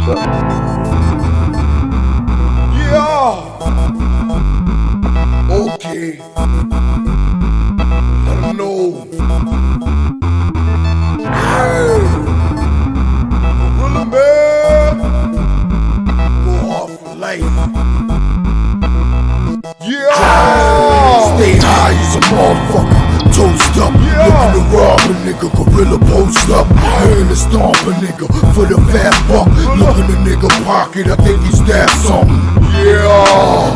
What's up? Yeah. Okay. Let them know. Hey. Gorilla man. Go hard for life. Yeah. Stay high as a motherfucker. Toast up, looking to rob a nigga, gorilla post up. Hearing the stomp a nigga for the fast buck. Look in the nigga pocket, I think he stabbed something. Yeah,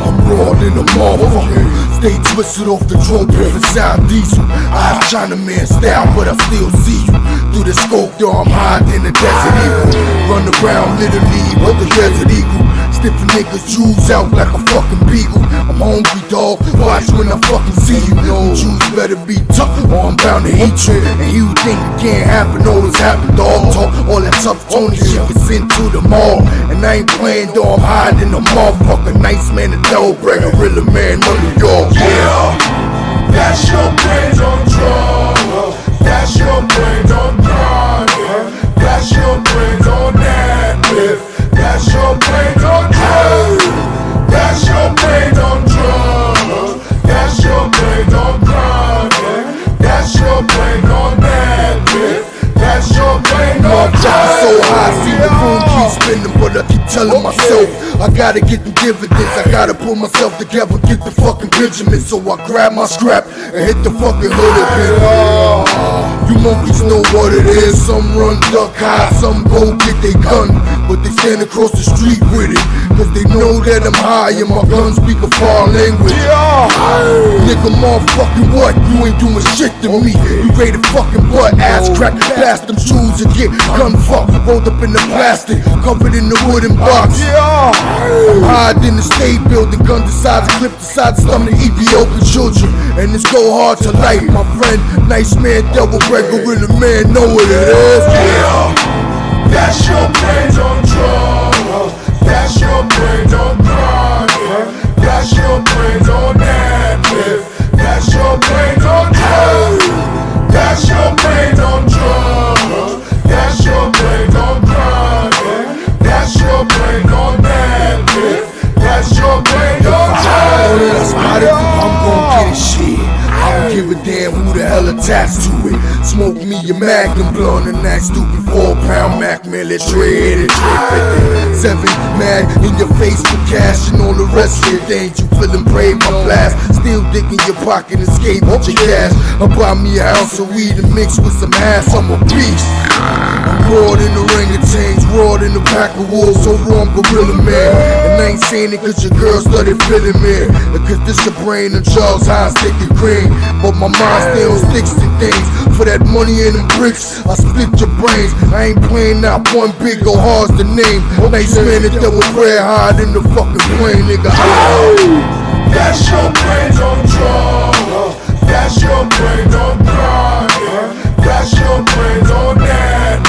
I'm raw in the motherfucker. Stay twisted off the trophy inside diesel. I have Chinaman style, but I still see you. Through the scope, though I'm hiding in the desert eagle. Run around literally with the desert eagle. Stiffin' niggas Jews out like a fucking beagle. I'm hungry, dog. Watch when I fucking see you. Jews better be tough, or I'm bound to hate you. And you think it can't happen, always happen, dog. Talk all that tough Tony shit gets sent to the mall. And I ain't playing, dog. I'm hiding in the motherfucker. Nice man, the Dbanger, gorilla man, on New York. Yeah, that's your brains on drugs. That's your brains on crime. That's your brains on that. That's your brains on drugs. That's your brains on drugs. That's your brains on crime. That's your brains on that. That's your brains on drugs. So high, see the room keep spinning, but I keep telling myself I gotta get the dividends. I gotta pull myself together, get the fucking Benjamin. So I grab my scrap and hit the fucking hood again. You monkeys know what it is. Some run duck high, some go get they gun, but they stand across the street with it, cause they know that I'm high and my guns speak a foreign language. Nigga, motherfucking what? You ain't doing shit to me. You ready to fucking butt ass crack, blast them shoes and get gun fucked, rolled up in the plastic, covered in the wooden box. I'm hiding in the state building, gun the size, clip the size, stomach, Ethiopian children, and it's go hard to light. My friend, nice man, double break, gorilla man, know what it is. Yeah, that's your brains on drugs. That's your brains on crime. That's your brains on that. That's your brains on drugs. That's your brains on drugs. That's your brains on crime. That's your brains on that. That's your brains on drugs. I'm gon' get it, shit. I don't give a damn who the hell attached to it. Smoke me a Magnum blunt and that stupid 4-pound Mac Miller shred it, 7 mag in your face for cash and all the rest of your things. You feeling brave, my blast. Still dig in your pocket and skate with your cash. I buy me an ounce of weed and mix with some ass. I'm a beast. I'm raw in the orangutans, raw in the pack of wolves, so raw I'm gorilla man. And I ain't saying it cause your girl started feeling me, cause this your brain and Charles Hines sticky green. But my mind still sticks to things. For that money and them bricks, I split your brains. I ain't playing out one big go hard's the name. Nice man that was red hard in the fucking plane, nigga. That's your brains on drugs. That's your brains on crime. That's your brains on that.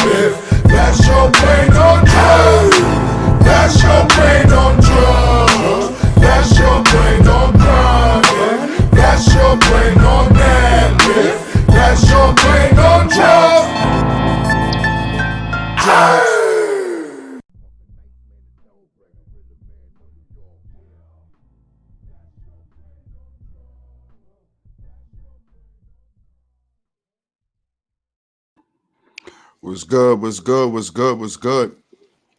That's your brains on drugs. That's your brains on drugs. That's your brains on crime. That's your brain on that. That's your brain on drugs. What's good? What's good? What's good? What's good?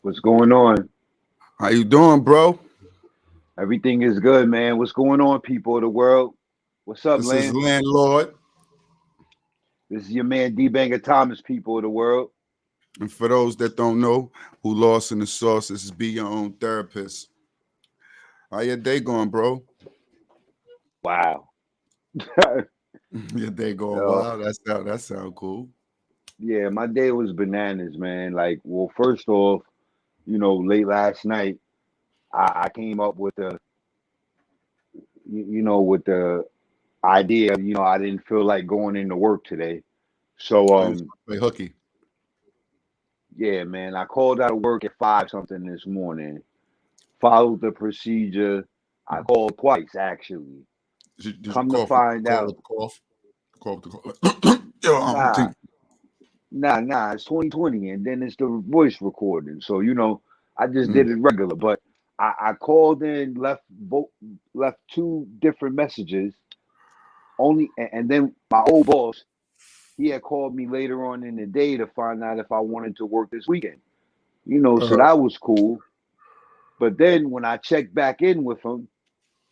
What's going on? How you doing, bro? Everything is good, man. What's going on, people of the world? What's up, This is Lance? Landlord. This is your man Dbanger Thomas, people of the world. And for those that don't know, who lost in the sauce, this is Be Your Own Therapist. How your day going, bro? Wow. Your day going Yo, wild? That sound cool. yeah, my day was bananas, man. Like, well, first off, late last night, I came up with with the idea, I didn't feel like going into work today. So, I used to play hooky. yeah, man, I called out of work at 5 something this morning, followed the procedure. I called twice, actually. Did you Come to cough? find Call out, up cough? Cough the cough. Yo, I nah, think nah, it's 2020, and then it's the voice recording. So, I just Mm. did it regular, but I called in, left two different messages. And then my old boss, he had called me later on in the day to find out if I wanted to work this weekend. So Uh-huh. that was cool. But then when I checked back in with him,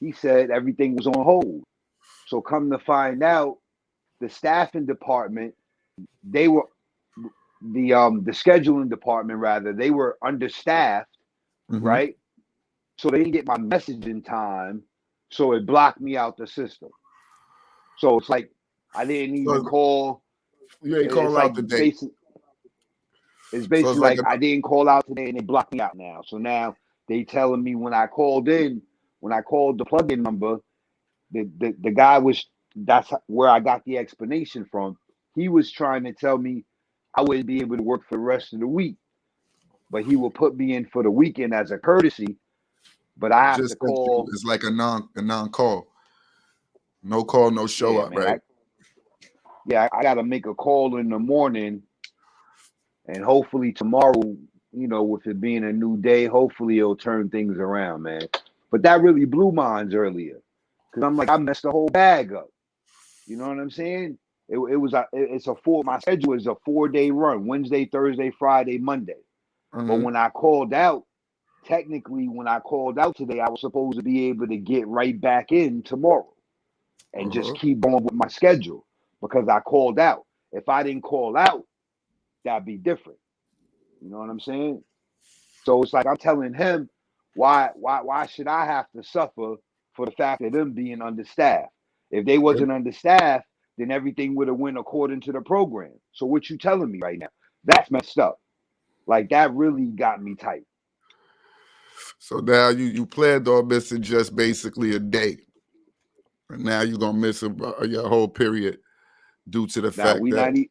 he said everything was on hold. So come to find out, the staffing department, they were the scheduling department rather, they were understaffed, Mm-hmm. right? So they didn't get my message in time, so it blocked me out the system. So it's like I didn't even So call. you ain't It's call like out today. basic. It's So basically it's like like I didn't call out today and they blocked me out now. So now they telling me when I called the plug-in number, the guy was that's where I got the explanation from. He was trying to tell me I wouldn't be able to work for the rest of the week, but he will put me in for the weekend as a courtesy. But I have to just sent you. call. It's like a non call. No call, no show Yeah, up, man. right? I got to make a call in the morning, and hopefully tomorrow, with it being a new day, hopefully it'll turn things around, man. But that really blew minds earlier, because I'm like I messed the whole bag up. You know what I'm saying? My schedule is a 4-day run: Wednesday, Thursday, Friday, Monday. But Mm-hmm. when I called out, technically, when I called out today, I was supposed to be able to get right back in tomorrow and just Uh-huh. keep going with my schedule because I called out. If I didn't call out, that'd be different. You know what I'm saying? So it's like I'm telling him, why should I have to suffer for the fact of them being understaffed? If they wasn't understaffed, then everything would have went according to the program. So what you telling me right now? That's messed up. Like that really got me tight. So now you planned on missing just basically a day, and now you're gonna miss your whole period due to the Now fact we that not.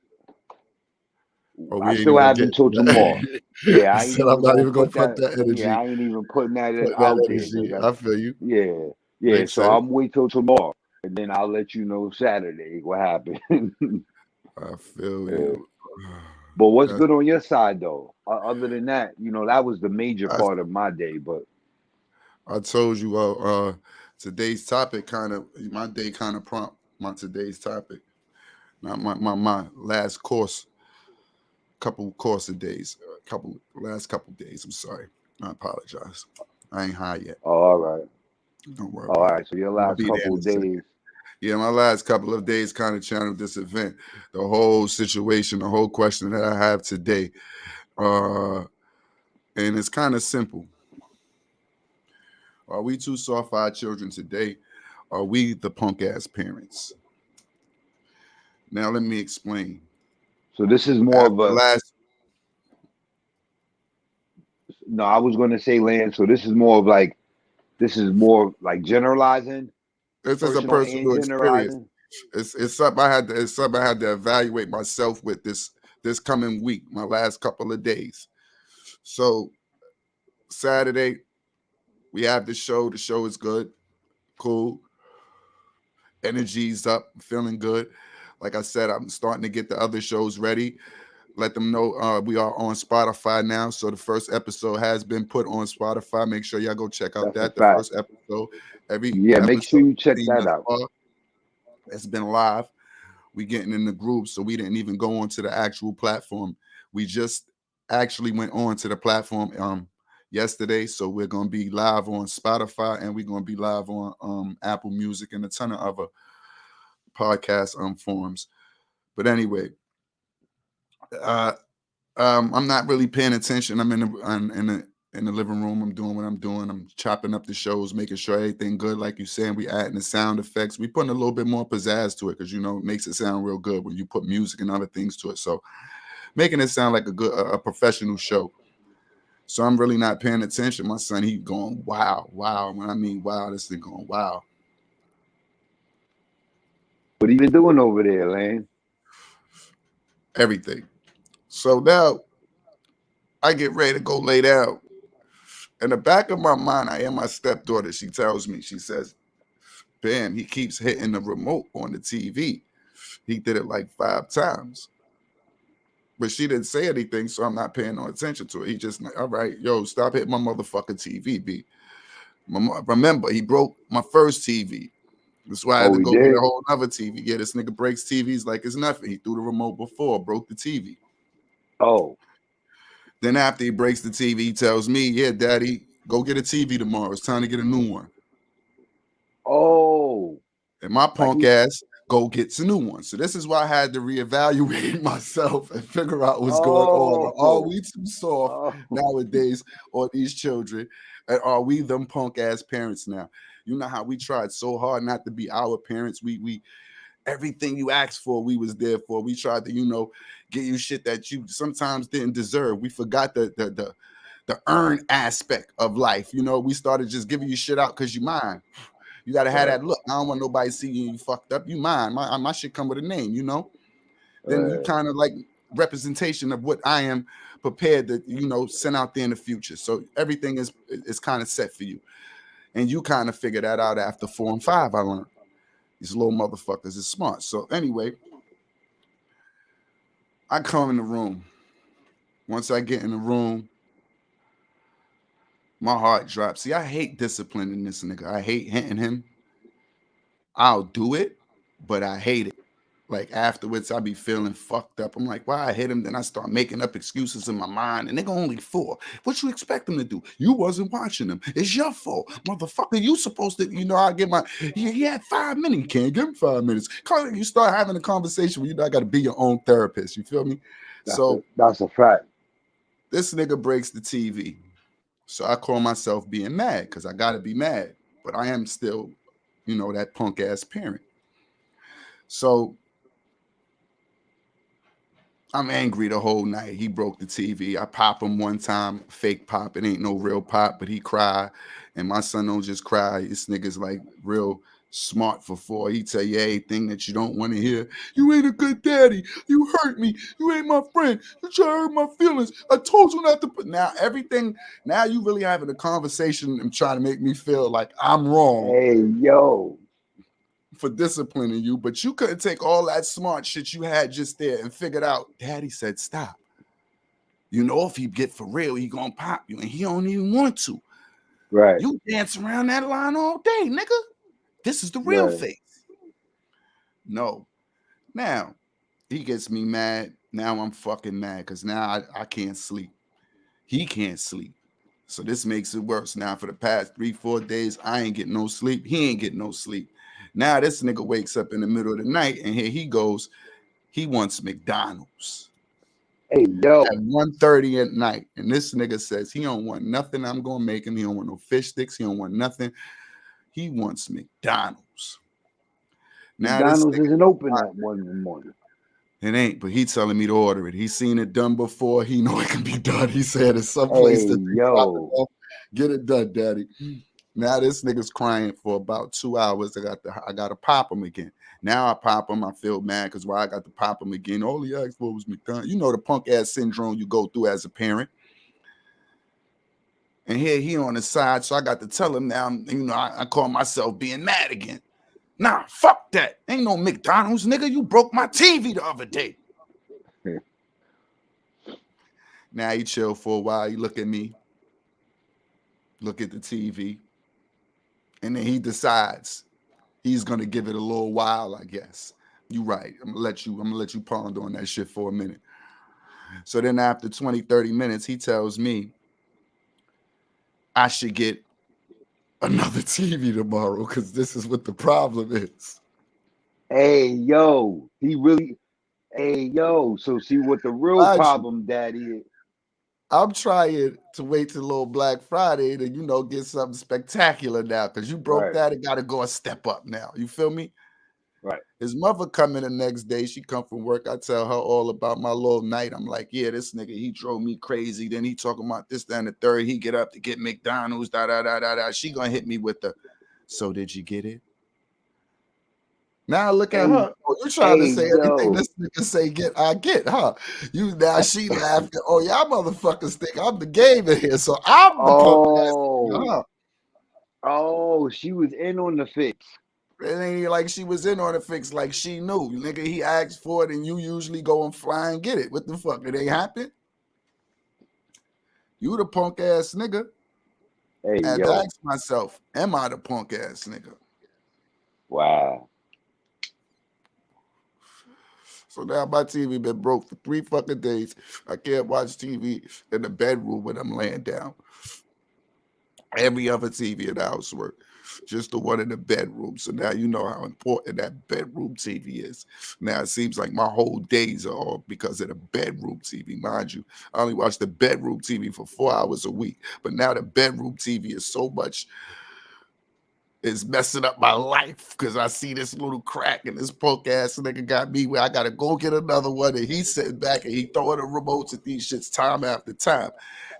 we I ain't still even have getting. until tomorrow. Yeah, He I ain't said, "I'm even not gonna even gonna put put that. that Yeah, energy, I ain't even putting that put that out there energy." because I feel you. yeah, yeah. Makes So sense. I'm wait till tomorrow, and then I'll let you know Saturday what happened. I feel Yeah. you. But what's That's, good on your side though? Other than that, that was the major I part of my day. But I told you. Today's topic kind of my day kind of prompt my today's topic. Not my last couple course of days, last couple days. I'm sorry. I apologize. I ain't high yet. oh, all right, Don't worry all about it. right. So your I'll last be there in couple a of second. days, Yeah, my last couple of days kind of channeled this event, the whole situation, the whole question that I have today. Uh, and it's kind of simple. Are we too soft for our children today? Are we the punk ass parents? Now let me explain. so this is more of After a last, no. I was going to say land. So this is more like generalizing, this is a personal and personal experience. generalizing. It's something I had to. It's something I had to evaluate myself with this coming week, my last couple of days. So Saturday we have the show. The show is good, cool. Energy's up, feeling good. Like I said, I'm starting to get the other shows ready. Let them know we are on Spotify now. So the first episode has been put on Spotify. Make sure y'all go check out That's a that. The fact. first episode, every Yeah, make sure episode you you've check seen that thus out. far has been live. We getting in the group, so we didn't even go onto the actual platform. We just actually went on to the platform yesterday. So we're gonna be live on Spotify and we're gonna be live on Apple Music and a ton of other podcast forums. But anyway, uh, I'm not really paying attention. I'm in the living room. I'm doing what I'm doing. I'm chopping up the shows, making sure everything good. Like you saying, we adding the sound effects. We putting a little bit more pizzazz to it because it makes it sound real good when you put music and other things to it. So making it sound like a professional show. So I'm really not paying attention. My son, he going wow, wow. When I mean wow, this thing going wow. What are you been doing over there, Lane? Everything. So now I get ready to go lay down. In the back of my mind, I am my stepdaughter. She tells me, she says, "Bam, he keeps hitting the remote on the TV. He did it like 5 times." But she didn't say anything, so I'm not paying no attention to it. He just like, all right, yo, stop hitting my motherfucking TV, B. Remember, he broke my first TV. That's why I had Oh, to he go get a did? whole other TV. Yeah, this nigga breaks TVs like it's nothing. He threw the remote before, broke the TV. Oh. Then after he breaks the TV, he tells me, yeah, daddy, go get a TV tomorrow. It's time to get a new one. Oh. And my Like punk he ass go gets a new one. So this is why I had to reevaluate myself and figure out what's going on. Are oh. we too soft Oh. nowadays on these children? And are we them punk ass parents now? You know how we tried so hard not to be our parents. We everything you asked for, we was there for. We tried to, get you shit that you sometimes didn't deserve. We forgot the earn aspect of life. We started just giving you shit out because you mine. You gotta have Right. that look. I don't want nobody seeing you fucked up. You mine. My shit come with a name. Then you Right. kind of like representation of what I am prepared to, send out there in the future. So everything is kind of set for you. And you kind of figure that out after 4 and 5, I learned. These little motherfuckers is smart. So anyway, I come in the room. Once I get in the room, my heart drops. See, I hate disciplining this nigga. I hate hitting him. I'll do it, but I hate it. Like afterwards, I be feeling fucked up. I'm like, why I hit him? Then I start making up excuses in my mind. And nigga only 4. What you expect him to do? You wasn't watching him. It's your fault, motherfucker. You supposed to, I get my. He had 5 minutes. You can't give him 5 minutes. You start having a conversation where I got to be your own therapist. You feel me? So That's a fact. this nigga breaks the TV. So I call myself being mad because I got to be mad, but I am still, that punk ass parent. So I'm angry the whole night. He broke the TV. I pop him one time, fake pop. It ain't no real pop, but he cry. And my son don't just cry. This nigga's like real smart for 4. He tell you everything that you don't want to hear. You ain't a good daddy. You hurt me. You ain't my friend. You try to hurt my feelings. I told you not to put now everything. Now you really having a conversation and trying to make me feel like I'm wrong Hey, yo. for disciplining you, but you couldn't take all that smart shit you had just there and figured out, daddy said stop. If he get for real, he gonna pop you, and he don't even want to. Right. You dance around that line all day, nigga. This is the real Right. face. No. Now, he gets me mad. Now I'm fucking mad because now I can't sleep. He can't sleep. So this makes it worse. Now for the past 3-4 days, I ain't getting no sleep. He ain't getting no sleep. Now this nigga wakes up in the middle of the night and here he goes. He wants McDonald's Hey, yo. at 1:30 at night. And this nigga says he don't want nothing I'm gonna make him. He don't want no fish sticks. He don't want nothing. He wants McDonald's. Now this McDonald's nigga, isn't open at 1 in the morning. it ain't, but he telling me to order it. He's seen it done before. He know it can be done. He said it's someplace Hey, that they drop it yo. off. Get it done, daddy. Now this nigga's crying for about 2 hours. I got to pop him again. Now I pop him. I feel mad because why I got to pop him again. All he asked for was McDonald's. You know the punk ass syndrome you go through as a parent. And here he on the side, so I got to tell him now. I call myself being mad again. Nah, fuck that. Ain't no McDonald's, nigga. You broke my TV the other day. Now he chill for a while. He look at me, look at the TV, and then he decides he's gonna give it a little while, I guess. You right. I'm gonna let you ponder on that shit for a minute. So then after 20, 30 minutes, he tells me I should get another TV tomorrow because this is what the problem is. Hey, yo. He really. Hey, yo. So see what the real Mind you, problem, daddy, is. I'm trying to wait till little Black Friday to, get something spectacular now because you broke Right. that. It got to go a step up now. You feel me? Right. His mother come in the next day. She come from work. I tell her all about my little night. I'm like, yeah, this nigga, he drove me crazy. Then he talking about this, that, and the third. He get up to get McDonald's, da, da, da, da, da. She gonna hit me with the, so did you get it? Now look at Hey, her. Oh, you trying to hey, say everything yo. this nigga say I get, huh? You now she laughing. Oh, y'all motherfuckers think I'm the game in here, so I'm the punk ass nigga, Oh. huh? Oh, she was in on the fix. It ain't even like she was in on the fix like she knew. Nigga, he asked for it and you usually go and fly and get it. What the fuck? It ain't happen? You the punk ass nigga. Hey, I had to yo. ask myself, am I the punk ass nigga? Wow. So now my TV been broke for 3 fucking days. I can't watch TV in the bedroom when I'm laying down. Every other TV in the house work. Just the one in the bedroom. So now you know how important that bedroom TV is. Now it seems like my whole days are all because of the bedroom TV. Mind you, I only watch the bedroom TV for 4 hours a week. But now the bedroom TV is so much, it's messing up my life because I see this little crack and this punk ass nigga got me where I gotta go get another one and he's sitting back and he throwing the remotes at these shits time after time.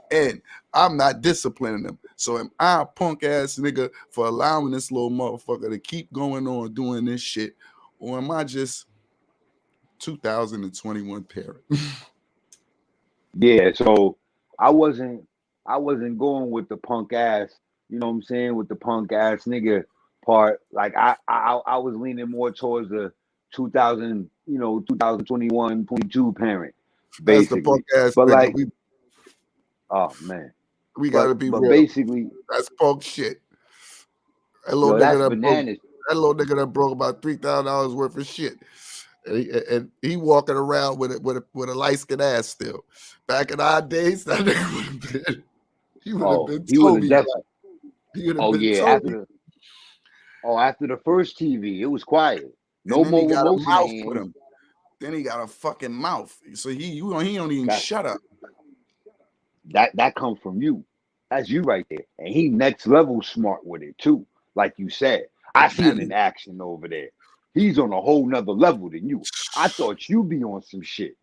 And I'm not disciplining them. So am I a punk ass nigga for allowing this little motherfucker to keep going on doing this shit? Or am I just 2021 parent? Yeah, so I wasn't I wasn't going with the punk ass, you know what I'm saying, with the punk ass nigga part. Like I was leaning more towards the 2000, 2021, 22 parent, That's the punk basically. ass But nigga. like, oh man. We gotta But be but real. basically, That's punk shit. That little nigga that's bananas. that little nigga that broke about $3,000 worth of shit. And he walking around with a light skinned ass still. Back in our days, that nigga would have been, he would have Oh, been he would have Toby. definitely. He would have Oh been yeah, Toby. after the first TV, it was quiet. And No then he more got a remotes in mouth their with hands. him. Then he got a fucking mouth. So he don't even That's shut up. that comes from you. That's you right there. And he next level smart with it too. Like you said. I see That him in action over there. He's on a whole nother level than you. I thought you be on some shit.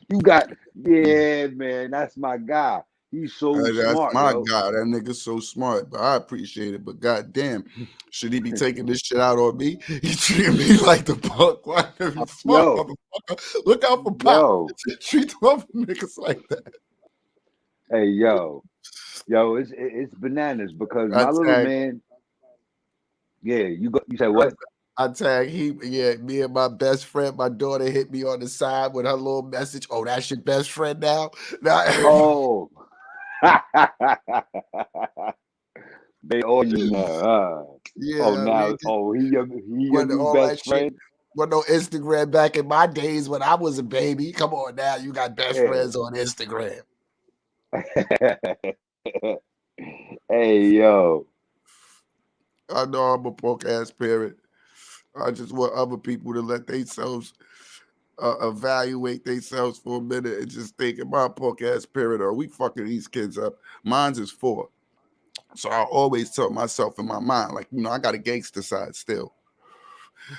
You got, yeah, man, that's my guy. He's so That's smart, my yo. guy. That nigga's so smart, but I appreciate it. But goddamn, should he be taking this shit out on me? He treating me like the punk. Why are smart Yo, motherfucker? Look out for Pop. yo, Treat the other niggas like that. hey, yo, it's bananas because I my little tag, man, yeah, you said I, what? I tag me and my best friend, my daughter hit me on the side with her little message. Oh, that's your best friend now? Now everybody, Oh, they all you know. Oh, yeah, I mean, now, oh, he your when new all that best shit, friend. when no Instagram back in my days when I was a baby. Come on now, you got best Yeah. friends on Instagram. Hey, yo, I know I'm a punk ass parent. I just want other people to let themselves evaluate themselves for a minute and just think, am I a punk ass parent? Are we fucking these kids up? Mine's is 4. So I always tell myself in my mind, like, I got a gangster side still.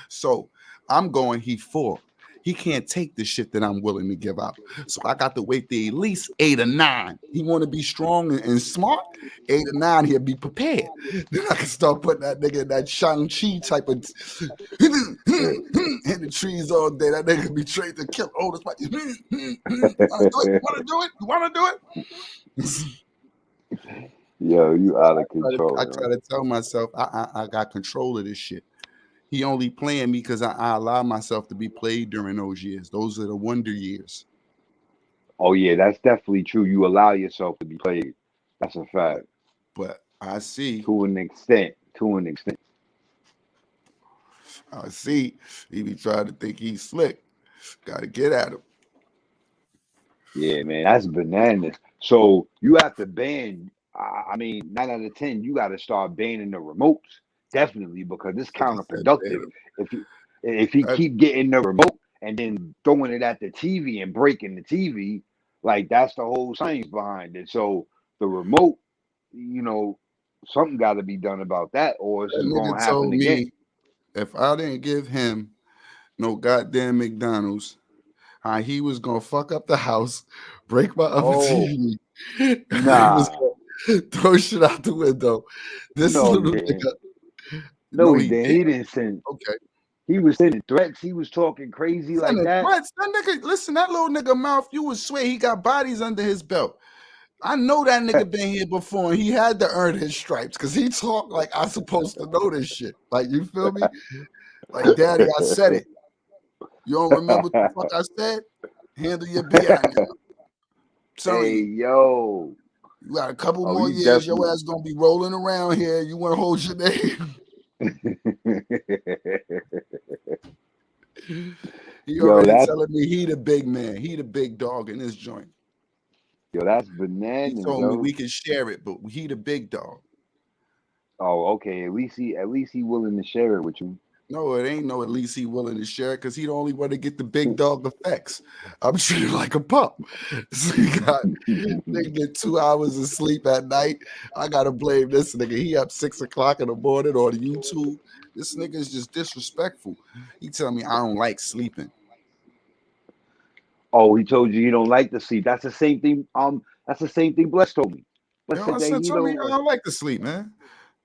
So I'm going, he 4. He can't take the shit that I'm willing to give out. So I got to wait till at least 8 or 9. He want to be strong and smart. 8 or 9, he'll be prepared. Then I can start putting that nigga in that Shang-Chi type of hit the trees all day. That nigga be trained to kill all this. You want to do it? You want to do it? yo, you out of I control, try yo. to tell myself I got control of this shit. He only playing me because I allow myself to be played during those years. Those are the wonder years. Oh yeah, that's definitely true. You allow yourself to be played. That's a fact. But I see, To an extent. To an extent. I see. He be trying to think he's slick. Got to get at him. Yeah, man, that's bananas. So you have to ban. I mean, 9 out of 10, you got to start banning the remotes, definitely, because it's Nigga said, counterproductive. damn. If he That, keep getting the remote and then throwing it at the TV and breaking the TV, like that's the whole science behind it. So the remote, you know, something got to be done about that, or it's that just going nigga to happen told again. me if I didn't give him no goddamn McDonald's, how he was gonna fuck up the house, break my other Oh, TV, and he was nah, gonna throw shit out the window. This no, he little didn't. nigga, No, no, he he didn't. did. He didn't send. Okay. He was sending threats. He was talking crazy like Sending that. threats. That nigga, listen, that little nigga mouth, you would swear he got bodies under his belt. I know that nigga been here before, and he had to earn his stripes because he talked like I'm supposed to know this shit. Like, you feel me? Like, Daddy, I said it. You don't remember what the fuck I said? Handle your BI now. Telling Hey, you, yo. you got a couple Oh, more you years. Your definitely. ass gonna be rolling around here. You want to hold your name? He Yo, already that's telling me he the big man. He the big dog in this joint. He bananas, told me yo. we can share it, but he the big dog. Oh, okay. At least he willing to share it with you. No, it ain't no at least he willing to share it because he the only one to get the big dog effects. I'm treated like a pup. So they get 2 hours of sleep at night. I gotta blame this nigga. He up 6 o'clock in the morning on YouTube. This nigga is just disrespectful. He tell me I don't like sleeping. Oh, he told you he don't like to sleep. That's the same thing. That's the same thing Bless told me. Bless Yo, said I that said, he tell me don't I like. don't like to sleep, man.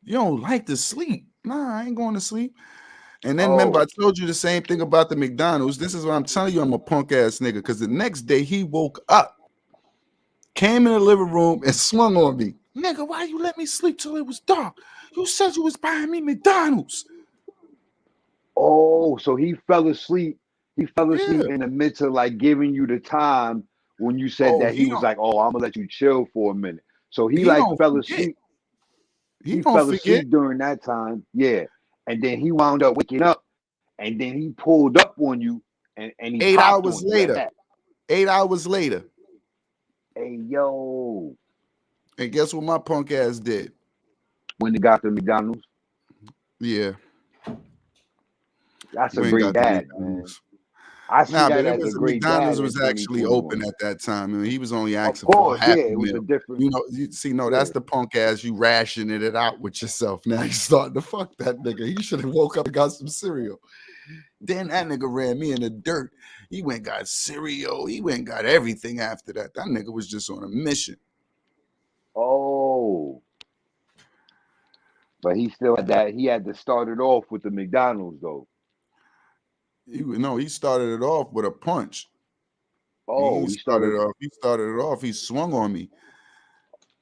You don't like to sleep. Nah, I ain't going to sleep. And then remember, I Oh, told you the same thing about the McDonald's. This is what I'm telling you. I'm a punk ass nigga. Because the next day he woke up, came in the living room, and swung on me. Nigga, why you let me sleep till it was dark? You said you was buying me McDonald's. oh. So he fell asleep. He fell Yeah. asleep in the midst of like giving you the time when you said Oh, that he was like, "Oh, I'm gonna let you chill for a minute." So he he like don't fell forget. asleep. He He don't fell forget. asleep during that time. Yeah, and then he wound up waking up, and then he pulled up on you, and he Eight popped hours on you at later. that. 8 hours later. Hey, yo, And guess what my punk ass did? when he got to McDonald's, Yeah. that's a We ain't great got the dad, man. McDonald's. I see Nah, that but it as a was great dad McDonald's in was actually open 2021. at that time. I mean, he was only Of asking for a course, yeah, Happy it was a Meal. different, You know, you see, no, yeah. that's the punk ass. You rationing it out with yourself. Now you starting to fuck that nigga. He should have woke up and got some cereal. Then that nigga ran me in the dirt. He went and got cereal. He went and got everything after that. That nigga was just on a mission. Oh, but he still had that. He had to start it off with the McDonald's though. He started it off with a punch. Oh, he started. He started it off. He swung on me.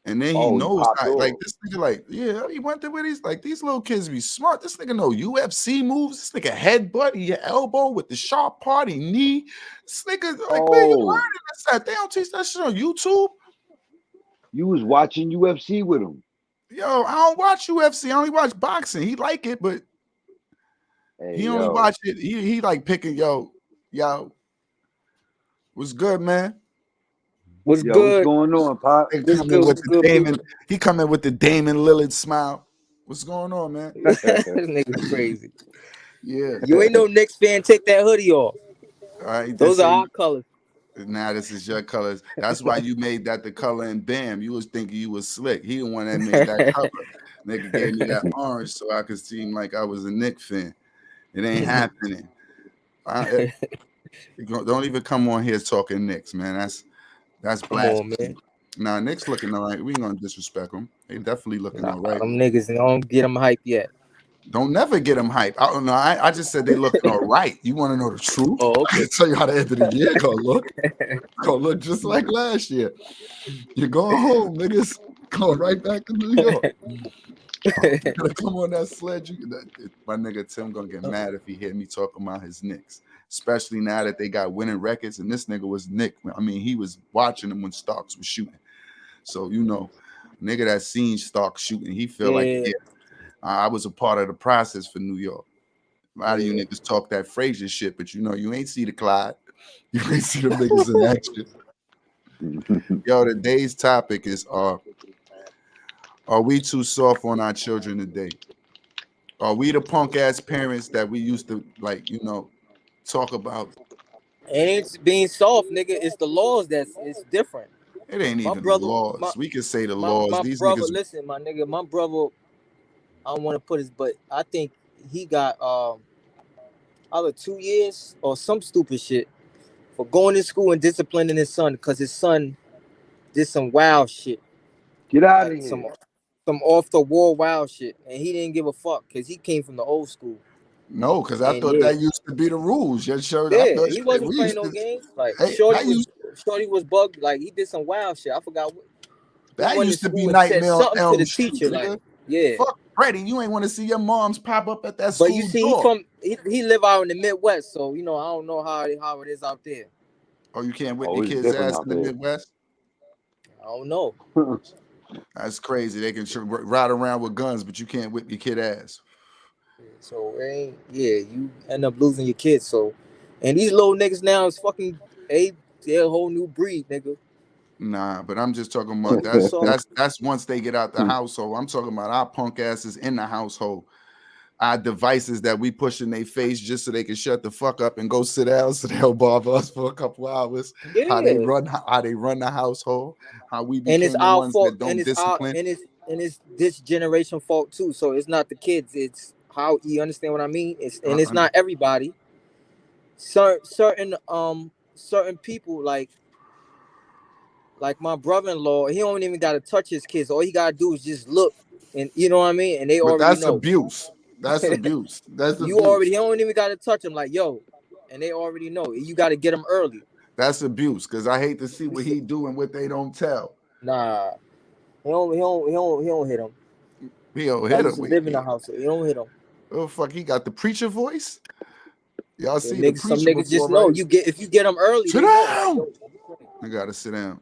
And then he Oh, he knows popped how, like off. this nigga, like, yeah, he went there with these little kids be smart. This nigga know UFC moves. This nigga headbutt, he elbow with the sharp part, he knee. This nigga, like, where you Oh, learning this at? They don't teach that shit on YouTube. you was watching UFC with him. Yo, I don't watch UFC. I only watch boxing. He like it, but Hey, he only yo, watch it. He like picking, yo, what's good, man? What's yo, what's good? going on, Pop? They What's come in good? with What's the good, Damon. people? He come in with the Damon Lillard smile. What's going on, man? This nigga crazy. Yeah. You ain't no Knicks fan. Take that hoodie off. All right. Those This are ain't our colors. Now this is your colors. That's why you made that the color and bam. You was thinking you was slick. He the one that made that color. Nigga gave me that orange so I could seem like I was a Knick fan. It ain't happening. Don't even come on here talking Knicks, man. That's Come on, blasphemy. man. Nah, Knicks looking all right. We ain't gonna disrespect them. They definitely looking Nah, all right. them niggas don't get them hype yet. Don't never get them hype. I don't know. I just said they looking all right. You want to know the truth? Oh, I okay. can tell you how the end of the year gonna look. Gonna look just like last year. You're going home, niggas. Going right back to New York. You gotta come on that sledge. My nigga Tim gonna get mad if he hear me talking about his Knicks, especially now that they got winning records. And this nigga was Nick. I mean, he was watching them when Starks was shooting. So nigga that seen Starks shooting, he feel like, Yeah, yeah, I was a part of the process for New York. A lot of you yeah. niggas talk that Frazier shit, but you ain't see the Clyde. You ain't see them niggas in action. Yo, today's topic is are we too soft on our children today? Are we the punk ass parents that we used to talk about? And it's being soft, nigga. It's the laws it's different. It ain't My even the brother, my laws. We can say the my, laws. my These brother. niggas, Listen, my nigga. My brother. I don't want to put his, but I think he got either 2 years or some stupid shit for going to school and disciplining his son because his son did some wild shit, Get out of like some here. some off the wall wild shit, and he didn't give a fuck because he came from the old school. no, because I And thought yeah, that used to be the rules. Yeah, sure. I yeah, thought he shit, wasn't we playing used no to. games. Like Hey, I used Shorty was bugged. Like he did some wild shit. I forgot what. That went to used to be school and said Nightmare on something to Elm the Street, teacher, like, nigga. yeah. Fuck Freddie, you ain't want to see your moms pop up at that But you school see, door. he live out in the Midwest, so you know I don't know how it is out there. Oh, you can't whip Oh, your it's kid's different ass out in the there. Midwest? I don't know. That's crazy. They can ride around with guns, but you can't whip your kid ass. So you end up losing your kids. So, and these little niggas now is fucking they're a whole new breed, nigga. Nah, but I'm just talking about Real talk. that's once they get out the household. I'm talking about our punk asses in the household. Our devices that we push in their face just so they can shut the fuck up and go sit down so they'll bother us for a couple hours. How they Yeah, run the household, how we and it's became the our ones fault, that don't discipline. and it's this generation fault too. So it's not the kids. It's how you understand what I mean. It's not everybody. Certain people like my brother-in-law, he don't even gotta touch his kids. All he gotta do is just look, and you know what I mean. And they But already that's know. abuse. That's abuse. That's He abuse. don't even gotta touch him. Like yo, and they already know. You gotta get them early. That's abuse. Because I hate to see what he do and what they don't tell. Nah, he don't hit him. He don't I hit used him. to live in the house. So he don't hit him. Oh fuck, he got the preacher voice. Y'all Yeah, see the some preacher niggas before, just know. right? If you get them early, Sit they know. Like down. yo, I gotta sit down.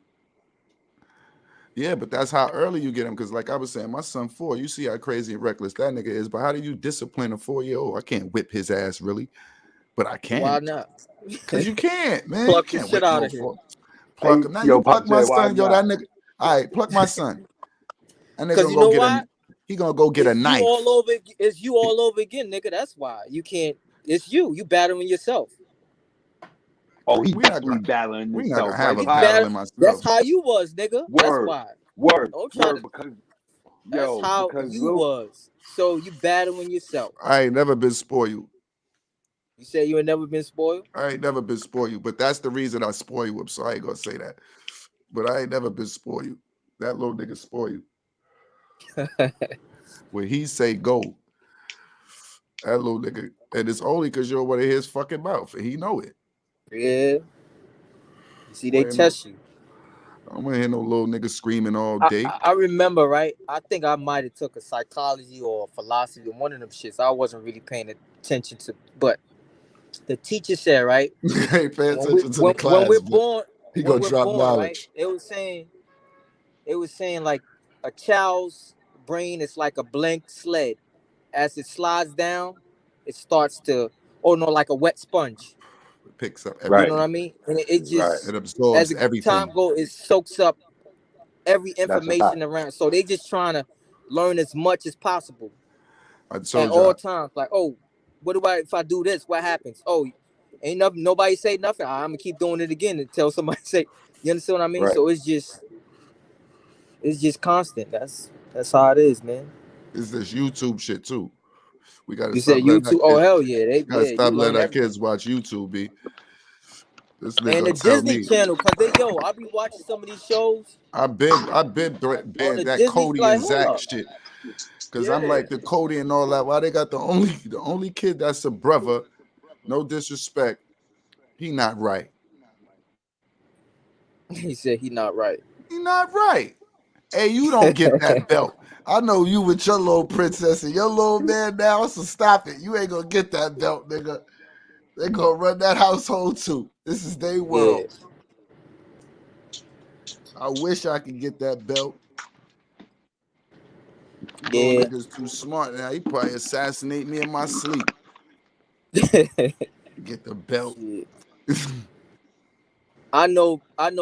Yeah, but that's how early you get him. Because, like I was saying, my son 4, you see how crazy and reckless that nigga is. But how do you discipline a 4-year-old? I can't whip his ass, really, but I why can. not? Because you can't, man. You Pluck the can't shit whip out no of him. 4. Pluck Hey, him. Now you yo, pluck Pop my said, why son, yo, not? that nigga. All right, pluck my son. That nigga Cause gonna you go know get why? he gonna go get a knife. It's you all over again, nigga. That's why you can't. It's you. You battling yourself. Oh, he We not definitely gonna battling we not gonna himself, have right, a He's Pop? battle battle. in That's myself. how you was, nigga. That's Word, why. word, Don't try word. to. Because That's yo, how because you Lil, was. So you battling yourself. I ain't never been spoiled. You said you had never been spoiled. I ain't never been spoiled, but that's the reason I spoil you. So I ain't gonna say that. But I ain't never been spoiled. That little nigga spoil you. When he say go, that little nigga, and it's only because you don't want to hear his fucking mouth, and he know it. Yeah. You see, I they don't no, test you. I don't want to hear no little nigga screaming all I, day. I I remember, right? I think I might have took a psychology or a philosophy, one of them shits. I wasn't really paying attention to, but the teacher said, right? Hey, pay when we attention to the when we're class, man. born He gonna drop right, knowledge. it was saying like a child's brain is like a blank sled. As it slides down, it starts to, oh no, like a wet sponge. It picks up You know right, what I everything. mean? And it right. It just, as absorbs the time everything. goes, it soaks up every That's a fact. information around. So they just trying to learn as much as possible I at told all y'all. times. Like, oh, what do if I do this? What happens? Oh, ain't nothing. Nobody say nothing. I'm gonna keep doing it again until somebody say. You understand what I mean? Right. So it's just constant. That's how it is, man. It's this YouTube shit too. We gotta You stop said letting our YouTube. Oh kids. hell yeah, Gotta you stop letting learn our everything. kids watch YouTube. Be this And nigga the tell Disney me. Channel, cause I be watching some of these shows I been on banned the that Disney. Cody Like, and hold Zach up, shit. Cause I'm yeah. like the Cody and all that. Why they got the only kid that's a brother? No disrespect. He not right. He said he not right. He not right. Hey, you don't get that belt. I know you with your little princess and your little man now, so stop it. You ain't gonna get that belt, nigga. They gonna run that household too. This is their Yeah, world. I wish I could get that belt. You little yeah. nigga's too smart now. He probably assassinate me in my sleep. Get the belt. Shit. I know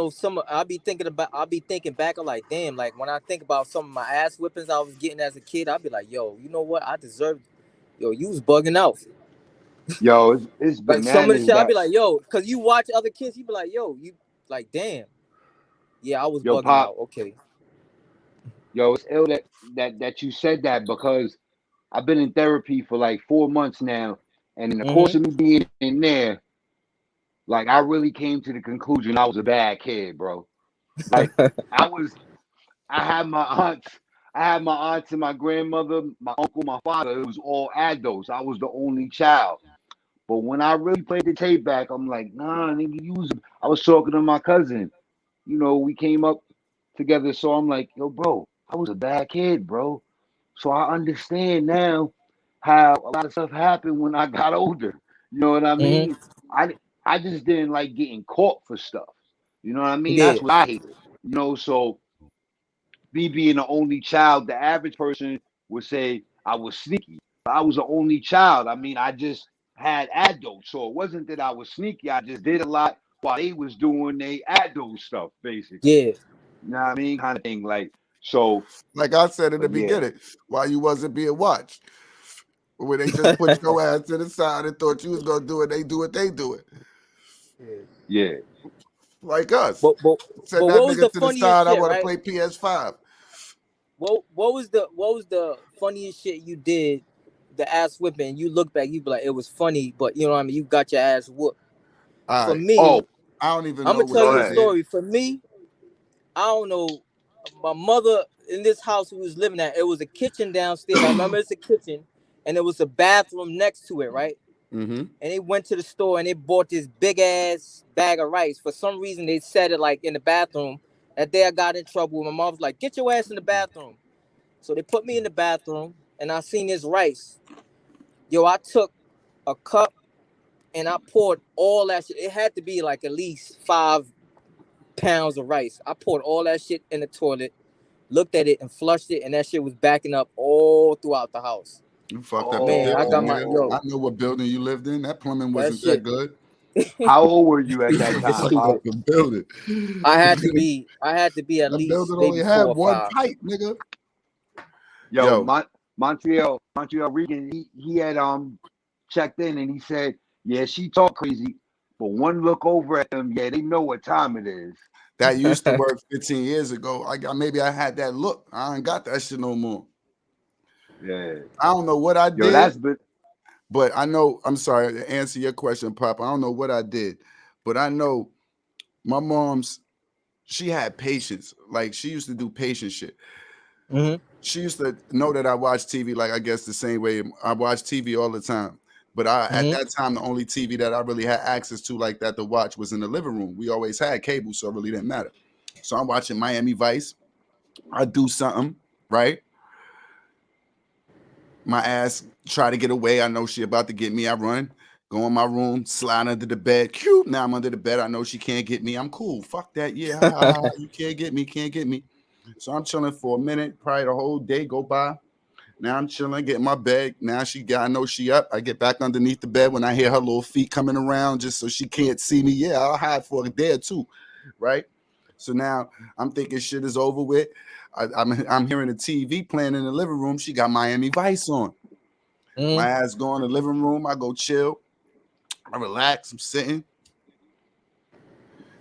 some. I'll be thinking back. I'm like, damn. Like when I think about some of my ass whippings I was getting as a kid, I'll be like, yo, you know what? I deserved. Yo, you was bugging out. Yo, it's Like some of the bananas shit, I'll that be like, yo, cause you watch other kids, you be like, yo, you like, damn. Yeah, I was yo bugging Pop, out. Okay. yo, it's ill that you said that because I've been in therapy for like 4 months now, and in the course Mm-hmm. of me being in there, like I really came to the conclusion I was a bad kid, bro. Like I was, I had my aunts, and my grandmother, my uncle, my father. It was all adults. I was the only child. But when I really played the tape back, I'm like, nah, nigga, you was. I was talking to my cousin. You know, we came up together. So I'm like, yo, bro, I was a bad kid, bro. So I understand now how a lot of stuff happened when I got older. You know what I Mm-hmm. mean? I just didn't like getting caught for stuff. You know what I mean? Yeah. That's what I hated. You know, so me being the only child, the average person would say I was sneaky. I was the only child. I mean, I just had adults. So it wasn't that I was sneaky. I just did a lot while they was doing they adult stuff, basically. Yeah. You know what I mean? Kind of thing. Like, so, Like I said in the but yeah, beginning, why you wasn't being watched. When they just put your ass to the side and thought you was gonna do it, they do it, they do it. yeah. Like us. But Send that what was nigga the to the funniest side, I shit, want to right? play PS5. What was the funniest shit you did? The ass whipping. You look back, you be like, it was funny, but you know what I mean. You got your ass whooped. All For right. me, Oh, I don't even I'm know gonna what tell go you a you ahead. did. story. For me, I don't know. My mother in this house we was living at, it was a kitchen downstairs. I remember it's a kitchen, and there was a bathroom next to it, right? Mm-hmm. And they went to the store and they bought this big ass bag of rice. For some reason, they said it like in the bathroom. That day I got in trouble. My mom was like, "Get your ass in the bathroom." So they put me in the bathroom, and I seen this rice. Yo, I took a cup and I poured all that shit. It had to be like at least 5 pounds of rice. I poured all that shit in the toilet, looked at it, and flushed it, and that shit was backing up all throughout the house. You fucked up the Man, I building, got my nigga. I yo. Oh, know what building you lived in. That plumbing That wasn't that shit. good. how old were you at You that It's time, fucked Pop? up stupid. the building. I had to be at That least building only maybe had 4 or one 5. pipe, nigga. Yo, Yo, Montreal Regan, he had checked in and he said, yeah, she talk crazy, but one look over at them, yeah, they know what time it is. that used to work 15 years ago. Maybe I had that look. I ain't got that shit no more. Yeah. I don't know what I Yo, did, that's been but I know. I'm sorry to answer your question, Pop. I don't know what I did, but I know my mom's. She had patience. Like she used to do patient shit. Mm-hmm. She used to know that I watch TV. Like I guess the same way I watch TV all the time. But at Mm-hmm. that time, the only TV that I really had access to like that to watch was in the living room. We always had cable, so it really didn't matter. So I'm watching Miami Vice. I do something, right? My ass try to get away. I know she about to get me. I run, go in my room, slide under the bed. Cute. Now I'm under the bed. I know she can't get me. I'm cool. Fuck that. Yeah, ha, ha, ha. You can't get me. Can't get me. So I'm chilling for a minute. Probably the whole day go by. Now I'm chilling, getting my bed. Now I know she up. I get back underneath the bed when I hear her little feet coming around just so she can't see me. Yeah, I'll hide for a day or two, right? So now I'm thinking shit is over with. I'm hearing the TV playing in the living room. She got Miami Vice on. My Mm-hmm. ass go in the living room. I go chill. I relax. I'm sitting,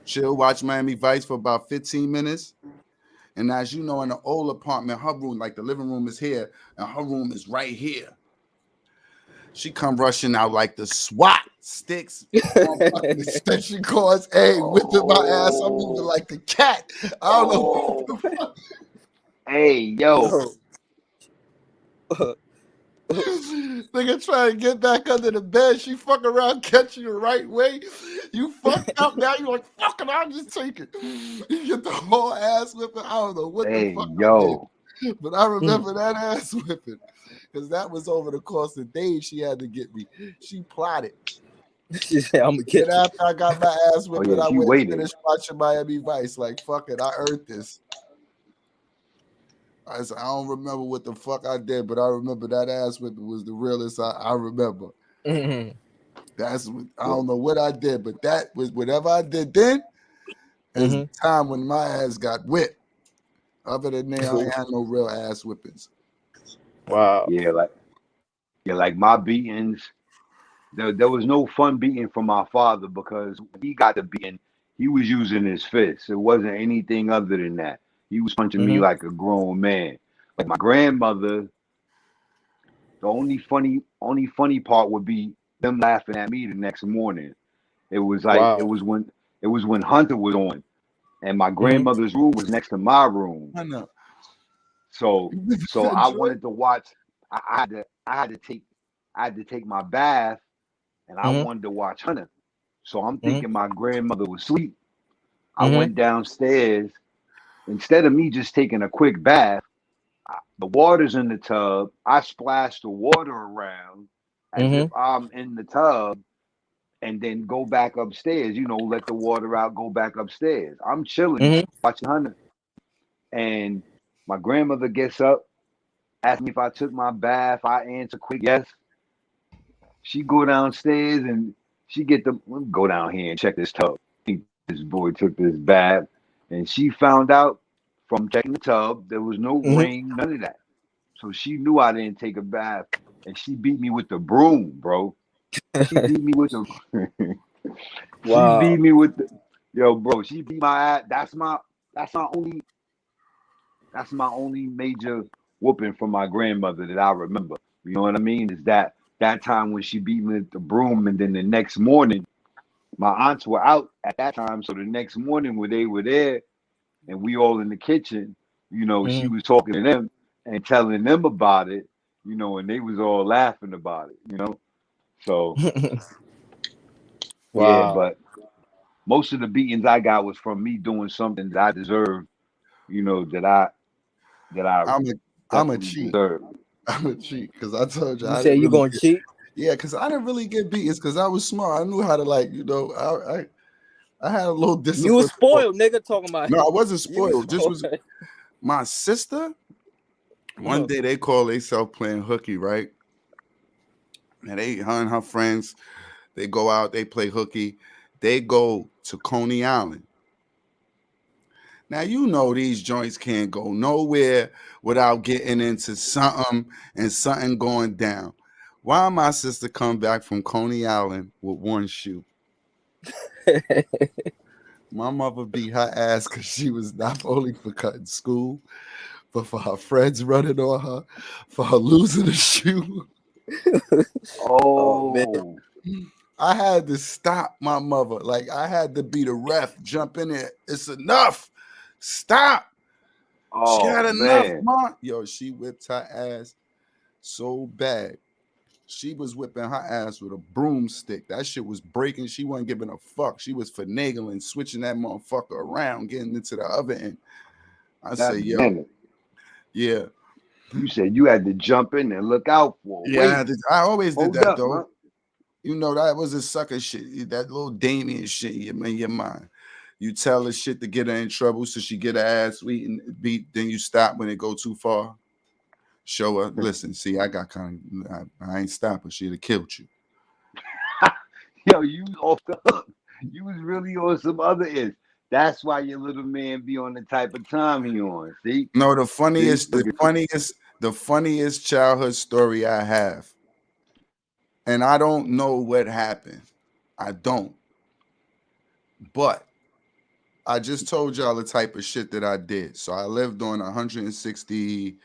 chill, watch Miami Vice for about 15 minutes. And as you know, in the old apartment, her room, like the living room is here, and her room is right here. She come rushing out like the SWAT sticks. Fucking extension cords, hey, whipping my ass. I'm moving oh, like the cat. I don't know what oh, the fuck. hey, yo, Yo. Nigga trying to get back under the bed. She fuck around, catch you the right way. You fucked up. Now you like, fuck it, I'll just take it. You get the whole ass whipping. I don't know what the hey, fuck I did. yo, But I Mm. remember that ass whipping. Because that was over the course of days she had to get me. She plotted. She said, "I'm gonna Then get you." after I got my ass oh whipping, yeah, I she went and waited. finished watching Miami Vice. Like, fuck it, I earned this. I don't remember what the fuck I did, but I remember that ass whipping was the realest I remember. Mm-hmm. I don't know what I did, but that was whatever I did then is the Mm-hmm. time when my ass got whipped. Other than that, I ain't had no real ass whippings. Wow. Yeah, like my beatings. There was no fun beating from my father because when he got the beating, he was using his fists. It wasn't anything other than that. He was punching me Mm-hmm. like a grown man. Like my grandmother, the only funny part would be them laughing at me the next morning. It was like Wow. it was when Hunter was on, and my Mm-hmm. grandmother's room was next to my room. I know. So You so that I joint? wanted to watch. I had to take my bath, and I Mm-hmm. wanted to watch Hunter. So I'm Mm-hmm. thinking my grandmother was asleep. I Mm-hmm. went downstairs instead of me just taking a quick bath, the water's in the tub. I splash the water around as if Mm-hmm. I'm in the tub and then go back upstairs, let the water out, go back upstairs. I'm chilling, Mm-hmm. watching Hunter. And my grandmother gets up, asks me if I took my bath. I answer quick, yes. She go downstairs and she let me go down here and check this tub. This boy took this bath and she found out from checking the tub, there was no Mm-hmm. ring, none of that. So she knew I didn't take a bath and she beat me with the broom, bro. She beat me with the she beat Wow. me with the bro, she beat my ass. That's my only major whooping from my grandmother that I remember. You know what I mean? Is that time when she beat me with the broom, and then the next morning, my aunts were out at that time, so the next morning when they were there and we all in the kitchen, she Mm-hmm. was talking to them and telling them about it, and they was all laughing about it. So yeah, Wow. but most of the beatings I got was from me doing something that I deserved, that I I'm a I'm a definitely cheat. deserved. I'm a cheat because I told you You I say didn't you really gonna get. cheat? Yeah, because I didn't really get beatings because I was smart. I knew how to I had a little You was discipline. spoiled, nigga. Talking about No, I wasn't you was spoiled. This spoiled. was my sister. One Uh-huh. day they call themselves playing hooky, right? And her and her friends, they go out, they play hooky. They go to Coney Island. Now you know these joints can't go nowhere without getting into something and something going down. Why my sister come back from Coney Island with one shoe? My mother beat her ass because she was not only for cutting school, but for her friends running on her, for her losing a shoe. Oh man. Oh, I had to stop my mother. Like I had to be the ref, jump in there. It's enough. Stop. She oh had enough, man, mom. Yo, she whipped her ass so bad. She was whipping her ass with a broomstick. That shit was breaking. She wasn't giving a fuck. She was finagling, switching that motherfucker around, getting into the other end. I say, God yo, damn it! yeah. You said you had to jump in and look out for. Yeah, Wait, I always did hold that up, though. man. You know, that was a sucker shit. That little Damien shit in your mind. You tell her shit to get her in trouble so she get her ass beat, then you stop when it go too far. Show her, listen, see, I got I ain't stopping. She'd have killed you. Yo, you was off the hook. You was really on some other end. That's why your little man be on the type of time he on. See, No, see, look at you. the funniest childhood story I have, and I don't know what happened. I don't. But I just told y'all the type of shit that I did. So I lived on 164th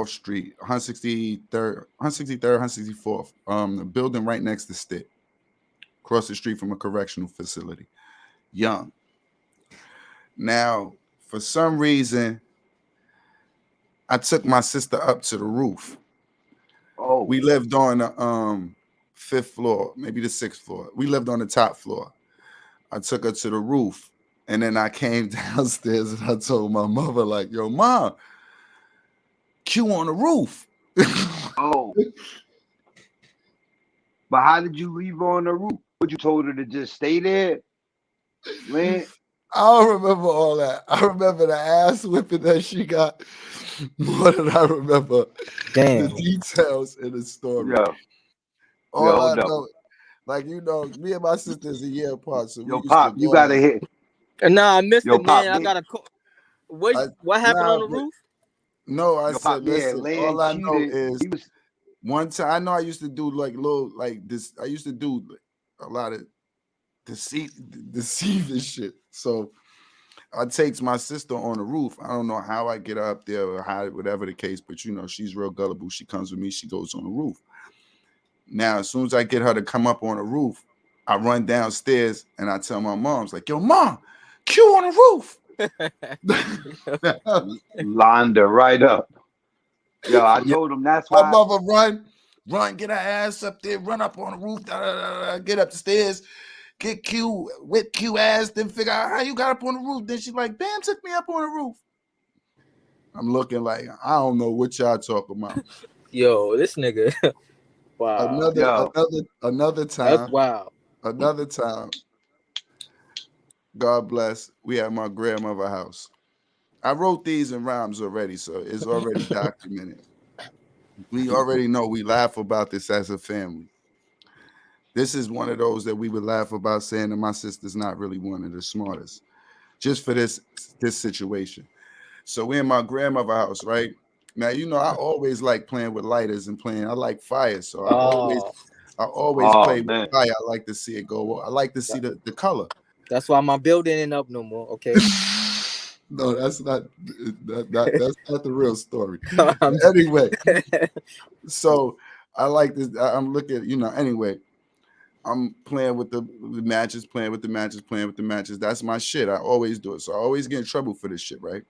Street, 163rd, 164th, the building right next to Stitt, across the street from a correctional facility. Young. Now, for some reason, I took my sister up to the roof. Oh, We lived on the fifth floor, maybe the sixth floor. We lived on the top floor. I took her to the roof. And then I came downstairs and I told my mother, like, yo, mom, Q on the roof. oh. But how did you leave her on the roof? What, you told her to just stay there, land? I don't remember all that. I remember the ass whipping that she got more than I remember the Damn. details in the story. Yo, yo, All I hold up. know, like, you know, me and my sister is a year apart, so we Yo, used to pop, you gotta normally, hit. Nah, I missed Yo, it, pop, man. I land. gotta call. What I, what happened on nah, the but roof? no, I Yo, pop, said, yeah, listen, all land I know cheated. is He was. one time, I know I used to do like little, like this, I used to do a lot of deceiving shit. So I takes my sister on the roof. I don't know how I get her up there or how, whatever the case, but you know, she's real gullible. She comes with me, she goes on the roof. Now, as soon as I get her to come up on the roof, I run downstairs and I tell my mom's like, yo, mom, Q on the roof. Lined her right up. Yo, I Yeah, told him that's my why. mother run, get her ass up there, run up on the roof, get up the stairs. get Q, whip Q ass, then figure out how you got up on the roof. Then she's like, Bam took me up on the roof. I'm looking like, I don't know what y'all talking about. Yo, this nigga. Wow. Yo, Another That's time, wild. another time, God bless, we at my grandmother's house. I wrote these in rhymes already, so it's already documented. We already know we laugh about this as a family. This is one of those that we would laugh about, saying that my sister's not really one of the smartest, just for this situation. So we in my grandmother's house, right? Now you know I always like playing with lighters and playing. I like fire, so Oh, I always oh play with man, fire. I like to see it go. I like to see the color. that's why my building ain't up no more. Okay. No, that's not that's not the real story. I'm Anyway, so I like this. I'm looking, anyway. I'm playing with the matches, playing with the matches, playing with the matches. That's my shit. I always do it. So I always get in trouble for this shit, right?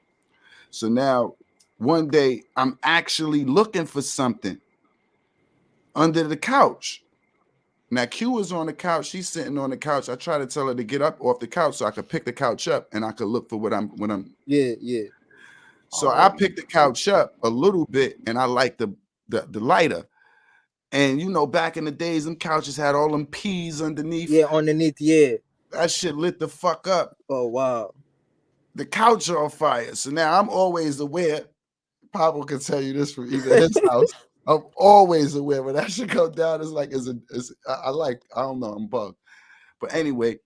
So now one day I'm actually looking for something under the couch. Now Q was on the couch. She's sitting on the couch. I try to tell her to get up off the couch so I could pick the couch up and I could look for what I'm. yeah. So I already. picked the couch up a little bit and I like the lighter. And back in the days, them couches had all them peas underneath. Yeah, underneath, yeah. That shit lit the fuck up. Oh wow. The couch on fire. So now I'm always aware. Pablo can tell you this from even his house. I'm always aware when that shit go down. It's like I don't know, I'm bugged. But anyway,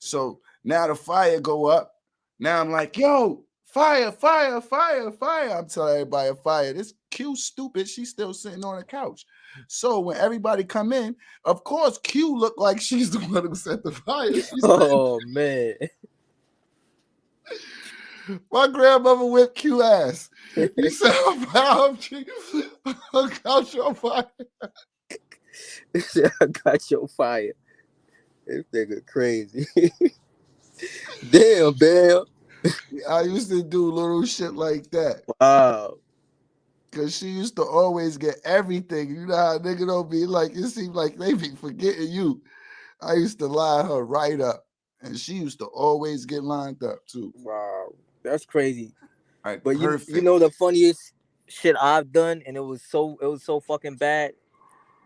so now the fire go up. Now I'm like, yo, fire, fire, fire, fire. I'm telling everybody fire. This Q stupid. She's still sitting on the couch. So when everybody come in, of course Q looked like she's the one who set the fire. Oh man. My grandmother whipped Q ass. He said, I'm couch on fire. I got your fire. This nigga crazy. Damn, Bam. I used to do little shit like that. Wow. Cause she used to always get everything. You know how nigga don't be like, it seemed like they be forgetting you. I used to line her right up. And she used to always get lined up too. Wow. That's crazy. Like But you perfect. know the funniest shit I've done, and it was so fucking bad.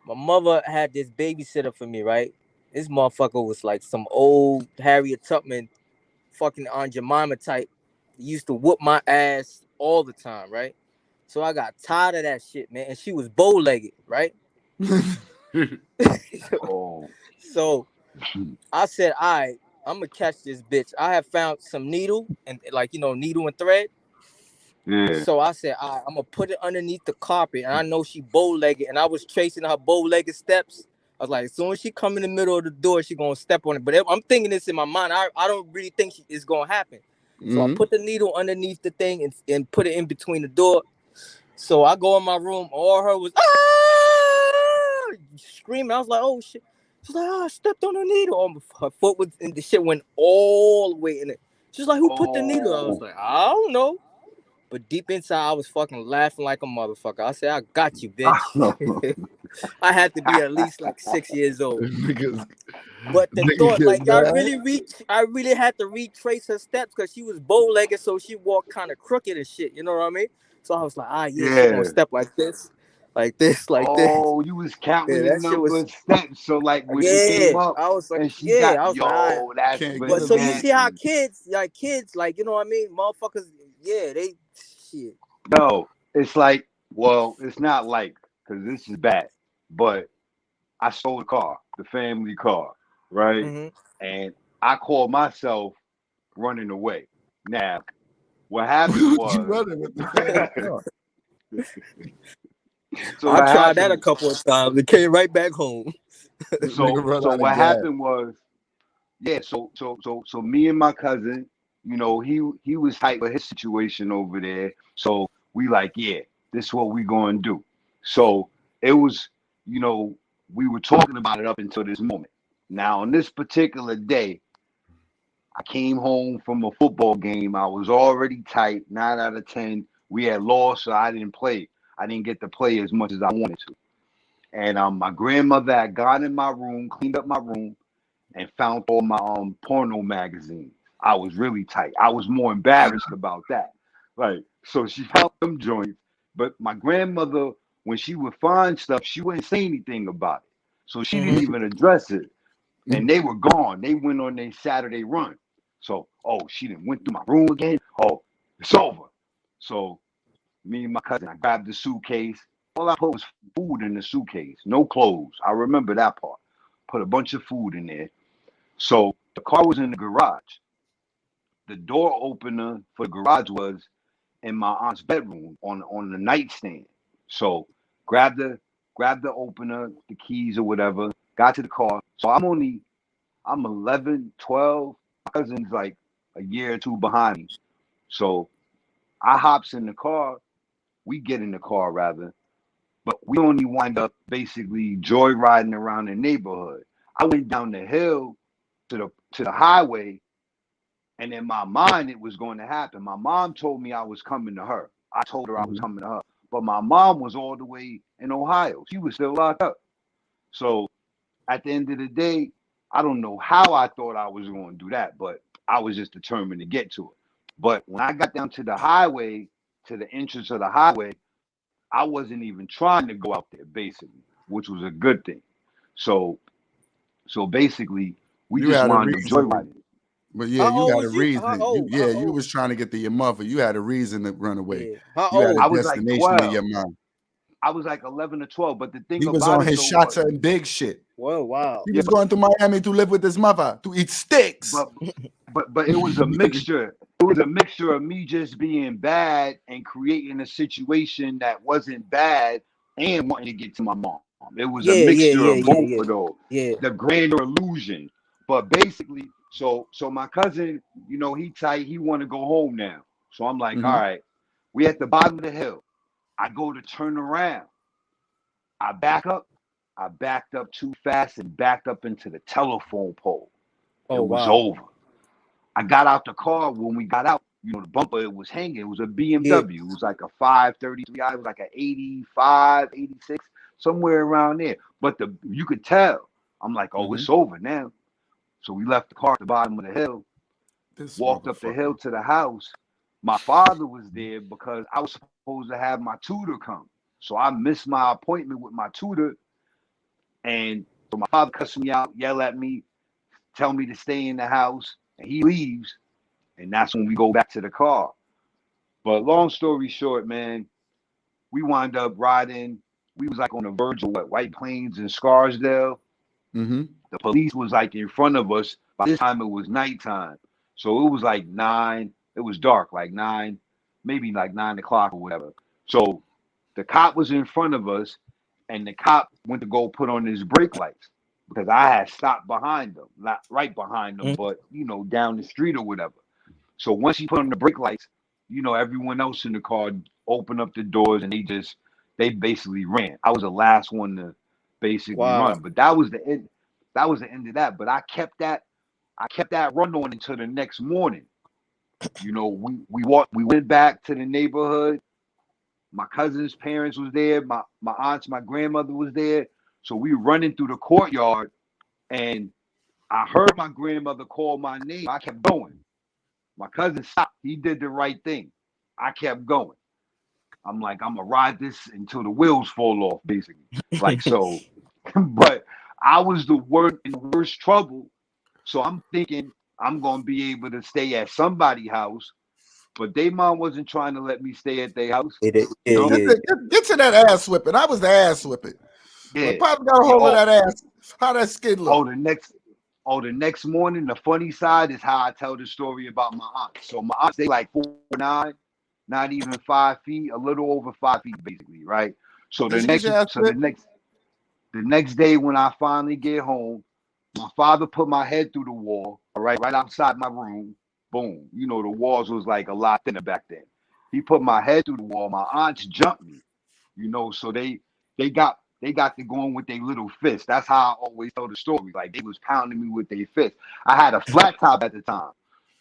My mother had this babysitter for me, right? This motherfucker was like some old Harriet Tubman fucking Aunt Jemima type. He used to whoop my ass all the time, right? So I got tired of that shit, man. And she was bow-legged, right? Oh, So I said, all right, I'm gonna catch this bitch. I have found some needle and needle and thread. yeah. So I said, all right, I'm gonna put it underneath the carpet. And I know she bow-legged, and I was tracing her bow-legged steps. I was like, as soon as she come in the middle of the door, she gonna step on it. But I'm thinking this in my mind. I don't really think it's gonna happen. So I put the needle underneath the thing and put it in between the door. So I go in my room. All her was screaming. I was like, oh shit. She's like, I stepped on the needle. Her foot was, and the shit went all the way in it. She's like, who put the needle? I was Oh, like, I don't know. But deep inside, I was fucking laughing like a motherfucker. I said, I got you, bitch. I had to be at least like 6 years old. But the Nigga thought, get like, mad. I really had to retrace her steps because she was bow-legged, so she walked kind of crooked and shit. You know what I mean? So I was like, yeah, she gonna yeah. step like this, like this, like this. Oh, you was Yeah, counting the that shit number was. of steps. So like when she Yeah, came up I was like, and she got, I was like, all right. yo, that's Can't get But a so you man. see how bananas. kids, like, you know what I mean? Motherfuckers, yeah, they shit. No, it's like, well, it's not like, because this is bad, but I stole the car, the family car, right? Mm-hmm. And I called myself running away. Now, what happened You was, running with the family car. so I what tried that a happened, couple of times. It came right back home. Nigga run so out of what gas. happened was, yeah, so me and my cousin, he was tight with his situation over there. So we like, yeah, this is what we gonna do. So it was, you know, we were talking about it up until this moment. Now on this particular day, I came home from a football game. I was already tight, 9 out of 10. We had lost, so I didn't play. I didn't get to play as much as I wanted to. And my grandmother had gone in my room, cleaned up my room, and found all my porno magazines. I was really tight. I was more embarrassed about that. Like, so she found them joints, but my grandmother, when she would find stuff, she wouldn't say anything about it. So she didn't even address it. And they were gone. They went on their Saturday run. So, oh, she didn't went through my room again. Oh, it's over. So me and my cousin, I grabbed the suitcase. All I put was food in the suitcase, no clothes. I remember that part. Put a bunch of food in there. So the car was in the garage. The door opener for the garage was in my aunt's bedroom on the nightstand. So grabbed the opener, the keys or whatever, got to the car. So I'm 11, 12. My cousin's like a year or two behind me. So I hops in the car. We get in the car rather, but we only wind up basically joyriding around the neighborhood. I went down the hill to the highway, and in my mind it was going to happen. My mom told me I was coming to her. I told her I was coming to her, but my mom was all the way in Ohio. She was still locked up. So at the end of the day, I don't know how I thought I was going to do that, but I was just determined to get to it. But when I got down to the highway, to the entrance of the highway, I wasn't even trying to go out there, basically, which was a good thing. So, so basically, we You just had a wound up reason. joyriding. But yeah, How you old had a was you? reason. How You old? was trying to get to your mother. You had a reason to run away. Yeah. How You had a old? I was like destination in 12. your mind. I was like 11 or 12. But the thing He was about on it his though shots was, and big shit. Well, wow. He yeah, was going to Miami to live with his mother to eat sticks. but but it was a mixture. It was a mixture of me just being bad and creating a situation that wasn't bad and wanting to get to my mom. It was a Yeah, yeah, mixture yeah, of yeah, both yeah, of those. yeah. The grander illusion. But basically, so my cousin, he tight, he want to go home now. So I'm like, all Hmm. right, we at the bottom of the hill. I go to turn around. I back up. I backed up too fast and backed up into the telephone pole. It Oh was wow. over. I got out the car. When we got out, the bumper, it was hanging. It was a Yeah. BMW. It was like a 533. It was like an 85, 86, somewhere around there. But you could tell. I'm like, oh, Hmm. it's over now. So we left the car at the bottom of the hill, This walked up the hill motherfucker. to the house. My father was there because I was supposed to have my tutor come. So I missed my appointment with my tutor. And so my father cussed me out, yell at me, tell me to stay in the house. And he leaves. And that's when we go back to the car. But long story short, man, we wind up riding. We was like on the verge of what, White Plains and Scarsdale. Hmm. The police was like in front of us. By this time it was nighttime. So it was like 9. It was dark, like 9, maybe like 9 o'clock or whatever. So the cop was in front of us, and the cop went to go put on his brake lights because I had stopped behind them, not right behind them, Mm. but down the street or whatever. So once he put on the brake lights, everyone else in the car opened up the doors and they basically ran. I was the last one to basically Wow. run. But that was the end. That was the end of that. But I kept that run on until the next morning. We went back to the neighborhood. My cousin's parents was there. My aunts, my grandmother was there. So we running through the courtyard, and I heard my grandmother call my name. I kept going. My cousin stopped. He did the right thing. I kept going. I'm like, I'm gonna ride this until the wheels fall off, basically. Like so. But I was the worst in the worst trouble. So I'm thinking I'm gonna be able to stay at somebody's house. But they mom wasn't trying to let me stay at their house. Yeah, You Hey, know? get, yeah. get to that ass whipping. I was the ass whipping. But Yeah. Pop got a Yeah. hold of that ass. How that skin look? Oh, the next morning, the funny side is how I tell the story about my aunt. So my aunt, they like 4'9", not even 5 feet, a little over 5 feet, basically, right? So Did she get your ass whipped? the next day when I finally get home, my father put my head through the wall, all right outside my room. Boom. The walls was like a lot thinner back then. He put my head through the wall. My aunts jumped me, so they got to going with their little fist. That's how I always tell the story. Like they was pounding me with their fist. I had a flat top at the time.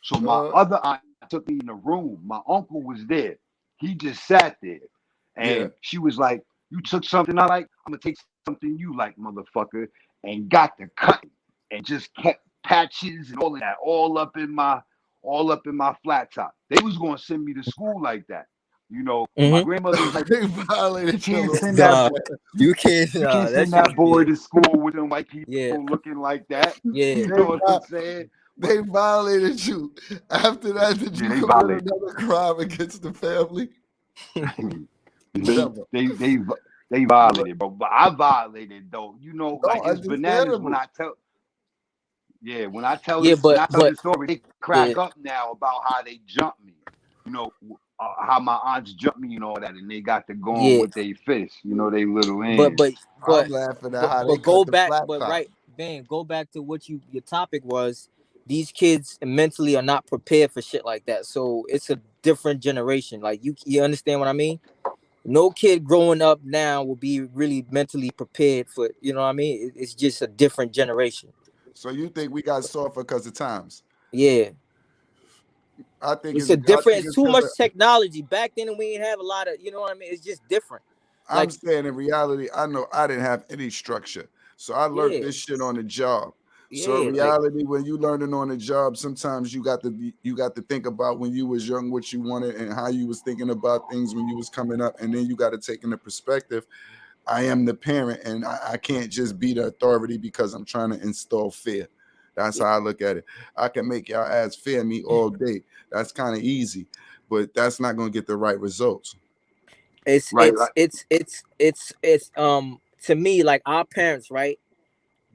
So my Uh, other aunt took me in the room. My uncle was there. He just sat there. yeah. And she was like, you took something I like, I'm gonna take something you like, motherfucker. And got the cut and just kept patches and all of that, all up in my flat top. They was gonna send me to school like that. You know, my grandmother was like, They you violated your can't little send that Nah, boy, you can't. you can't That send shit that was boy weird. to school with them white people Yeah, looking like that. yeah. You know what I'm saying? they violated you. After that, did Yeah, you they commit violated. another crime against the family? they Never. they they they violated, bro. But I violated though. You know, No, like it's bananas when understandable. I tell. Yeah, when I tell Yeah, this, when I tell but this story, they yeah, crack up now about how they jumped me. You know, how my aunts jumped me and all that, and they got to going yeah. with their fists. You know, they little But hands. but I'm but laughing at how they go cut the back. flat But top. right, Van, go back to what your topic was. These kids mentally are not prepared for shit like that. So it's a different generation. Like you understand what I mean? No kid growing up now will be really mentally prepared for. You know what I mean? It's just a different generation. So you think we got softer because of times? Yeah. I think It's it's a I different. think It's it's too because much technology. Back then, we didn't have a lot of. You know what I mean? It's just different. I'm Like saying in reality, I know I didn't have any structure. So I learned yeah, this shit on the job. So in yeah. Like reality, when you learning on the job, sometimes you got to think about when you was young what you wanted and how you was thinking about things when you was coming up, and then you got to take into perspective. I am the parent, and I can't just be the authority because I'm trying to install fear. That's how I look at it. I can make y'all ass fear me all day. That's kind of easy, but that's not going to get the right results. it's Right, it's like it's it's it's it's to me like our parents right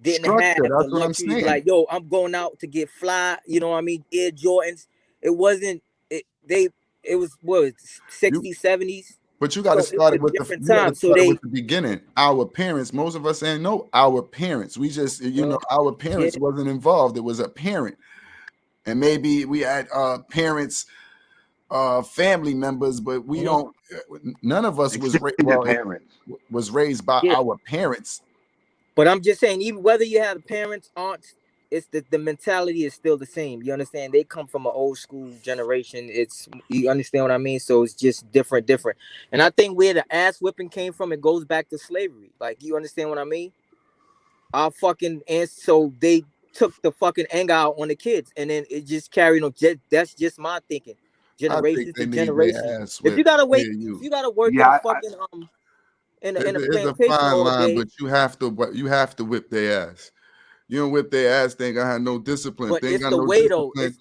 didn't Structure. have the That's what I'm luxury to be saying. like yo I'm going out to get fly you know what I mean Air Jordans. It wasn't it they it was what was it, You 60s 70s. But you got to So it was start a it with different you got to time. So start it they with the beginning. Our parents, most of us ain't know our parents. We just, our yeah parents wasn't involved. It was a parent, and maybe we had parents, family members, but we mhm. don't. None of us was extended parents. was raised by Yeah. our parents. But I'm just saying, even whether you have parents, aunts, it's the mentality is still the same. You understand? They come from an old school generation. It's you understand what I mean? So it's just different. And I think where the ass whipping came from, it goes back to slavery. Like you understand what I mean? Our fucking and so they took the fucking anger out on the kids, and then it just carried on. That's just my thinking. I think Generations to they need their generations. ass If you whipped. gotta Yeah, wait, if you. you gotta work in a Yeah, fucking in a It's a plantation fine all line, day, but you have to whip their ass. You don't whip their ass. They ain't gonna have no discipline. but They ain't it's got the no way though. discipline.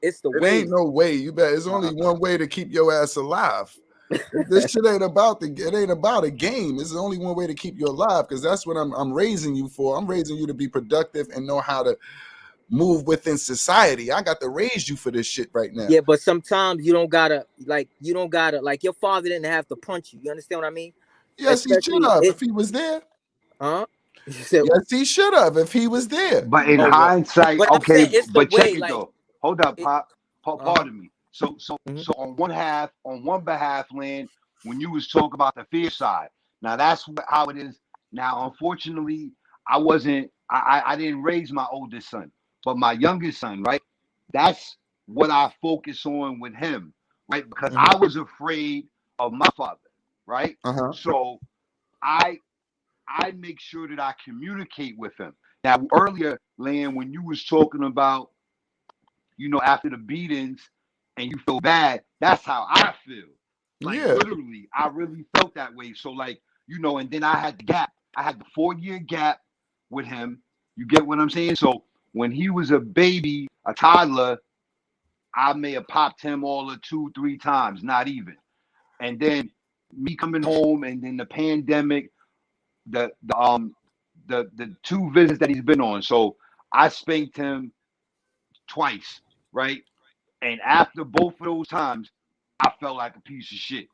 It's the It ain't way. no way. You bet. It's only one way to keep your ass alive. This shit ain't about it ain't about a game. It's only one way to keep you alive because that's what I'm raising you for. I'm raising you to be productive and know how to move within society. I got to raise you for this shit right now. Yeah, but sometimes you don't gotta like your father didn't have to punch you. You understand what I mean? Yes, he should Especially have it, if he was there. huh? You said Yes, he should have if he was there. but in oh well, hindsight, but I'm okay, saying it's the but check way it like though. Hold up, it. Pop. Uh Pardon me. huh. So on one behalf, Land, when you was talking about the fear side, now that's how it is. Now, unfortunately, I didn't raise my oldest son, but my youngest son, right? That's what I focus on with him, right? Because Hmm. I was afraid of my father, right? Uh-huh. So I I make sure that I communicate with him. Now, earlier, Land, when you was talking about, after the beatings and you feel bad, that's how I feel. Like Yeah. literally, I really felt that way. So like, and then I had the gap. I had the 4 year gap with him. You get what I'm saying? So when he was a baby, a toddler, I may have popped him all of 2, 3 times, not even. And then me coming home and then the pandemic, the the 2 visits that he's been on. So I spanked him twice, right? And after both of those times, I felt like a piece of shit.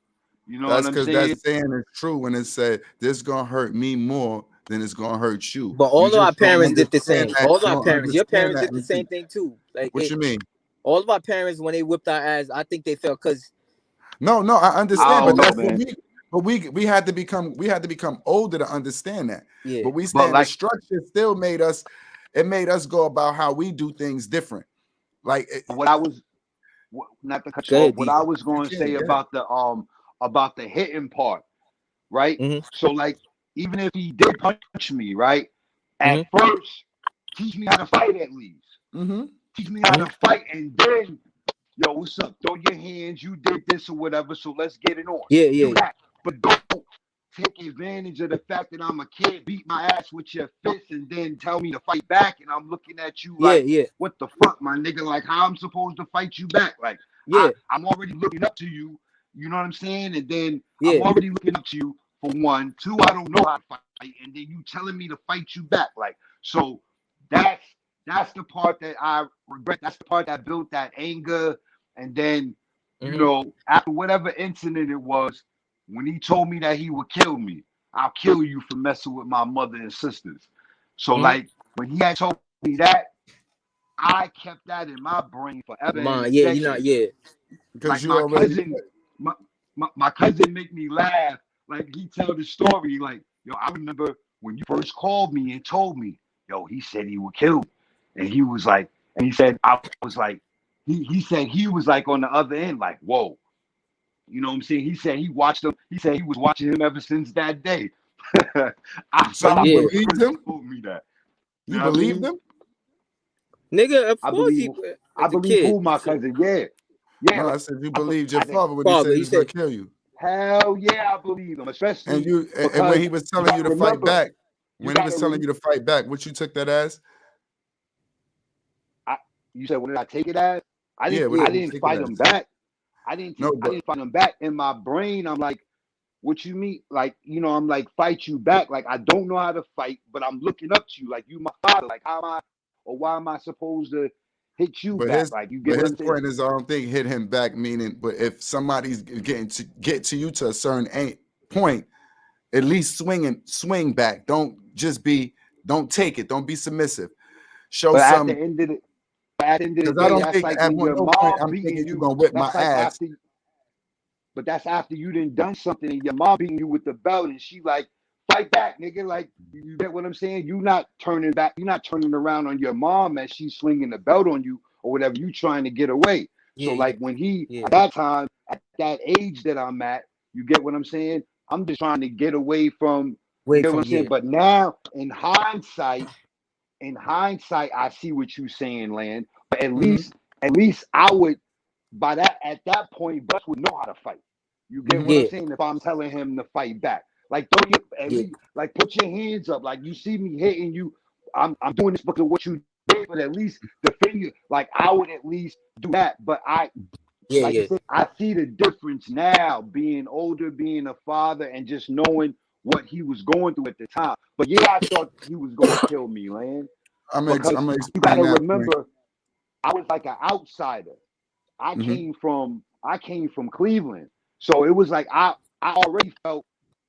You know what That's I'm because that saying? saying is true when it said this gonna hurt me more than it's gonna hurt you. But You all of our just don't parents did the understand same. that. All of You our don't parents, your understand parents that did the until same thing too. Like what you mean? all of our parents when they whipped our ass, I think they felt because No, I understand, I but don't know, that's what man. we had to become older to understand that. yeah. But we But saying the like, structure still made us go about how we do things different. Like what I was, not to cut Go you off, ahead, what I Diesel. was you going to can, say yeah. about the hitting part, right? Hmm. So like, even if he did punch me, right? At Hmm. first, teach me how to fight at least. teach me how to fight, and then, yo, what's up? Throw your hands. You did this or whatever, so let's get it on. Yeah, Do yeah, that, but don't take advantage of the fact that I'm a kid, beat my ass with your fist, and then tell me to fight back, and I'm looking at you yeah, like, yeah, what the fuck, my nigga? Like, how I'm supposed to fight you back? Like, yeah, I'm already looking up to you. You know what I'm saying? And then I'm yeah, already looking up to you for one. Two, I don't know how to fight, and then you telling me to fight you back. Like, so that's that's the part that I regret. That's the part that built that anger. And then, you mm-hmm. know, after whatever incident it was, when he told me that he would kill me, I'll kill you for messing with my mother and sisters. So Mm-hmm. like when he had told me that, I kept that in my brain forever and a Mine, yeah, you not, decade. yeah, Because Like you my already cousin, my cousin make me laugh. Like he tell the story, like, yo, I remember when you first called me and told me, yo, he said he would kill me. And he was like, and he said, I was like, he said he was like on the other end, like, whoa. You know what I'm saying? He said he watched him, he said he was watching him ever since that day. I so felt you like yeah. when he believed first him? told me that. You You know what I believed mean? him? Nigga, of I course believe he I as a believe kid. who my So, cousin, yeah. Yeah, No, like I said you I, believed your I think father when he father, said he he was gonna said, kill you. hell yeah, I believe him, And especially you and when because he was you telling you gotta to fight remember, back, you when he was gotta telling you to fight back, what you took that as? I, you said, what did I take it as? Yeah, what yeah, I did you didn't take it fight him as? back. No, I but didn't fight him back. In my brain, I'm like, what you mean? Like, you know, I'm like, fight you back. Like, I don't know how to fight, but I'm looking up to you. Like, you my father. Like, how am I, or why am I supposed to hit you but back? his Like, you get but what his I'm saying? point is I don't think hit him back meaning, but if somebody's get to you to a certain point, at least swing back. Don't take it. Don't be submissive. Show But some at the end of the because I day, don't that's think like at when your no point mom I'm beating thinking you're you. gonna whip my That's like ass. after, but that's after you done something and your mom beating you with the belt and she like, fight back, nigga. Like, you get what I'm saying? You not turning back. You're not turning around on your mom as she's swinging the belt on you or whatever. You trying to get away. So yeah, like yeah, when he yeah. at that time, at that age that I'm at, you get what I'm saying? I'm just trying to get away from. You Away get what from, I'm saying? yeah, But now in hindsight, I see what you're saying, Land. But Mhm. at least I would by that at that point, Bus would know how to fight. You get Mhm. what I'm yeah, saying? If I'm telling him to fight back, like throw your at yeah, least like put your hands up. Like you see me hitting you, I'm doing this because of what you did, but at least defend you. Like I would at least do that. But yeah, like you yeah, said, I see the difference now, being older, being a father, and just knowing what he was going through at the time. But yeah, I thought he was gonna kill me, man, I'm because gonna you explain gotta that point. remember I was like an outsider. Mhm. I came from Cleveland. So it was like I already felt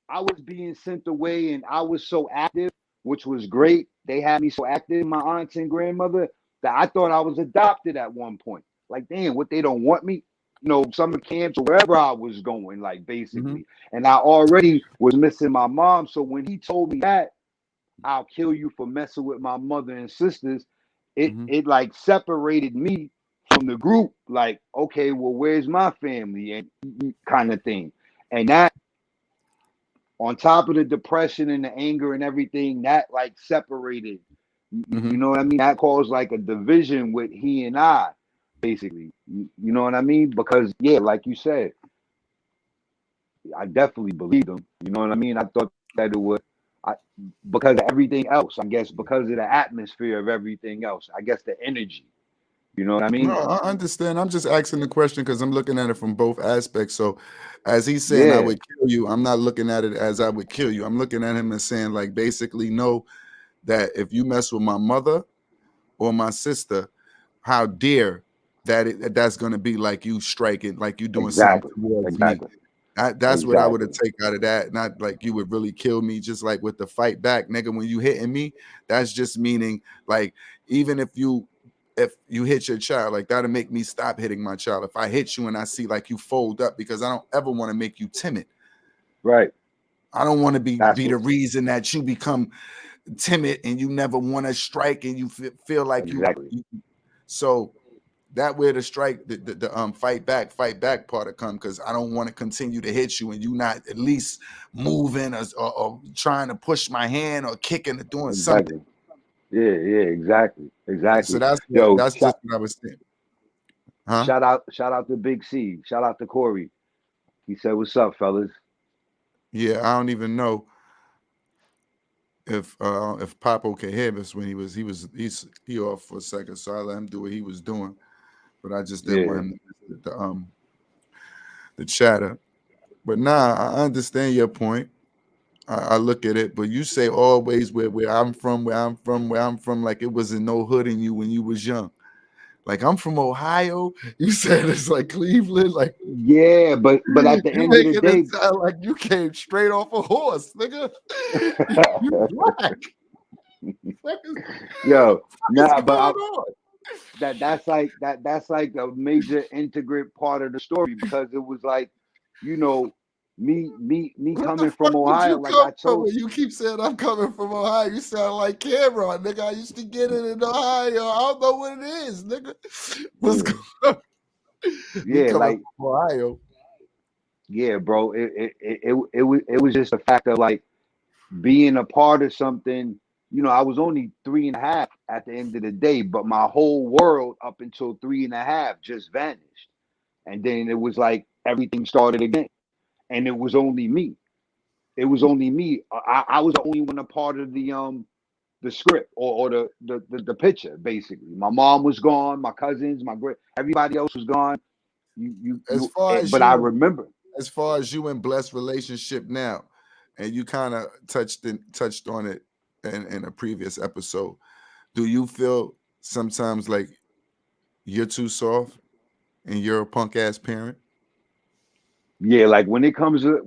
I was being sent away and I was so active, which was great. They had me so active, my aunts and grandmother, that I thought I was adopted at one point. Like, damn, what they don't want me? You know, summer camps or wherever I was going, like Mhm. basically. And I already was missing my mom. So when he told me that, I'll kill you for messing with my mother and sisters, Mhm. it like separated me from the group. Like, okay, well, where's my family and kind of thing. And that on top of the depression and the anger and everything, that like separated. You Mhm. know what I mean? That caused like a division with he and I, basically. You know what I mean? Because yeah, like you said, I definitely believed him. You know what I mean? I thought that it would. I, because of everything else, I guess, because of the atmosphere of everything else, I guess the energy. You know what I No, mean? I understand. I'm just asking the question because I'm looking at it from both aspects. So, as he's saying, I Yeah, would kill you. I'm not looking at it as I would kill you. I'm looking at him as saying, like, basically, know that if you mess with my mother or my sister, how dear that's going to be like you striking, like you doing something exactly, towards me. exactly, That's what I would have exactly, take out of that. Not like you would really kill me, just like with the fight back, nigga. When you hitting me, that's just meaning like even if you hit your child, like that'll make me stop hitting my child. If I hit you and I see like you fold up, because I don't ever want to make you timid. right. I don't want to That's be what the reason that you become timid and you never want to strike and you feel like exactly, so that where the strike the fight back part of come because I don't want to continue to hit you and you not at least moving or trying to push my hand or kicking or doing something. exactly. yeah, exactly, So exactly. that's what Yo, that's just what I was saying. Huh? shout out to Big C. Shout out to Corey. He said, "What's up, fellas?" Yeah, I don't even know if Papo can hear us when he off for a second, so I let him do what he was doing. But I just didn't want Yeah, him to miss the chatter. But nah, I understand your point. I look at it, but you say always where I'm from, where I'm from, like it wasn't no hood in you when you was young. Like I'm from Ohio. You said it's like Cleveland, like yeah, but at the you end of the making it day, sound like you came straight off a horse, nigga. You black. Fuck is, yo, fuck is nah, but going on? that's like a major integrate part of the story because it was like, you know, me What the coming fuck from did Ohio, you like come I from? told When you keep saying I'm coming from Ohio, you sound like Cameron, nigga. I used to get it in Ohio. I don't know what it is, nigga. What's yeah, going on? Me yeah, coming like from Ohio. yeah, bro. It was just a fact of like being a part of something. You know, I was only 3.5 at the end of the day, but my whole world up until 3.5 just vanished. And then it was like everything started again. And it was only me. It was only me. I was the only one a part of the script or the picture, basically. My mom was gone, my cousins, my great everybody else was gone. As far as But I you and remember. as far as you and Bless relationship now, and you kind of touched on it in a previous episode. Do you feel sometimes like you're too soft and you're a punk ass parent? Yeah, like when it comes to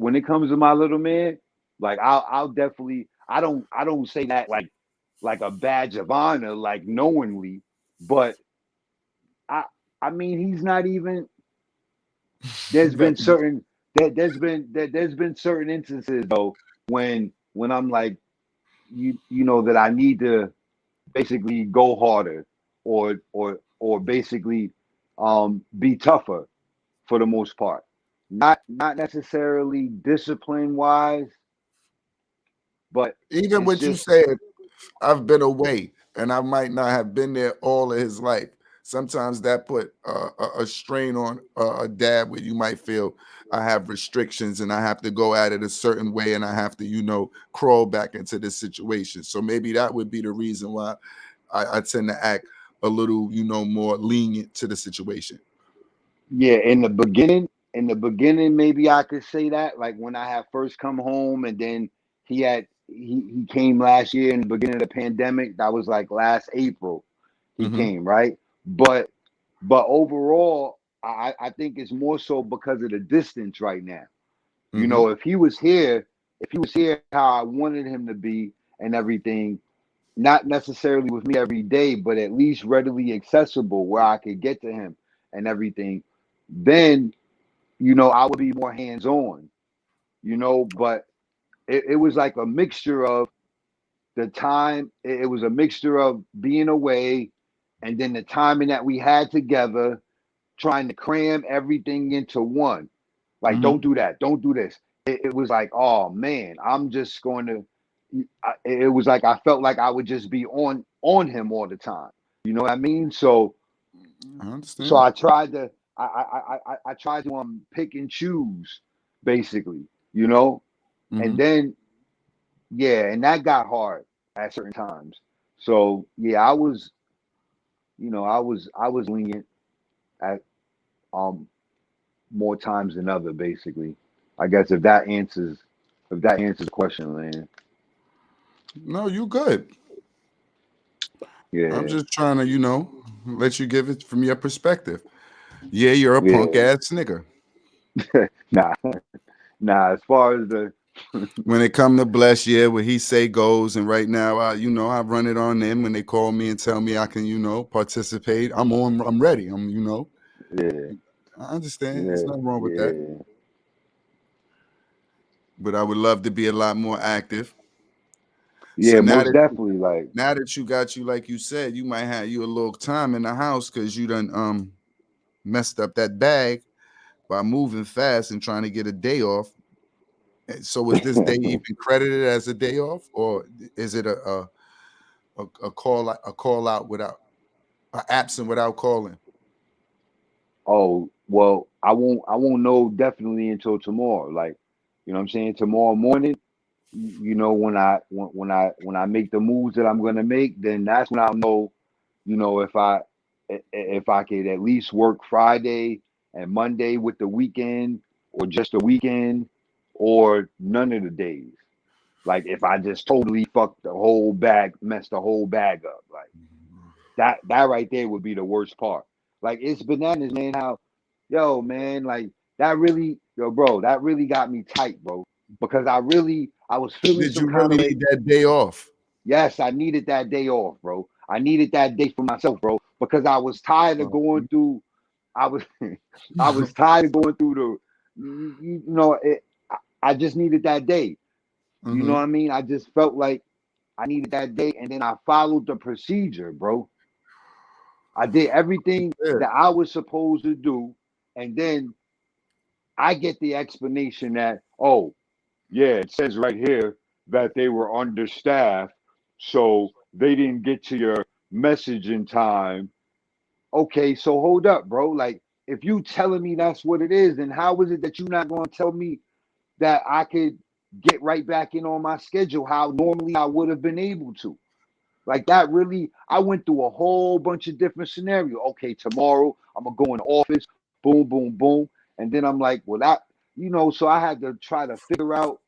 my little man, like I'll definitely I don't say that like a badge of honor, like knowingly, but I I mean he's not even there's That been certain there's been certain instances though when I'm like you know that I need to basically go harder or basically be tougher for the most part. Not necessarily discipline wise, but Even it's what you just said, I've been away and I might not have been there all of his life. Sometimes that put a strain on a dad where you might feel I have restrictions and I have to go at it a certain way and I have to, crawl back into this situation. So maybe that would be the reason why I tend to act a little, more lenient to the situation. yeah, in the beginning maybe I could say that like when I had first come home and then he came last year in the beginning of the pandemic. That was like last April he Mm-hmm. came, right? But overall I think it's more so because of the distance right now. You Mm-hmm. know, if he was here how I wanted him to be and everything, not necessarily with me every day, but at least readily accessible where I could get to him and everything, then I would be more hands on, but it was like a mixture of the time, it was a mixture of being away and then the timing that we had together, trying to cram everything into one. Like, Mm-hmm. don't do that, don't do this. It was like, oh man, I'm just going to. It was like I felt like I would just be on him all the time. You know what I mean? I So understand. I tried to I tried to pick and choose basically, and Mm-hmm. then yeah, and that got hard at certain times. So yeah, I was lenient at um more times than other basically. I guess if that answers the question, man. No, you good. I'm Yeah, just trying to, let you give it from your perspective. Yeah, you're a punk yeah. ass nigga. Nah, nah. As far as the When it come to Bless, yeah, what he say goes. And right now, I run it on them when they call me and tell me I can, participate. I'm on. I'm ready. yeah, I understand. There's yeah, nothing wrong with that. yeah, But I would love to be a lot more active. So yeah. Most definitely. Like, now that you got you, like you said, you might have you a little time in the house because you done messed up that bag by moving fast and trying to get a day off. So was this day even credited as a day off, or is it a call out without absent without calling? Oh, well, I won't know definitely until tomorrow. Like, you know what I'm saying? Tomorrow morning, you know, when I make the moves that I'm gonna make, then that's when I'll know, you know, if I could at least work Friday and Monday with the weekend, or just the weekend, or none of the days. Like if I just totally fucked the whole bag, messed the whole bag up, like that right there would be the worst part. Like it's bananas, man. How, yo, man, like that really, yo, bro, that really got me tight, bro. Because I was feeling Did some you kind really of way. need that day off? Yes, I needed that day off, bro. I needed that day for myself, bro, because I was tired of going through. I was, I was tired of going through you know, I just needed that day. You know Mm-hmm. what I mean? I just felt like I needed that day, and then I followed the procedure, bro. I did everything Yeah. that I was supposed to do, and then I get the explanation that, oh, yeah, it says right here that they were understaffed, so they didn't get to your message in time. Okay, so hold up, bro. Like, if you telling me that's what it is, then how is it that you're not going to tell me that I could get right back in on my schedule how normally I would have been able to? Like that really, I went through a whole bunch of different scenarios. Okay, tomorrow I'm gonna go in the office, boom, boom, boom. And then I'm like, well, that, so I had to try to figure out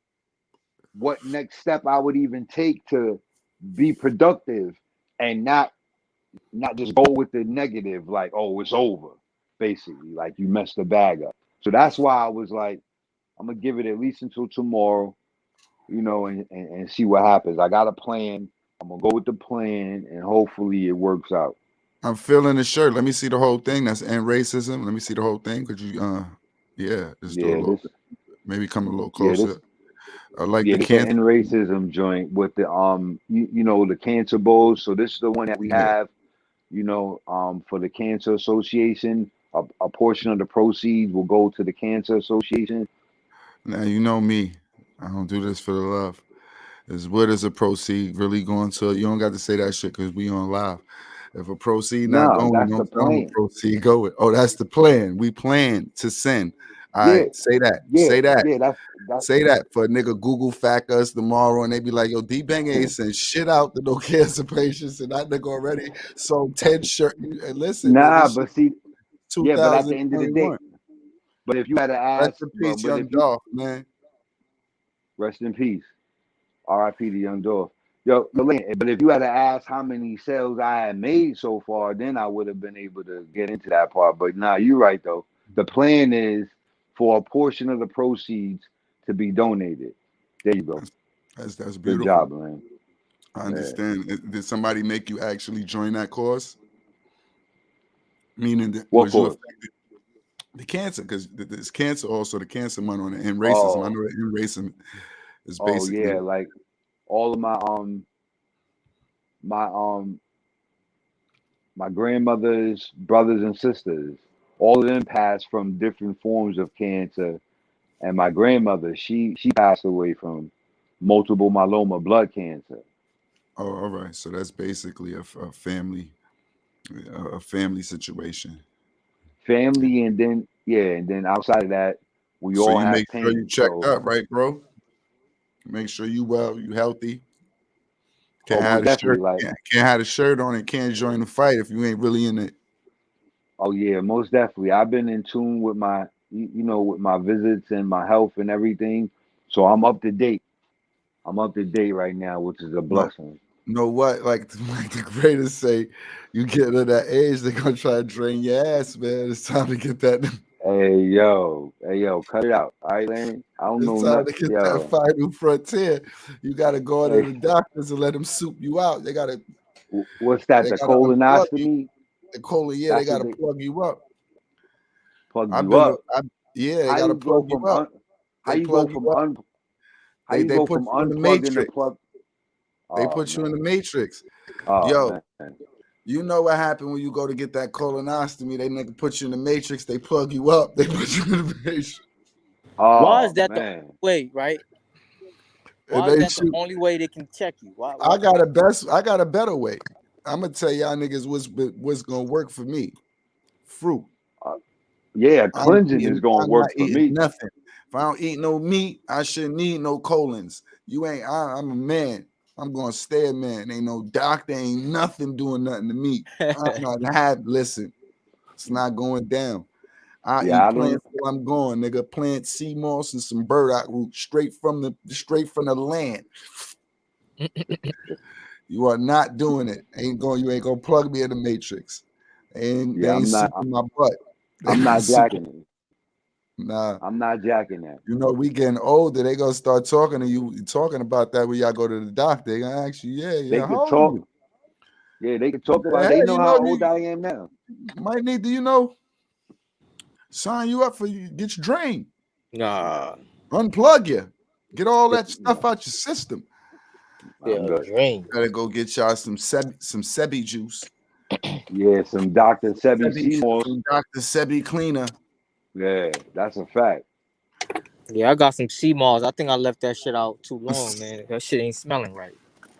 what next step I would even take to be productive and not just go with the negative, like, oh, it's over, basically. Like you messed the bag up. So that's why I was like, I'm gonna give it at least until tomorrow, and see what happens. I got a plan. I'm gonna go with the plan, and hopefully it works out. I'm feeling the shirt. Let me see the whole thing. That's end racism. Let me see the whole thing. Could you yeah, just do a Yeah, little bit. Maybe come a little yeah, this, closer. I like the yeah, this an cancer. end racism joint with the the cancer bowls. So this is the one that we Yeah. have, for the Cancer Association. A portion of the proceeds will go to the Cancer Association. Now you know me. I don't do this for the love. Is what is a proceed really going to? You don't got to say that shit because we on live. If a proceed not No, going, that's the don't tell them a plan. proceed going. Oh, that's the plan. We plan to send. All Yeah, right, say that. yeah, Say that. yeah. That's Say that for a nigga Google fact us tomorrow and they be like, yo, Dbanger ain't sent shit out to no cancer patients and that nigga already sold 10 shirts. And listen, man, nah. this shit But see, yeah. But at the end of the day, 2021. but if you had to Rest ask, in but peace, but young if you dog, man. rest in peace. R.I.P. to Young Dolph. Yo, Lane, but if you had to ask how many sales I had made so far, then I would have been able to get into that part. But nah, you're right though. The plan is for a portion of the proceeds to be donated. There you go. That's Good beautiful. job, man. I Yeah. understand. Did somebody make you actually join that cause? Meaning, that, What was you course? affected the cancer? Because there's cancer also, the cancer money on the end racism. I Oh, know that end racism is oh basically yeah. Like all of my my grandmother's brothers and sisters, all of them passed from different forms of cancer. And my grandmother, she passed away from multiple myeloma blood cancer. oh, all right. So that's basically a family situation. Family, and then yeah, and then outside of that, we So all you have make sure you pain. checked So, up, right, bro? Make sure you well, you healthy. Can't oh, have most the shirt. definitely, like, Can't have the shirt on and can't join the fight if you ain't really in it. oh yeah, most definitely. I've been in tune with my, with my visits and my health and everything. So I'm up to date. I'm up to date right now, which is a No, blessing. know what? Like, like the greatest say, you get to that age, they're gonna try to drain your ass, man. It's time to get that. Hey yo, cut it out. All right, Lane. I don't It's know time nothing. to get that Yo, final frontier. You gotta go to hey, the doctors and let them soup you out. what's that? They The gotta unplug you. colonoscopy? The colon, yeah, they That's what gotta they plug you up. plug I've you been to, up. yeah, they How gotta you go plug you from up. how They you go plug you from up. how you They go put from you in the unplugging the matrix. plug? They Oh put you in the man. matrix. Oh Yo, man. you know what happened when you go to get that colonoscopy? They nigga put you in the matrix. They plug you up. They put you in the matrix. Why is Oh that the man. way, right? Why is they that the shoot. only way they can check you? Why? I got a better way. I'm gonna tell y'all niggas what's gonna work for me. Fruit. Uh, yeah, cleansing is gonna I'm not work for eating me. nothing. If I don't eat no meat, I shouldn't need no colons. You ain't. I'm a man. I'm gonna stay a man. Ain't no doctor. Ain't nothing doing nothing to me. I'm not had. Listen, it's not going down. I Yeah, eat I don't. plants till I'm gone, nigga. Plant sea moss and some burdock root straight from the land. You are not doing it. You ain't gonna plug me in the matrix. They Yeah, ain't I'm not. sucking my butt. They I'm not not sucking. jacking it. Nah. I'm not jacking that. You know, we getting older. They gonna start talking to you, talking about that when y'all go to the doctor. They gonna ask you, They yeah, could how old are talk. you? Yeah, they could talk about. Hey, They know you how know, old you I am now. might need to, sign you up for you get your drain, Nah. unplug you, get all Yeah, that stuff out your system. I'm Yeah, good. dream. Gotta go get y'all some Sebi juice, Yeah, some Dr. Sebi Seymour. some Dr. Sebi cleaner. Yeah, that's a fact. Yeah, I got some sea moss. I think I left that shit out too long, man. That shit ain't smelling right.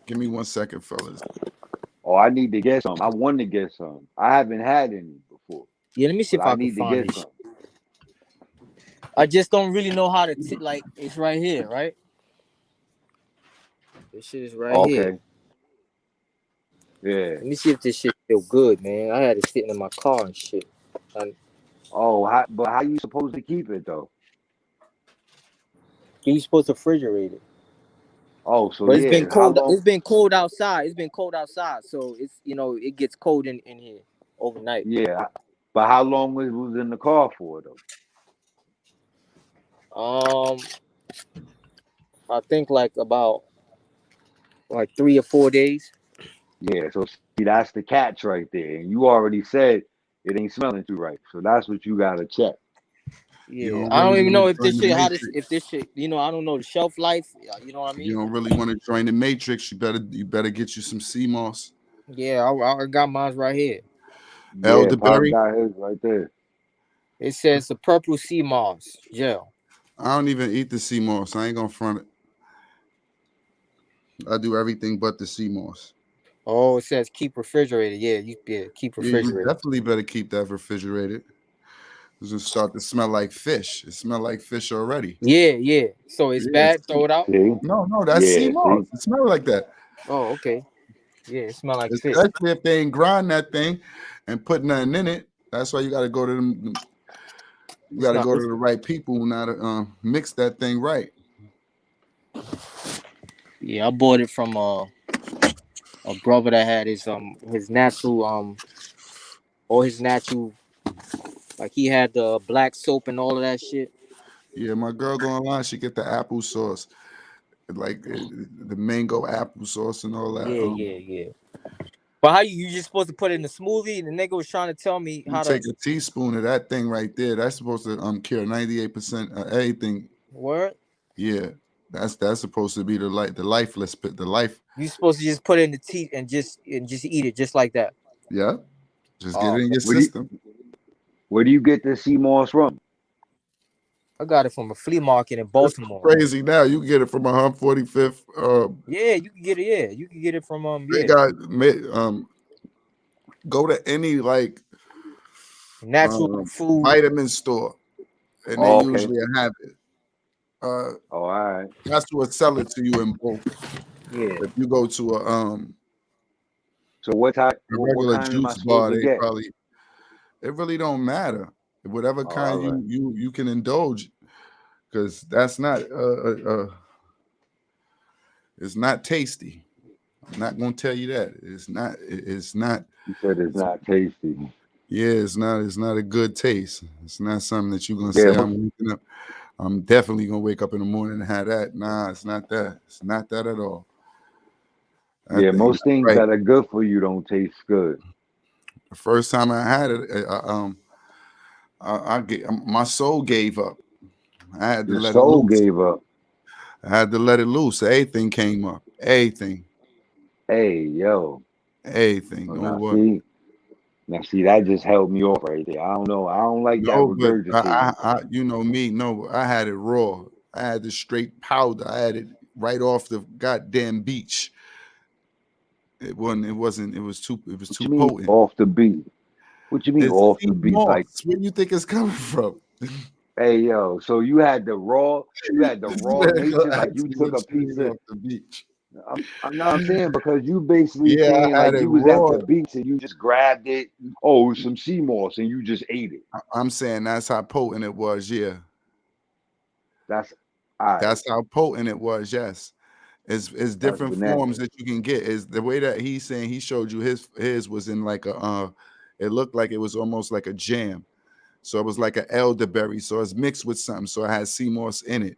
Give me 1 second, fellas. Oh, I need to get some. I want to get some. I haven't had any before, Yeah, let me see but if I I can need to find get this shit. some. I just don't really know how to like. It's right here, right? This shit is right here. Okay. Yeah. Let me see if this shit feel good, man. I had it sitting in my car and shit. And Oh, but how you supposed to keep it though? you supposed to refrigerate it, Oh, so but it's yeah. been How cold. long? It's been cold outside. It's been cold outside, so it's it gets cold in here overnight. Yeah, but how long was in the car for though? Um, I think like about like 3 or 4 days. Yeah. So see, that's the catch right there. And you already said it ain't smelling too right. So that's what you gotta check. You Yeah, don't I really don't even want to know if join this the shit matrix. if this shit I don't know the shelf life. You know what I You mean? don't really want to join the matrix. You better get you some CMOS. Yeah, I got mine right here. Yeah, Pop Elderberry. got his right there. It says the purple sea moss gel. I don't even eat the CMOS. I ain't gonna front it. I do everything but the CMOS. Oh, it says keep refrigerated. Keep Yeah, you refrigerated. definitely better keep that refrigerated. It's gonna start to smell like fish. It smell like fish already. Yeah. So it's Yes. bad. Throw it out. See? No, that's Yeah, CMOS. see? It smells like that. Oh, okay. Yeah, it smell like fish. Especially if they ain't grind that thing and put nothing in it. That's why you gotta go to them. You It's gotta not. go to the right people now to mix that thing right. Yeah, I bought it from a brother that had his natural all his natural, like he had the black soap and all of that shit. Yeah, my girl go online. She get the apple sauce, like the mango apple sauce and all that. Yeah. But how you just supposed to put it in the smoothie? And the nigga was trying to tell me You how to take a teaspoon of that thing right there. That's supposed to cure 98% of everything. word. Yeah, that's supposed to be the lifeless bit, the life. You supposed to just put it in the tea and just eat it just like that. Yeah, just get Oh, it in okay. your Where do you system. where do you get the sea moss from? I got it from a flea market in It's Baltimore. crazy now. You can get it from 145th. Yeah, you can get it. Yeah, you can get it from They yeah, got go to any like natural food. vitamin store, and they Oh, okay. usually have it. Uh, Oh, all right. that's what sell it to you in bulk. Yeah. If you go to So what type a what regular kind am I juice supposed bar, to they get? probably it really don't matter. Whatever Oh, all kind right. you can indulge, because that's not it's not tasty. I'm not gonna tell you that. It's not. You said it's not tasty. Yeah, it's not a good taste. It's not something that you're gonna Yeah, say I'm waking up. I'm definitely gonna wake up in the morning and have that. Nah, it's not that. It's not that at all. That yeah, thing, most things right. that are good for you don't taste good. The first time I had it, I get my soul gave up. I had to Your let it soul loose. gave up. I had to let it loose. Everything came up. Everything. Hey, yo. Everything. Oh, No now what? see, that just held me off right there. I don't know. I don't like that No, but regurgitating. you know me. No, I had it raw. I had the straight powder. I had it right off the goddamn beach. It wasn't. It wasn't. It was too. It was What too you mean potent. off the beat? What you mean It's off the sea beat? Like, moss. Where you think it's coming from? hey yo, so you had the This raw man nature. gonna Like ask you me took what a you piece mean of. off the beach. I'm not saying because you basically Yeah, saying I like had it you was at raw. the beach and you just grabbed it. Oh, it was some sea moss and you just ate it. I'm saying that's how potent it was. Yeah, That's all right. that's how potent it was. Yes, it's That's different forms bananas. that you can get. Is the way that he's saying he showed you his was in like a it looked like it was almost like a jam. So it was like an elderberry. So it's mixed with something. So it has sea moss in it.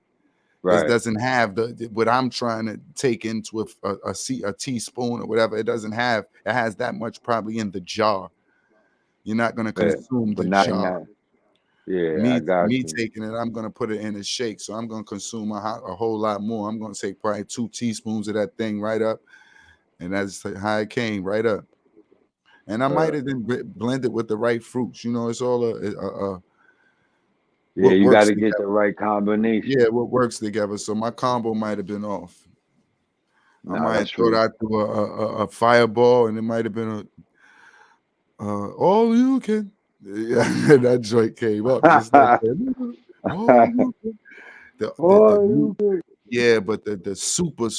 It Right. doesn't have what I'm trying to take into a teaspoon or whatever. It doesn't have. It has that much probably in the jar. You're not gonna Yeah. consume But the not in jar. that. Yeah, I got Me you. taking it, I'm gonna put it in a shake. So I'm gonna consume a whole lot more. I'm gonna take probably 2 teaspoons of that thing right up, and that's how it came right up. And I might have then blended with the right fruits. You know, it's all Yeah, what you got works to get together. the right Yeah, combination. what works together. So my combo might have been off. I Nah, might have that's thought true. I threw a fireball, and it might have been all you can. Yeah, that joint came up just like that. All you can. The Oh, new, you good. yeah, but the super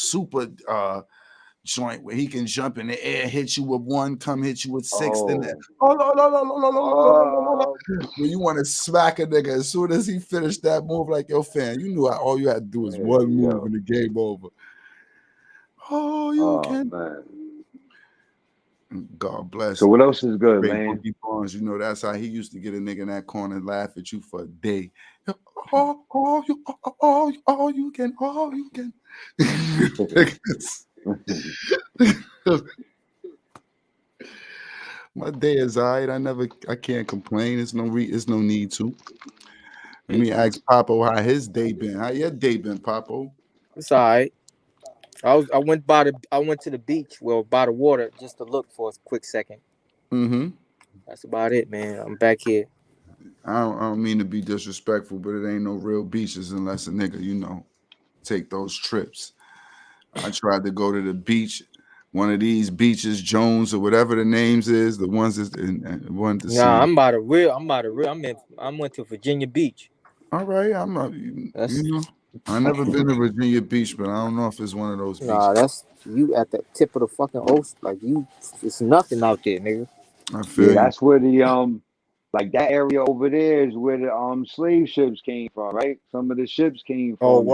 joint where he can jump in the air, hit you with one, come hit you with six, then Oh, oh, no, no, no, no, no, no, no, no, no, no, no. oh, When you want to smack a nigga, as soon as he finished that move, like yo, fan, you knew all you had to do is hey, one move yo. and the game over. Oh, you Oh can. man. God So bless. what else is good, Great man? Boogie Barnes, you know that's how he used to get a nigga in that corner and laugh at you for a day. All you can, all you can. My day is all right. I can't complain. It's no need to. Let me ask Papo how his day been. How your day been, Papo? It's all right. I went to the beach, well, by the water, just to look for a quick second. Mm-hmm. That's about it, man. I'm back here. I don't mean to be disrespectful, but it ain't no real beaches unless a nigga, take those trips. I tried to go to the beach, one of these beaches, Jones or whatever the names is, the ones that and wanted to Nah, see. I'm about to real. I went to Virginia Beach. All right, I'm not, That's I never been to Virginia Beach, but I don't know if it's one of those Nah, beaches. that's you at the tip of the fucking ocean. Like you, it's nothing out there, nigga. I Yeah, feel you. that's where the like that area over there is where the slave ships came from, right? Some of the ships came Oh, from.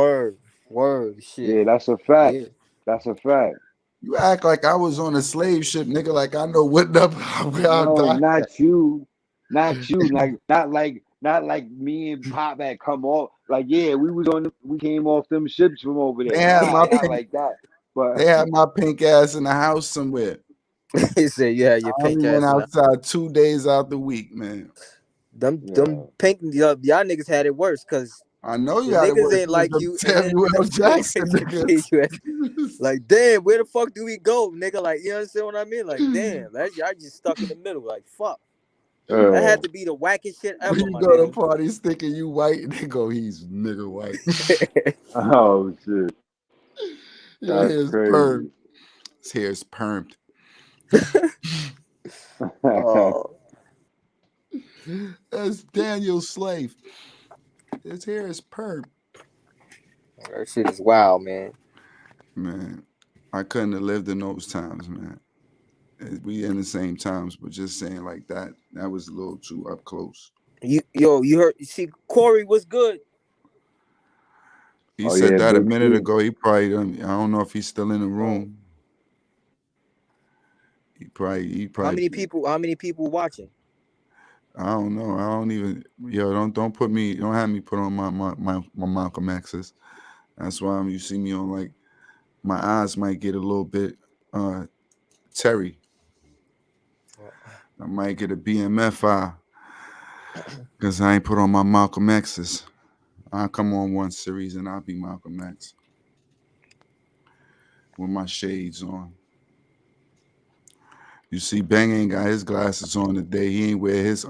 word, shit. Yeah, that's a fact. Yeah. That's a fact. You act like I was on a slave ship, nigga. Like I know what up where I No, docked at. not you. Not you. Not like me and Pop had come off. Like, yeah, we came off them ships from over They there. had Nah, my not pink. like that. But They had my pink ass in the house somewhere. He said, "Yeah, your I only pink went ass in the outside 2 days out the week, man. them yeah. pink y'all niggas had it worse because I know you the had it niggas worse. ain't You was like the you, and then Samuel L. Jackson, niggas. you like, damn, where the fuck do we go, nigga? Like, you understand what I mean? Like, damn, that y'all just stuck in the middle. Like, fuck, that Uh, had to be the wackest shit When ever, you my go to nigga. parties thinking you white, they go, he's nigga white. oh shit. Your That's hair's permed. crazy. His hair's permed. Oh, That's Daniel Slave. His hair is permed. that shit is wild, man. Man, I couldn't have lived in those times, man. We in the same times, but just saying like that, that was a little too up close. You heard? You see, Corey was good. He oh said yeah, that a Big minute C. ago. He probably I don't know if he's still in the Oh, room. He probably how many people watching? I don't know. I don't even don't put me don't have me put on my Malcolm X's. That's why you see me on like my eyes might get a little bit Terry. I might get a BMFI because I ain't put on my Malcolm X's. I'll come on one series and I'll be Malcolm X with my shades on. You see, Bang ain't got his glasses on today. He ain't wear his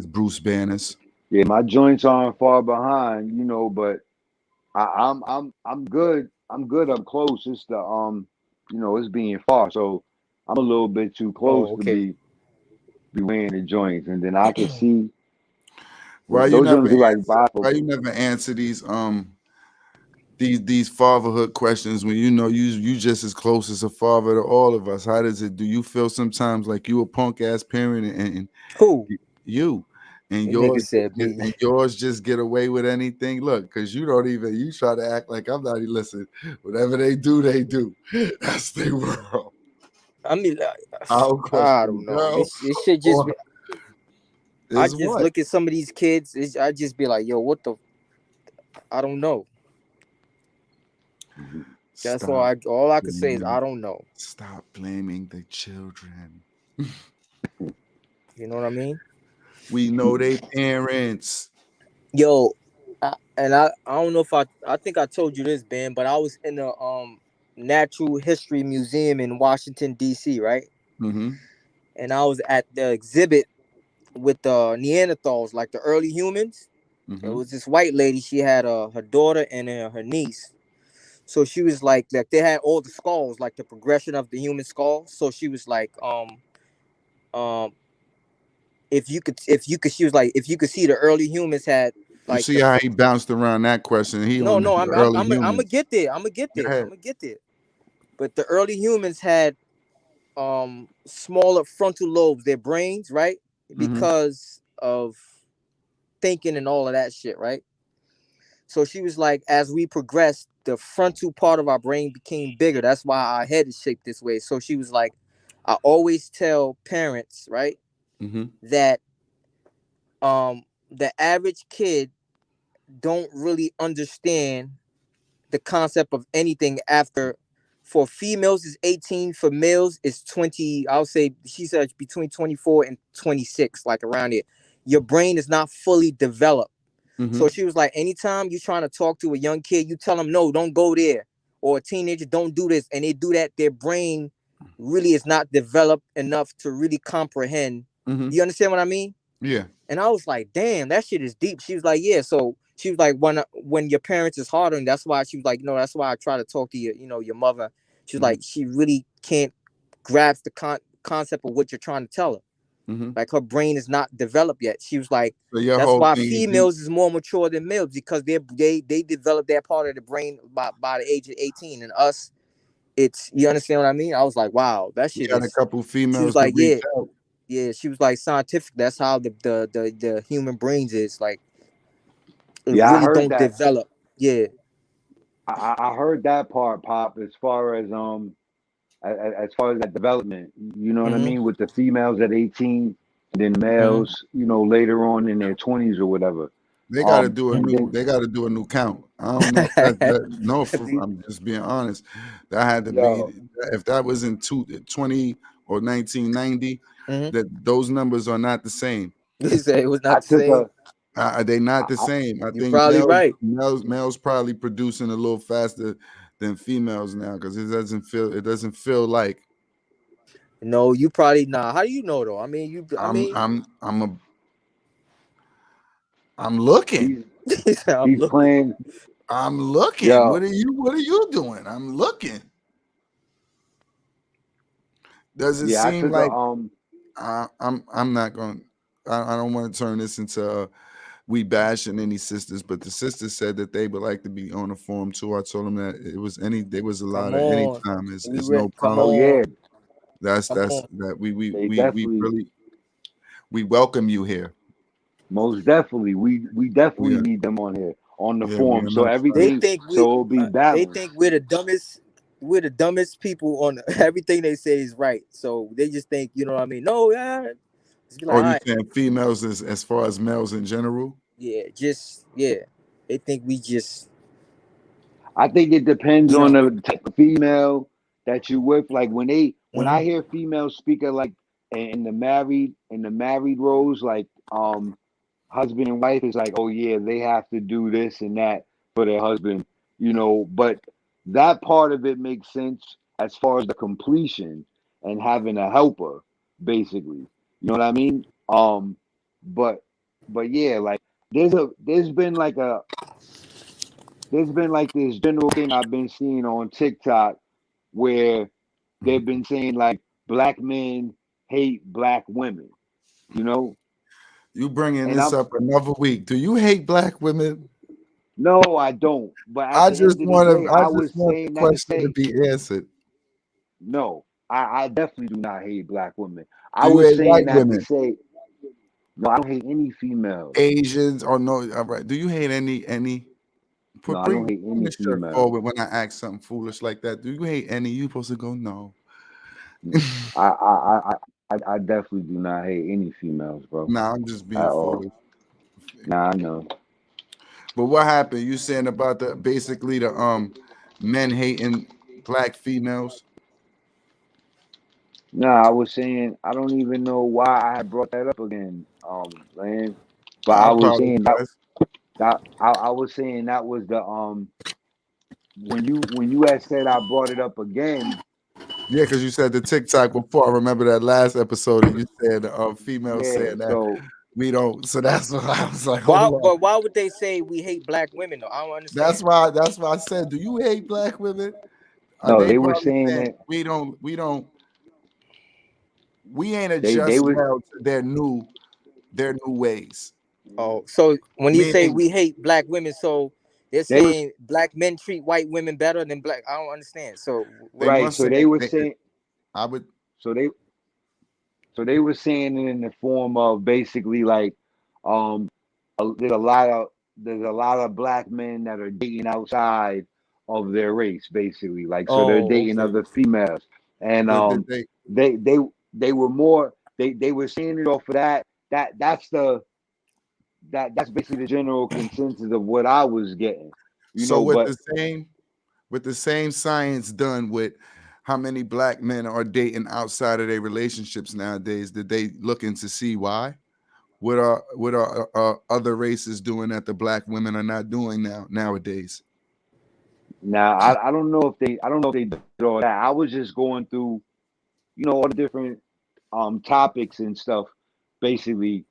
Bruce Banners. Yeah, my joints aren't far behind, but I'm good. I'm good up close. It's the it's being far, so I'm a little bit too close Oh, to okay. be wearing the joints, and then I can see Why you those never joints are like answer? Why you bifocals. never answer these fatherhood questions when you know you just as close as a father to all of us? How does it? Do you feel sometimes like you a punk ass parent and Who? you and The nigga yours said me. and yours just get away with anything? Look, because you don't even you try to act like I'm not even listen. Whatever they do, they do. That's their world. I mean, Our I question, don't know. girl, This shit just. or I is just what? look at some of these kids. I just be like, yo, what the? I don't know. That's all. Stop All I could say is I blaming. don't know. Stop blaming the children. You know what I mean? We know they parents. Yo, I don't know if I think I told you this, Ben, but I was in the Natural History Museum in Washington D.C., right? Mm-hmm. And I was at the exhibit with the Neanderthals, like the early humans. It Mm-hmm. was this white lady. She had her daughter and her niece. So she was like they had all the skulls, like the progression of the human skull. So she was like, um, if you could, she was like, if you could see the early humans had You like see the how he bounced around that question. He no, on no, the I'm early gonna humans. get there. I'm gonna get Go there. I'm ahead. gonna get there. But the early humans had smaller frontal lobes, their brains, right? Mm-hmm. Because of thinking and all of that shit, right? So she was like, as we progressed, the frontal part of our brain became bigger. That's why our head is shaped this way. So she was like, I always tell parents, right, Mm-hmm. that the average kid don't really understand the concept of anything after for females is 18, for males is 20. I'll say she said between 24 and 26, like around it. Your brain is not fully developed. Mm-hmm. So she was like, anytime you're trying to talk to a young kid, you tell them, no, don't go there. Or a teenager, don't do this. And they do that, their brain really is not developed enough to really comprehend. Mm-hmm. You understand what I mean? Yeah. And I was like, damn, that shit is deep. She was like, yeah. So she was like, when your parents is harder, and that's why she was like, no, that's why I try to talk to your mother. She was Mm-hmm. like, she really can't grasp the concept of what you're trying to tell her. Mm-hmm. Like her brain is not developed yet. She was like, So your that's whole why thing is you. females is more mature than males because they develop that part of the brain by the age of 18. And us, it's you understand what I mean? I was like, wow, that You shit got a is. couple She was females to like, reach yeah, out. yeah. She was like, scientific. That's how the human brains is like. It Yeah, I really heard don't that. develop. Yeah. I heard that part, Pop. As far as that development, you know what I Mm-hmm. mean, with the females at 18, and then Mm-hmm. males, later on in their 20s or whatever. They got to do a And new. then They got to do a new count. I don't know if that no. I'm just being honest. That had to be yo, if that was in 20 or 1990. Mm-hmm. That those numbers are not the same. You said it was I not the took same. a, Are they not the I, same? I You're think probably right. males probably producing a little faster than females now because it doesn't feel like No, you probably not. How do you know though? I mean, I I'm mean, I'm I'm a I'm looking. he's I'm he's looking. playing, I'm looking. yo, What are you doing? I'm looking. Does it yeah, I seem took a, like I'm not going I don't want to turn this into we bashing any sisters, but the sisters said that they would like to be on the forum too. I told them that it was there was a Come lot of any on. time is no Come oh problem. yeah, on. That's Come on. that they we definitely, really we welcome you here. most definitely, we We definitely are need them on here on the yeah, we forum. are So not They shy. everything, think so it'll be they balanced. think we're the dumbest people on everything they say is right. So they just think, you know what I mean? No, yeah. Just be like, Oh, all you right, saying females as far as males in general? yeah, just yeah. They think we just, I think it depends you on know. the type of female that you with. Like when I Mhm. hear females speak of like in the married roles, like husband and wife is like, oh yeah, they have to do this and that for their husband, But that part of it makes sense as far as the completion and having a helper, basically. You know what I mean? But but yeah, like there's been like there's been like this general thing I've been seeing on TikTok where they've been saying like black men hate black women, you know? You bringing And this I'm up another week. Do you hate black women? no, I don't. But at the end of the day, I I just was want the saying that to question to say be answered. no. I definitely do not hate black women. I Do you was hate saying white that to women? say no, I don't hate any females. Asians or no? All right. Do you hate any? No, Put I don't bring hate bring any the shirt females. forward when I ask something foolish like that. Do you hate any? You supposed to go no. I definitely do not hate any females, bro. Nah, I'm just being At all. foolish. Nah, I know. But what happened? You saying about the basically the men hating black females? Nah, I was saying I don't even know why I had brought that up again, man. But I I was saying that apologize. I was saying that was the when you had said I brought it up again, Yeah, because you said the TikTok before. I remember that last episode, and you said females yeah. saying that So we don't. So that's what I was like. Why? Hold on. But why would they say we hate black women? Though I don't That's understand. why. That's why I said, do you hate black women? no, They they were probably saying saying that we don't. We don't. We ain't they adjust was well to their new ways. Oh, so when you say Meaning we hate black women, so they're they was saying black men treat white women better than black. I don't understand. So they what? right. must So say they were they, saying I would. so they so they were saying it in the form of basically like um there's a lot of black men that are dating outside of their race, basically. Like so they're Oh, dating okay. other females. And They they they they were more they were saying it off of that. That's basically the general consensus of what I was getting. You so know, but with the same science done with how many black men are dating outside of their relationships nowadays, did they looking to see why? What are other races doing that the black women are not doing nowadays? now I don't know if they did all that. I was just going through, all the different topics and stuff, basically,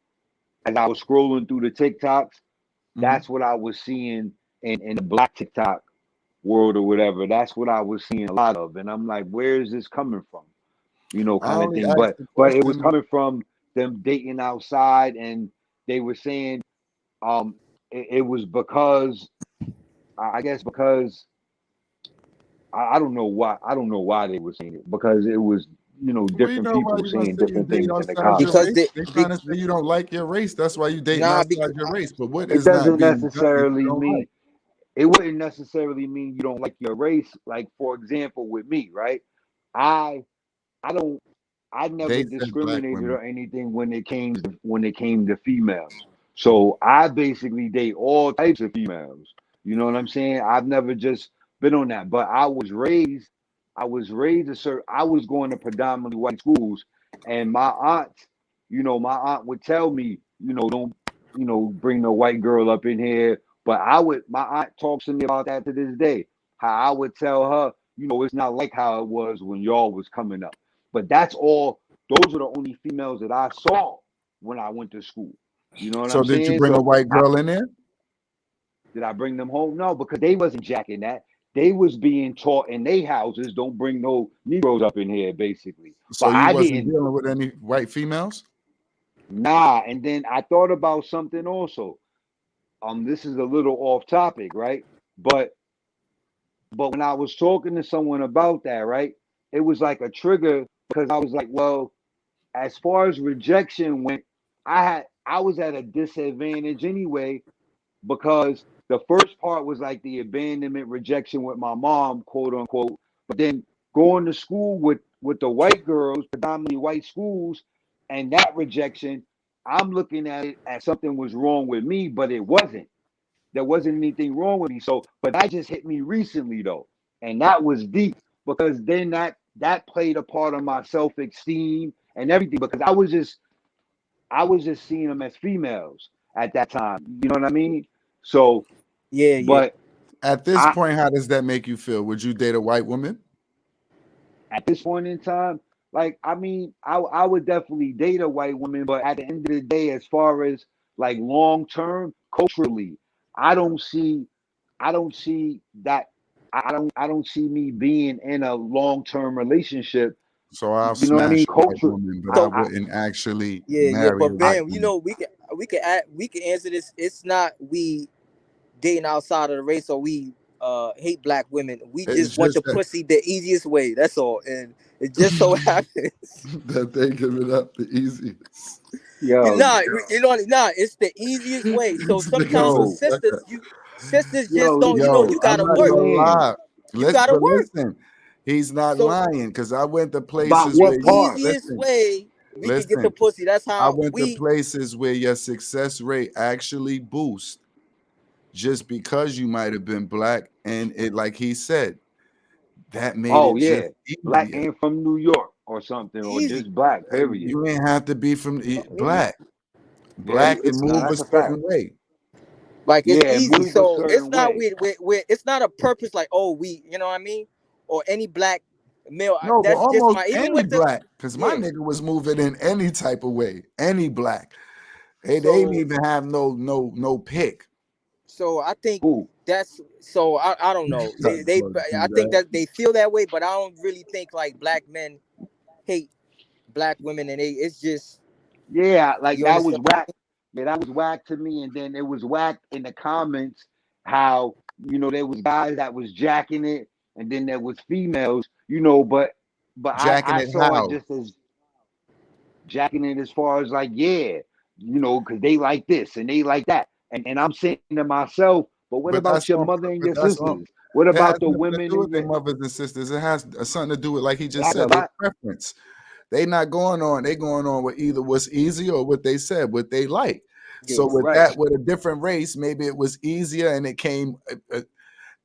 as I was scrolling through the TikToks. Mhm. That's what I was seeing in the black TikTok world or whatever. That's what I was seeing a lot of. And I'm like, where is this coming from? I Kind of only thing. asked the But it was question. coming from them dating outside, and they were saying it was because I guess because I don't know why they were saying it, because it was We different know why people you gonna saying say you different date things in the outside your comments. Because race. they, They be, trying to say you don't like your race. That's why you dating nah, outside because your race. But what It is not doesn't being done that you necessarily don't mean like? it wouldn't necessarily mean you don't like your race. Like for example, with me, right? I I don't I never They said black discriminated women. or anything when it came to females. So I basically date all types of females. You know what I'm saying? I've never just been on that, but I was raised a certain. I was going to predominantly white schools, and my aunt would tell me, don't, bring no white girl up in here. But my aunt talks to me about that to this day. How I would tell her, it's not like how it was when y'all was coming up. But that's all. Those are the only females that I saw when I went to school. You know what So I'm did you saying? bring a So white girl in there? did I bring them home? No, because they wasn't jacking that. They was being taught in their houses, don't bring no Negroes up in here, basically. So But you I wasn't didn't. dealing with any white females? Nah. And then I thought about something also. This is a little off topic, right? But when I was talking to someone about that, right, it was like a trigger because I was like, well, as far as rejection went, I was at a disadvantage anyway because the first part was like the abandonment rejection with my mom, quote unquote. But then going to school with the white girls, predominantly white schools, and that rejection, I'm looking at it as something was wrong with me, but it wasn't. There wasn't anything wrong with me. So, but that just hit me recently though, and that was deep because then that played a part of my self esteem and everything because I was just seeing them as females at that time. You know what I mean? So, yeah, yeah. but At this I point, how does that make you feel? Would you date a white woman? at this point in time, like I mean, I would definitely date a white woman, but at the end of the day, as far as like long term culturally, I don't see. I don't see that. I don't see me being in a long-term relationship. So I'll You know what I mean? smash a white Culture. woman, but I So wouldn't actually yeah, marry a but white Bam, you woman. know, we can answer this. It's not we dating outside of the race or we hate black women. We It's just want just the that, pussy the easiest way. That's all. And it just so happens. that they give it up the easiest. Yo, You know, nah, it's the easiest way. So This sometimes nigga for yo, said sisters, that. sisters just yo. don't, you know, Yo, you I'm gotta I'm not work. gonna saying lie. You gotta But work. listen, he's not So lying because I went to about places the where what you part? easiest listen, way we can get the listen. pussy. That's I how went to we places where your success rate actually boosts just because you might have been black, and it, like he said, that made Oh it just yeah, black easier. and from New York or something, or easy. just black. Period. You ain't have to be from Easy. black. Yeah, Black and It's no, move a that's a fact. certain way. like it's Yeah, easy. move a So it's certain not way. it's not a purpose like, oh, we, you know what I mean? Or any black male. No, but That's just almost my, even any with the, black, because my yeah. nigga was moving in any type of way. Any black. Hey, they didn't So even have no pick. so I think Who? that's, so I don't know. Not They gonna do I think that. that they feel that way, but I don't really think like black men hate black women, and it's just, Yeah, like you that was understand? whack. Yeah, that was whack to me. And then it was whack in the comments how, there was guys that was jacking it, and then there was females, but Jacking I it saw it how? just as jacking it as far as like, yeah, because they like this and they like that. And I'm saying to myself, but what But about that's your on mother and but your that's on sisters? What it has about the nothing to women do and with their your, mothers and sisters. It has something to do with, like he it just has a said, their lot? preference. They going on with either what's easy or what they said, what they like. Yeah. So with Right. that, with a different race, maybe it was easier and it came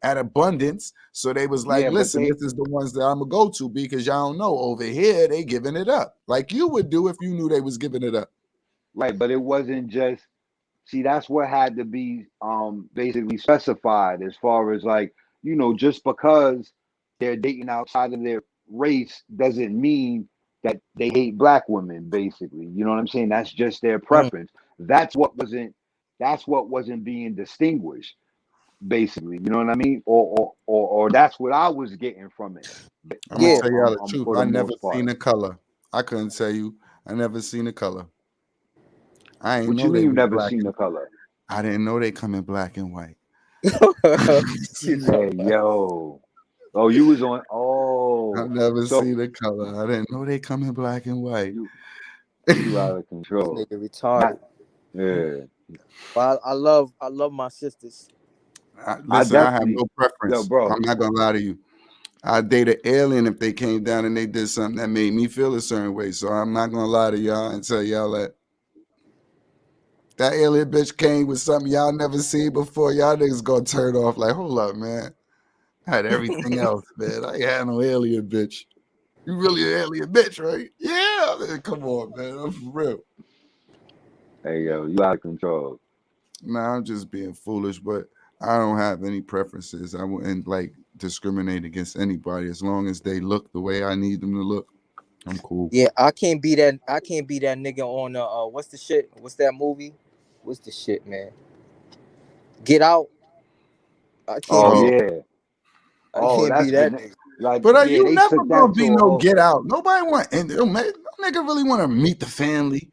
at abundance. So they was like, Yeah, but listen, they, this is the ones that I'm gonna go to because y'all don't know over here they giving it up like you would do if you knew they was giving it up. right, but it wasn't just. See, that's what had to be basically specified as far as like, just because they're dating outside of their race doesn't mean that they hate black women, basically. You know what I'm saying? That's just their Mm. preference. That's what wasn't being distinguished, basically. You know what I mean? Or that's what I was getting from it. I'm gonna Yeah. tell y'all the truth. For the I never most part. seen a color. I couldn't tell you. I never seen a color. I ain't What you know mean they you was never black seen and the color? I didn't know they come in black and white. You Hey, know, yo. Oh, you was on. I've Oh, never so seen a color. I didn't know they come in black and white. you you out of this control. nigga Not, retarded. yeah. But I love my sisters. I Listen, I have definitely, no yo, preference. I'm bro. not gonna lie to you. I date an alien if they came down and they did something that made me feel a certain way. So I'm not gonna lie to y'all and tell y'all that that alien bitch came with something y'all never seen before. Y'all niggas gonna turn off like, hold up, man. I had everything else, man. I ain't had no alien bitch. You really an alien bitch, right? Yeah. Man, come on, man. I'm for real. Hey, yo, you out of control. Nah, I'm just being foolish, but I don't have any preferences. I wouldn't like discriminate against anybody as long as they look the way I need them to look. I'm cool. Yeah, I can't be that. I can't be that nigga on what's the shit? What's that movie? What's the shit, man? Get Out. I can't Oh be Oh, that. yeah. I Oh, can't be that's that been nigga. like, but are yeah, you they never took gonna that to be a no whole. get out? Nobody want and no nigga really want to meet the family.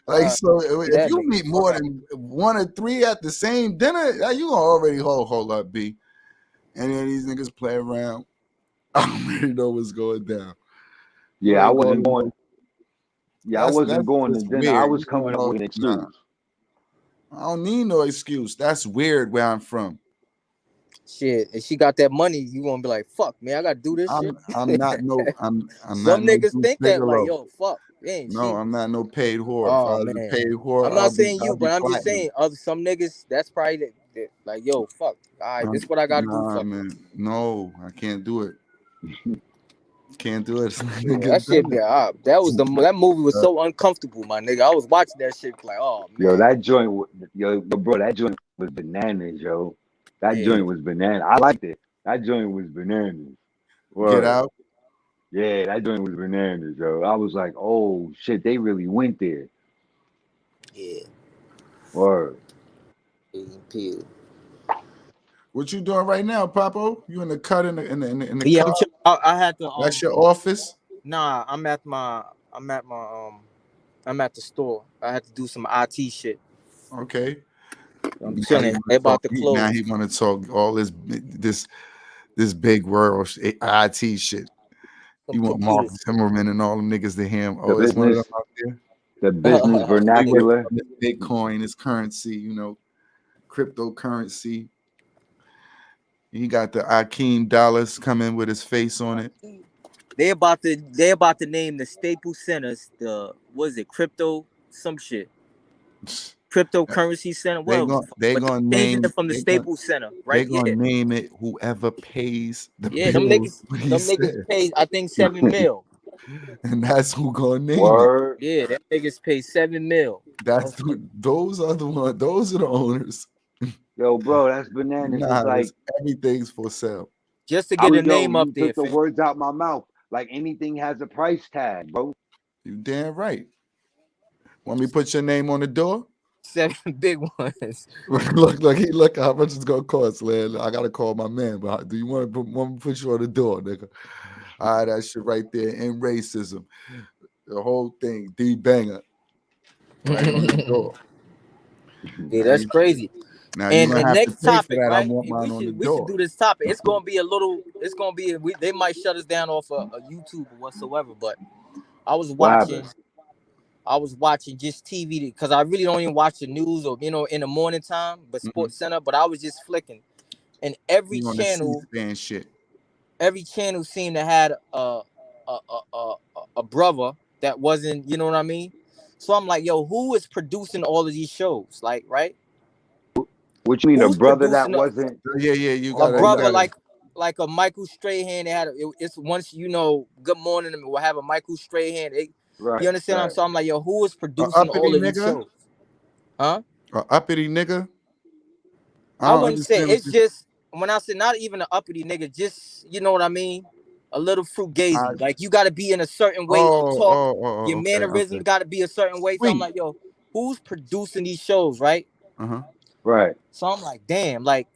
Like Uh, so, be if that you nigga. meet Fuck more out. than one or three at the same dinner, you gonna already hold up, B. And then these niggas play around. I already know what's going down. You Yeah, I ain't wasn't going. going. Yeah, I wasn't That's going to just dinner. I weird. was You coming going up off? with an Nah, excuse. I don't need no excuse. That's weird where I'm from. Shit, if she got that money, you gonna be like, fuck, man, I gotta do this shit. I'm not Some no niggas Deuce think that like, Bigelow. yo, fuck, man, No, she. I'm not no paid whore. If I Oh was a man, paid whore, I'm not saying I'll you, be but I'm just platinum. saying other some niggas. That's probably like, yo, fuck. All right, this what I gotta do. Nah, Fuck it. man. No, I can't do it. Can't do it. Yeah, Nigga that shit done be that was it. that movie was so uncomfortable, my nigga. I was watching that shit like, oh Yo, man, that joint, yo, bro, that joint was bananas, yo. That yeah, joint was bananas. I liked it. That joint was bananas. Get Word. out. Yeah, that joint was bananas, yo. I was like, oh shit, they really went there. yeah, Word. Peel. What you doing right now, Papo? You in the cut in the Yeah, car? I had to That's your office? nah, I'm at the store. I had to do some IT shit. Okay. I'm Now he chilling. want They to talk. about to Now close. he want to talk all this big world IT shit. Some You want Mark computers. Zimmerman and all them niggas to him. The Oh, it's one of them business, out there. the business We working vernacular. on this Bitcoin, this currency, cryptocurrency. He got the Akeem dollars coming with his face on it. They about to name the Staples Centers the what is it, crypto some shit. Cryptocurrency center, They whatever the going fuck. they But gonna they're changing name it from the they going Staples Center, they right? gonna Yeah. name it whoever pays the Yeah, them bills. niggas, What he them niggas said, pay I think 7 mil. and that's who gonna name it. Word. Yeah, them niggas pay 7 mil. That's who. Those are the one. Those are the owners. Yo, bro, that's bananas. It's Nah, like, everything's for sale. Just to get a name up you there, took the fam. words out my mouth. Like anything has a price tag, bro. You damn right. Want me to put your name on the door? 7 big ones. Look how much it's gonna cost, man. I gotta call my man. But do you want me to put you on the door, nigga? All right, that shit right there. In racism, the whole thing. Dbanger right on the door. Yeah, Now that's you crazy. now you're And the gonna have to next pay for topic, that. I right? want And we mine on the should we should door. do this topic. It's gonna be a little. It's gonna be. They might shut us down off a YouTube or whatsoever. But I was What watching. happened? I was watching just TV because I really don't even watch the news or in the morning time, but Mhm. Sports Center. But I was just flicking, and You on the C-SPAN shit. every channel seemed to had a brother that wasn't. You know what I mean? So I'm like, yo, who is producing all of these shows? Like, right? What you mean, a Who's brother that producing wasn't? Yeah, you a gotta, you brother gotta. like a Michael Strahan? They had it's once Good Morning will have a Michael Strahan. Right, You understand? right. So I'm like, yo, who is A producing uppity all of these nigga, shows? Huh? a uppity nigga. I I don't wouldn't say understand what it's you. just when I say not even an uppity nigga, just you know what I mean, a little I, frugazy. Like you got to be in a certain way to talk. Your okay, mannerisms okay. got to be a certain way. So I'm Sweet. like, yo, who's producing these shows, right? Uh-huh. Right. So I'm like, damn, like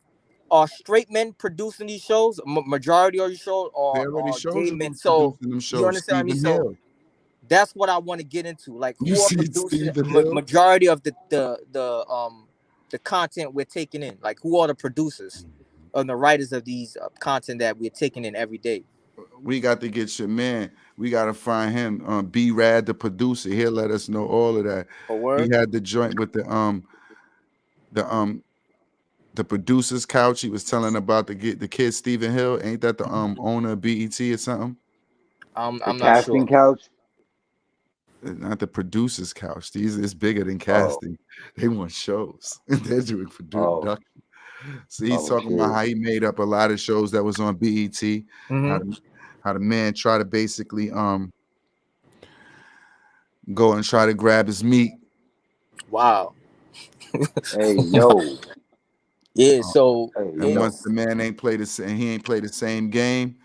are straight men producing these shows? Majority of these shows They are already gay showed you men. who's So producing them you shows. understand me? Stephen So Hill. that's what I want to get into. Like You who are see producing Stephen Hill? majority of the content we're taking in? Like who are the producers and the writers of these content that we're taking in every day? We got to get your man. We got to find him. B Rad, the producer. He'll let us know all of that. A He word? had the joint with the the producer's couch. He was telling about the kid Stephen Hill. Ain't that the owner of BET or something? The I'm not casting sure. couch. Not the producer's couch. These is bigger than Oh, casting. They want shows. They're doing oh, production. So he's oh talking about shit. how he made up a lot of shows that was on BET. How Mm-hmm. how the man try to basically go and try to grab his meat. Wow. Hey, yo. Yeah. Uh, So Hey, and yeah. yo. once the man ain't played the same, he ain't played the same game.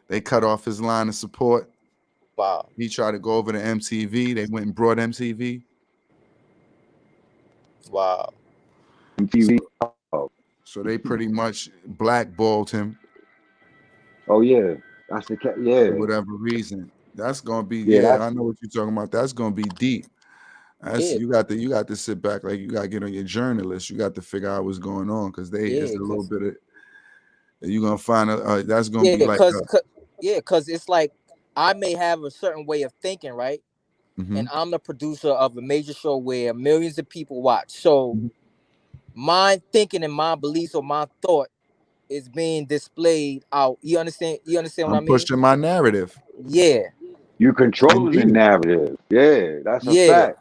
They cut off his line of support. Wow. He tried to go over to MTV. They went and brought MTV. Wow. So, MTV. Oh, so they pretty much blackballed him oh yeah. That's the cat. for Yeah, whatever reason. That's gonna be, yeah. yeah. I know what you're talking about. That's gonna be deep. That's Yeah. you got to sit back, like you got to get on your journalist. You got to figure out what's going on because it's Yeah. a little Cause bit of you're gonna find that's gonna be yeah. like Cause it's like I may have a certain way of thinking, right? And mhm. I'm the producer of a major show where millions of people watch. So Mhm. my thinking and my beliefs or my thought is being displayed out. You understand? You understand what I'm I mean? pushing my narrative. Yeah, You controlling the Indeed. narrative. Yeah, that's a yeah. fact.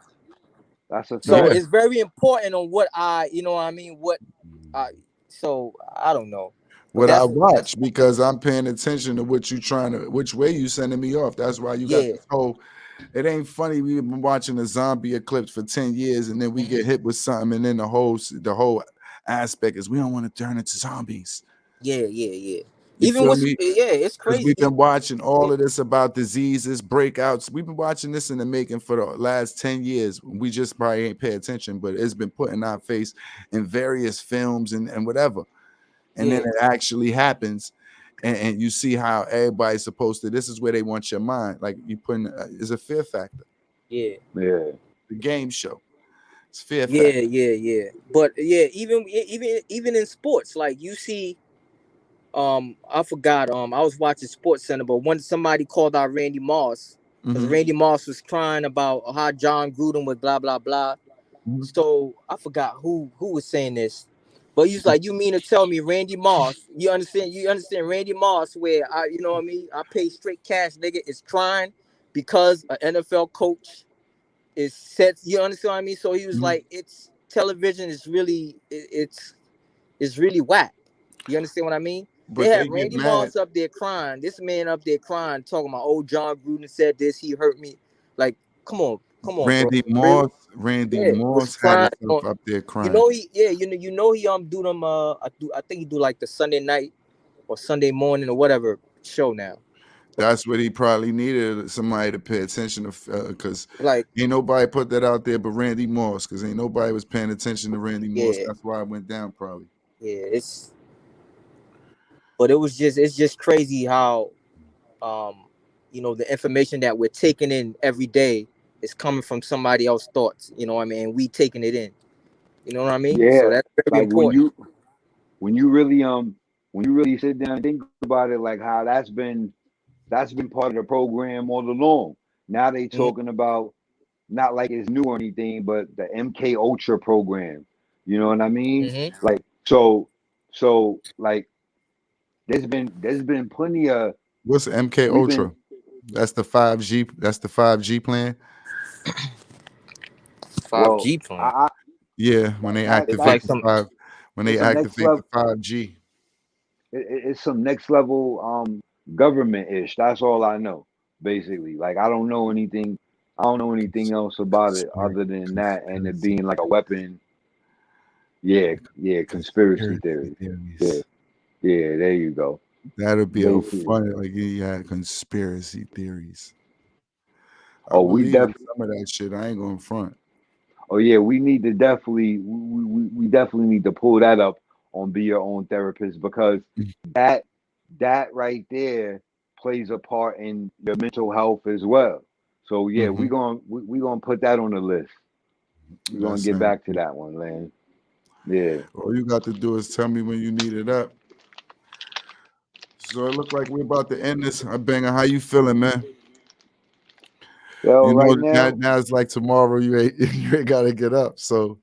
That's a So Yeah. fact. it's very important on what you know what I mean. What I, so I don't know, but What I that's watch because I'm paying attention to what you trying to which way you sending me off. That's why you got yeah. this whole it ain't funny. We've been watching a zombie eclipse for 10 years and then we get Mhm. hit with something, and then the whole aspect is we don't want to turn into zombies. Yeah, yeah, yeah. You Even feel with me? it's Because crazy. we've been watching Yeah, all of this about diseases, breakouts. We've been watching this in the making for the last 10 years. We just probably ain't pay attention, but it's been put in our face in various films and whatever. and then it actually happens, and you see how everybody's supposed to. This is where they want your mind. Like you putting is a fear factor. Yeah. The game show. It's fear Yeah, factor. yeah. But yeah, even in sports, like you see, I forgot. I was watching Sports Center, but when somebody called out Randy Moss, because Mm-hmm. Randy Moss was crying about how John Gruden was blah blah blah. Mm-hmm. So I forgot who was saying this, but he's like, you mean to tell me Randy Moss? You understand? You understand Randy Moss? Where you know what I mean? I pay straight cash, nigga, is crying because an NFL coach is set. You understand what I mean? So he was Mm-hmm. like, it's television is really it's really whack. You understand what I mean? They But had they get Randy mad. Moss up there crying. This man up there crying, talking about, oh, John Gruden said this, he hurt me. Like, come on, bro. Really? Randy Yeah, was Moss had crying. himself up there You crying. know he, yeah, you know he do them. I think he do like the Sunday night or Sunday morning or whatever show now. That's what he probably needed, somebody to pay attention to, because Like, ain't nobody put that out there but Randy Moss, because ain't nobody was paying attention to Randy Moss. yeah, That's why it went down probably. yeah. But it's just crazy how you know, the information that we're taking in every day is coming from somebody else's thoughts. You know what I mean? We taking it in. You know what I mean? So Yeah, that's very like important. when you really sit down and think about it, like how that's been part of the program all along. Now they Mm-hmm. talking about not like it's new or anything, but the MK Ultra program. You know what I mean? Mm-hmm. Like so like there's been plenty of What's MK we've Ultra? been That's the 5G. That's the 5G plan. 5G plan. I Yeah, when they It's that's activate like the some. five, when they it's some next activate the level 5G. it's some next level government ish. That's all I know basically. Like I don't know anything else about it Conspiracy, other than that and it being conspiracy, like a weapon. Yeah, conspiracy conspiracy theory. Yeah, theories. yeah, there you go. That'll be a Basically. fun. Like you had conspiracy theories. I Oh, we believe def in some of that shit. I ain't going front. oh yeah, we need to definitely we definitely need to pull that up on Be Your Own Therapist because that that right there plays a part in your mental health as well. So yeah, Mm-hmm. we gonna put that on the list. We're gonna That's get saying. back to that one, Lane. Yeah. All you got to do is tell me when you need it up. So it look like we're about to end this. I banger. How you feeling, man? Yo, You know right that now, now it's like tomorrow. You ain't you ain't gotta get up. So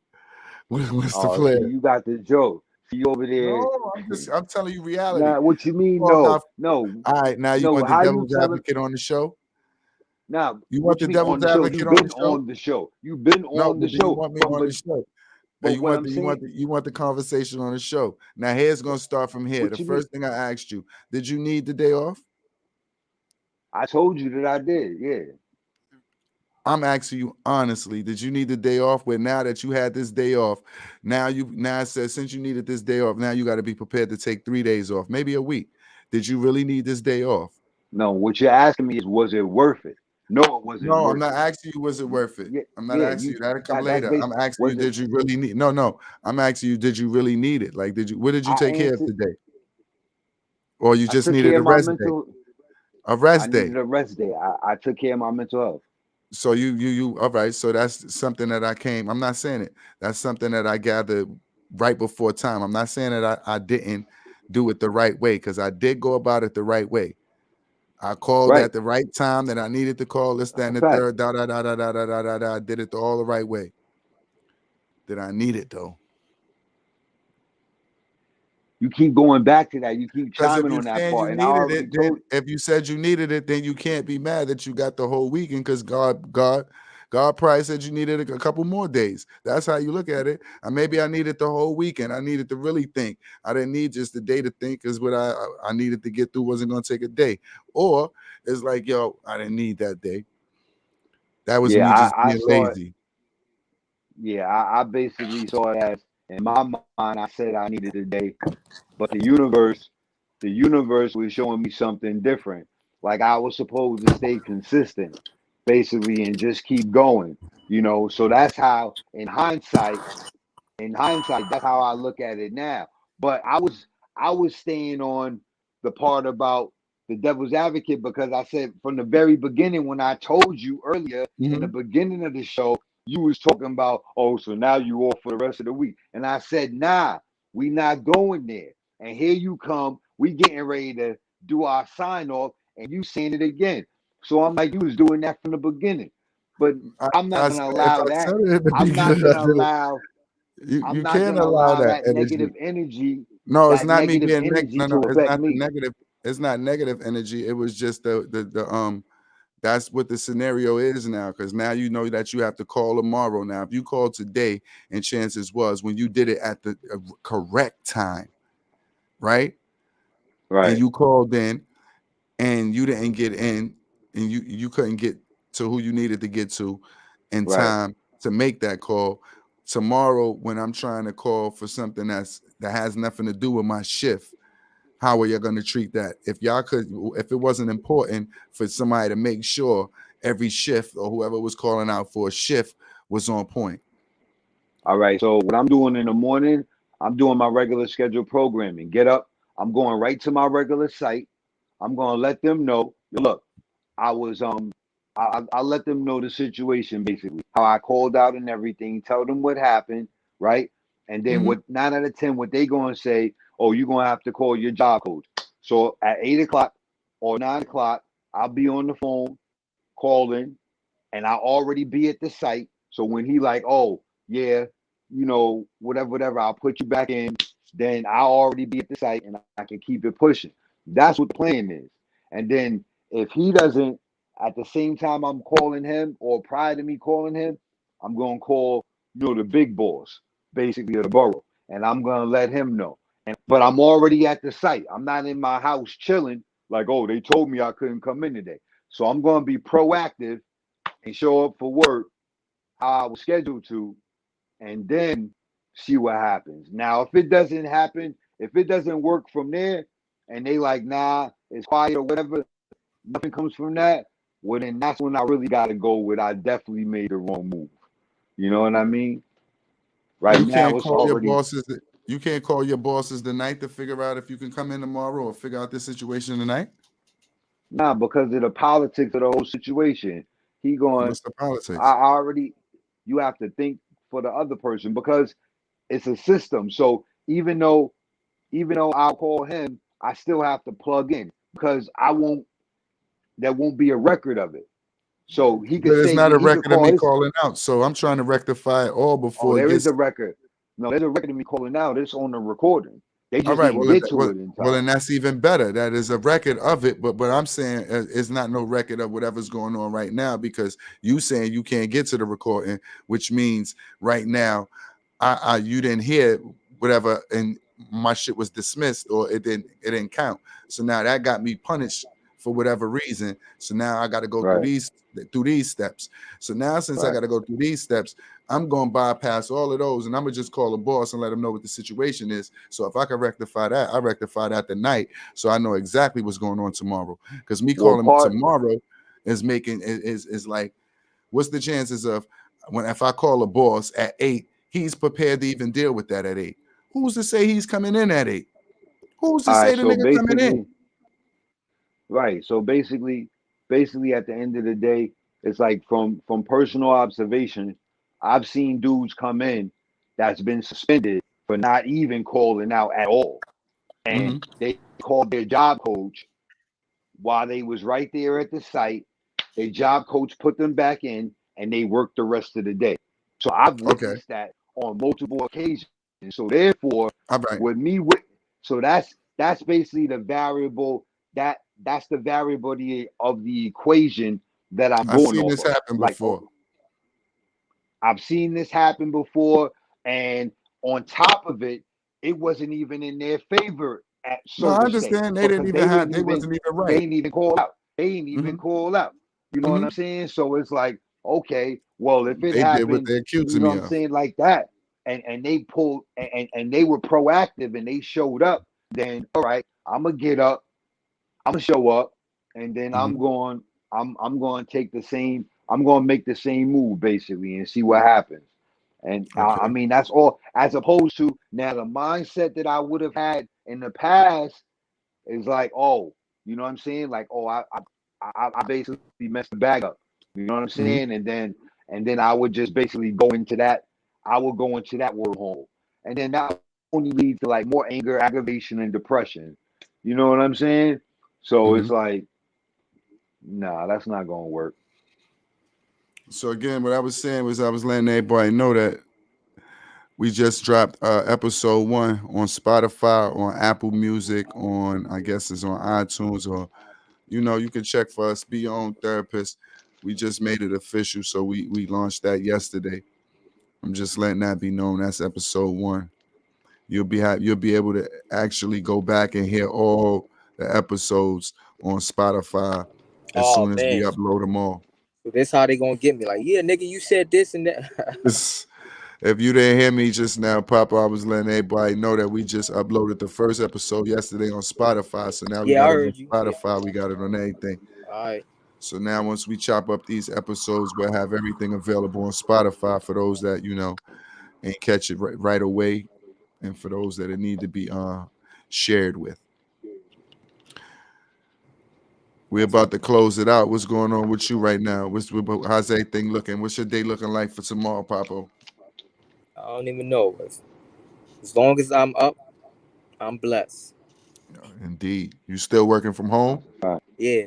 what's the oh, see, plan? you got the joke. See you over there. No, I'm telling you reality. Nah, what you You mean? called No, out. no, All right, now you no. want the How you devil's telling? advocate on the show? Now, You want what the you mean on devil's the show? advocate You've on the been show? on the show. You've been No, on the but do you show. want me on the show? But what I'm saying, You want the conversation on the show. Now here's gonna start from here. The what you mean? first thing I asked you, did you need the day off? I told you that I did. Yeah. I'm asking you honestly, did you need the day off? Where now that you had this day off, now it says since you needed this day off, now you got to be prepared to take 3 days off, maybe a week. Did you really need this day off? No, what you're asking me is, was it worth it? No, it wasn't No, I'm worth not it. asking you, was it worth it? Yeah, I'm not yeah. asking you. That'll come That's later. basic. I'm asking you, Was it? did you really need no. I'm asking you, did you really need it? Like, what did you I take care of answered. today? Or you I just took needed care a of my rest day? mental. A I rest day. needed a rest day. I took care of my mental health. So you all right. So that's something that I'm not saying it. That's something that I gathered right before time. I'm not saying that I didn't do it the right way, because I did go about it the right way. I called Right. at the right time that I needed to call, this, that, That's a and the fact. third, da da da da da da da da da. I did it all the right way. Did I need it though? You keep going back to that. You keep Because if chiming you're on that saying you part, and I needed already it, then told. if you said you needed it, then you can't be mad that you got the whole weekend, because God probably said you needed a couple more days. That's how you look at it. And maybe I needed the whole weekend. I needed to really think. I didn't need just the day to think, because what I needed to get through wasn't going to take a day. Or it's like, yo, I didn't need that day. That was Yeah, me just I being saw it. lazy. Yeah, I basically saw it as in my mind. I said I needed a day, but the universe was showing me something different. Like I was supposed to stay consistent, basically, and just keep going. So that's how, in hindsight, that's how I look at it now. But I was staying on the part about the devil's advocate because I said from the very beginning when I told you earlier in the Mm-hmm. beginning of the show, you was talking about, oh, so now you off for the rest of the week. And I said, nah, we not going there. And here you come, we getting ready to do our sign off, and you saying it again. So I'm like, you was doing that from the beginning. But I'm not gonna If allow I that. said it at the I'm not beginning, I gonna did it. allow I'm You not can't gonna allow allow that that energy. negative energy, No, it's that not me negative being energy no, to no, it's affect not the me. negative. It's not negative energy. It was just the that's what the scenario is now, because now you know that you have to call tomorrow. Now, if you called today, and chances was when you did it at the correct time, right? And Right, you called in and you didn't get in, and you couldn't get to who you needed to get to in right. time to make that call. Tomorrow, when I'm trying to call for something that has nothing to do with my shift, how are you going to treat that? If it wasn't important for somebody to make sure every shift or whoever was calling out for a shift was on point. All right. So what I'm doing in the morning, I'm doing my regular scheduled programming. Get up. I'm going right to my regular site. I'm gonna let them know. Look, I was I let them know the situation basically, how I called out and everything. Tell them what happened, right? And then Mm-hmm. what 9 out of 10, what they gonna say? Oh, you're gonna have to call your job coach. So at 8 o'clock or 9 o'clock, I'll be on the phone calling, and I'll already be at the site. So when he like, oh yeah, whatever, I'll put you back in. Then I'll already be at the site, and I can keep it pushing. That's what the plan is. And then if he doesn't, at the same time I'm calling him, or prior to me calling him, I'm gonna call, the big boss, basically of the borough, and I'm gonna let him know. But I'm already at the site. I'm not in my house chilling. Like, oh, they told me I couldn't come in today. So I'm gonna be proactive and show up for work how I was scheduled to, and then see what happens. Now, if it doesn't happen, if it doesn't work from there, and they like, nah, it's quiet or whatever, nothing comes from that, well, then that's when I really got to go with I definitely made the wrong move. You know what I mean? Right You now, can't it's call your already, bosses. You can't call your bosses tonight to figure out if you can come in tomorrow or figure out this situation tonight. nah, because of the politics of the whole situation. He going, What's the I politics? already, you have to think for the other person because it's a system. So even though I'll call him, I still have to plug in because there won't be a record of it. So he But could it's say not a he could record of call me his. calling out, so I'm trying to rectify it all Oh, before it there is gets. a record. No, there's a record of me calling out. It's on the recording. They All just right. didn't Well, get to it in well, time. then that's even better. That is a record of it. But I'm saying it's not no record of whatever's going on right now, because you saying you can't get to the recording, which means right now, you didn't hear whatever, and my shit was dismissed, or it didn't count. So now that got me punished for whatever reason. So now I got to go Right, through these steps. So now, since I right, got to go through these steps, I'm going to bypass all of those, and I'm gonna just call a boss and let him know what the situation is. So if I can rectify that, I rectify that tonight, so I know exactly what's going on tomorrow. Because me well, calling part. tomorrow is like, what's the chances of when if I call a boss at 8, he's prepared to even deal with that at 8? Who's to say he's coming in at 8? Who's to All say right. the So nigga coming in? basically, right. So basically, at the end of the day, it's like from personal observation, I've seen dudes come in that's been suspended for not even calling out at all, and Mm-hmm. they called their job coach while they was right there at the site. Their job coach put them back in, and they worked the rest of the day. So I've Okay. witnessed that on multiple occasions. So therefore, All right. with me, so that's basically the variable that's the variability of the equation that I'm I've going seen off this of. happen Like, before. I've seen this happen before, and on top of it, it wasn't even in their favor, No, so I to say, understand. They didn't because even have. They wasn't even they right. didn't even call out. They didn't even Mm-hmm. call out. You know what Mm-hmm. I'm saying? So it's like, okay, well, if it They did what happened, they're you accusing know me what I'm of. saying, like that, and they pulled and they were proactive and they showed up, then all right, I'm gonna get up, I'm gonna show up, and then Mm-hmm. I'm going to take the same. I'm going to make the same move basically and see what happens. And I Okay. mean, that's all. As opposed to now, the mindset that I would have had in the past is like, oh, you know what I'm saying? Like, oh, I basically messed the bag up. You know what I'm Mhm. saying? And then I would just basically go into that. I would go into that wormhole, and then that only leads to like more anger, aggravation, and depression. You know what I'm saying? So it's Mhm. like, nah, that's not gonna work. So again, what I was saying was I was letting everybody know that we just dropped episode 1 on Spotify, on Apple Music, on I guess it's on iTunes, or you can check for us. Be your own therapist. We just made it official, so we launched that yesterday. I'm just letting that be known. That's episode 1. You'll be able to actually go back and hear all the episodes on Spotify as Oh soon as we man, upload them all. so this how they gonna get me? Like, yeah, nigga, you said this and that. This, if you didn't hear me just now, Papa, I was letting everybody know that we just uploaded the first episode yesterday on Spotify. So now we Yeah, got I it on heard you. Yeah. Spotify. We got it on everything. All right. So now once we chop up these episodes, we'll have everything available on Spotify for those that, ain't catch it right away, and for those that it need to be shared with. We're about to close it out. What's going on with you right now? How's everything looking? What's your day looking like for tomorrow, Papo? I don't even know. As long as I'm up, I'm blessed. Indeed. You still working from home? Yeah.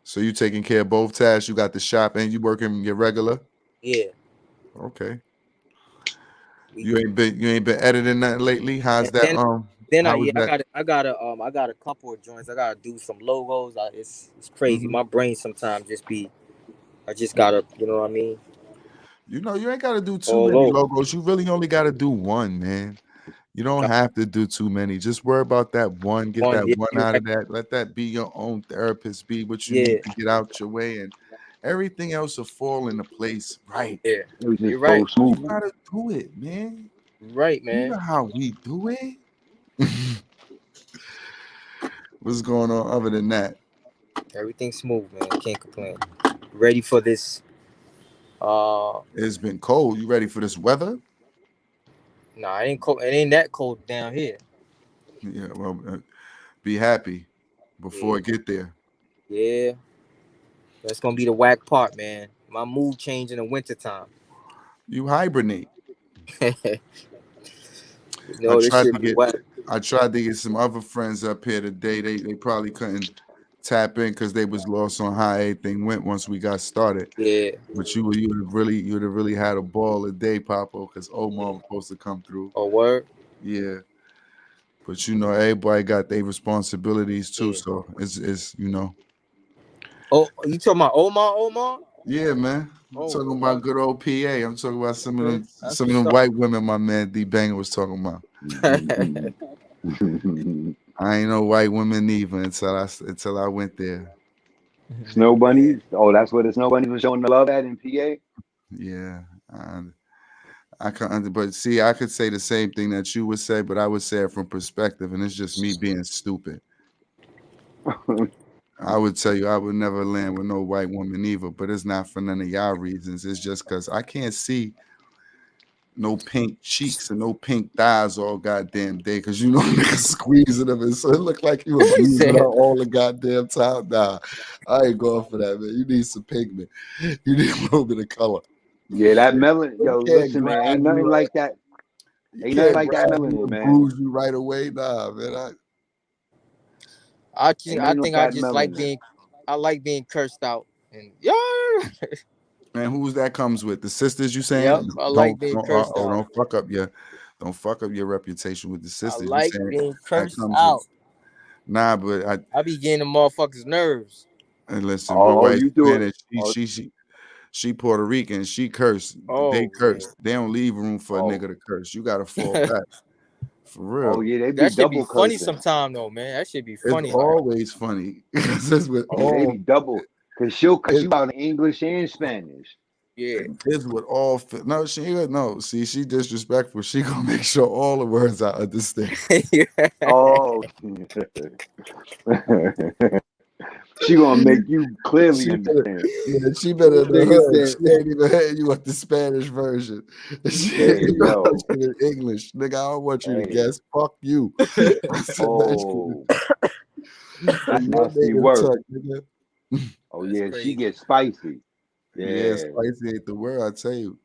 So you taking care of both tasks. You got the shop and you working your regular? Yeah. Okay. We, You ain't been editing nothing lately? How's and that? then How was that? I got a couple of joints. I gotta do some logos. It's crazy. Hmm. My brain sometimes just be. I just gotta, you know what I mean? You ain't gotta do too All many over. logos. You really only gotta do one, man. You don't Got have to do too many. Just worry about that one. Get one. that Yeah, one you're out right. of that. Let that be your own therapist. Be what you Yeah. need to get out your way, and everything else will fall into place. Right. Yeah. It was just You're so right. You smooth. gotta do it, man. Right, You man. know how we do it. What's going on other than that? Everything's smooth, man. Can't complain. Ready for this? Uh, It's been cold. You ready for this weather? nah, it ain't cold. It ain't that cold down here. Yeah. Well, be happy before Yeah. it get there. Yeah. That's gonna be the whack part, man. My mood change in the wintertime. You hibernate. You I know, this tried shit to be get whack. I tried to get some other friends up here today. They probably couldn't tap in because they was lost on how everything went once we got started. Yeah. But you would have really had a ball a day, Papo, because Omar was supposed to come through. Oh, word. Yeah. But everybody got their responsibilities too. Yeah. So it's. Oh, you talking about Omar? Omar? Yeah, man. I'm Oh, talking okay. about good old PA. I'm talking about Okay. That's some of what's them up. white women my man Dbanger was talking about. I ain't no white women either until I went there. Snow Man. bunnies. Oh, that's where the snow bunnies were showing the love at in PA. Yeah. I can but see, I could say the same thing that you would say, but I would say it from perspective, and it's just me being stupid. I would tell you I would never land with no white woman either, but it's not for none of y'all reasons. It's just because I can't see no pink cheeks and no pink thighs all goddamn day because niggas squeezing them, and so it looked like you He abusing her said, all the goddamn time. Nah, I ain't going for that, man. You need some pigment. You need a little bit of color. Yeah, that melanin. You Yo, can't listen, man. grab you. You Ain't nothing can't like that grab you melanin, and man. bruise you right away. Nah, man. Ain't I nothing like think I that just like melanin. being, I like being cursed out. And yeah, And who's that comes with? The sisters you yep, saying? I like being cursed out. Don't fuck up your reputation with the I sisters. You like saying being that cursed comes with out. nah, but I be getting the motherfuckers' nerves. and listen, my Oh, wife's you do it. Spanish. Oh, She Puerto Rican. She cursed. They Oh man. cursed. They don't leave room for a oh, nigga to curse. You gotta fall back. For oh, real. yeah. They be That should be double funny cursing. sometime though, man. That should be It's funny. Like, always funny. It's with Yeah, they be all double. Cause she'll cuss it, you out in English and Spanish. yeah. it's with all no, she ain't no. See, she disrespectful. She gonna make sure all the words I understand. Oh, She gonna make you clearly She better, understand. yeah, she better in the Nigga hood. said, She ain't even hitting you with the Spanish version. She Hey, ain't got that yo. shit in English. Nigga, I don't want you to Hey. guess. Fuck you. I said that Oh, shit that's in your nasty native work. tongue, nigga. Oh that's yeah, she crazy. gets spicy. Yeah, Yeah. spicy ain't the word, I tell you.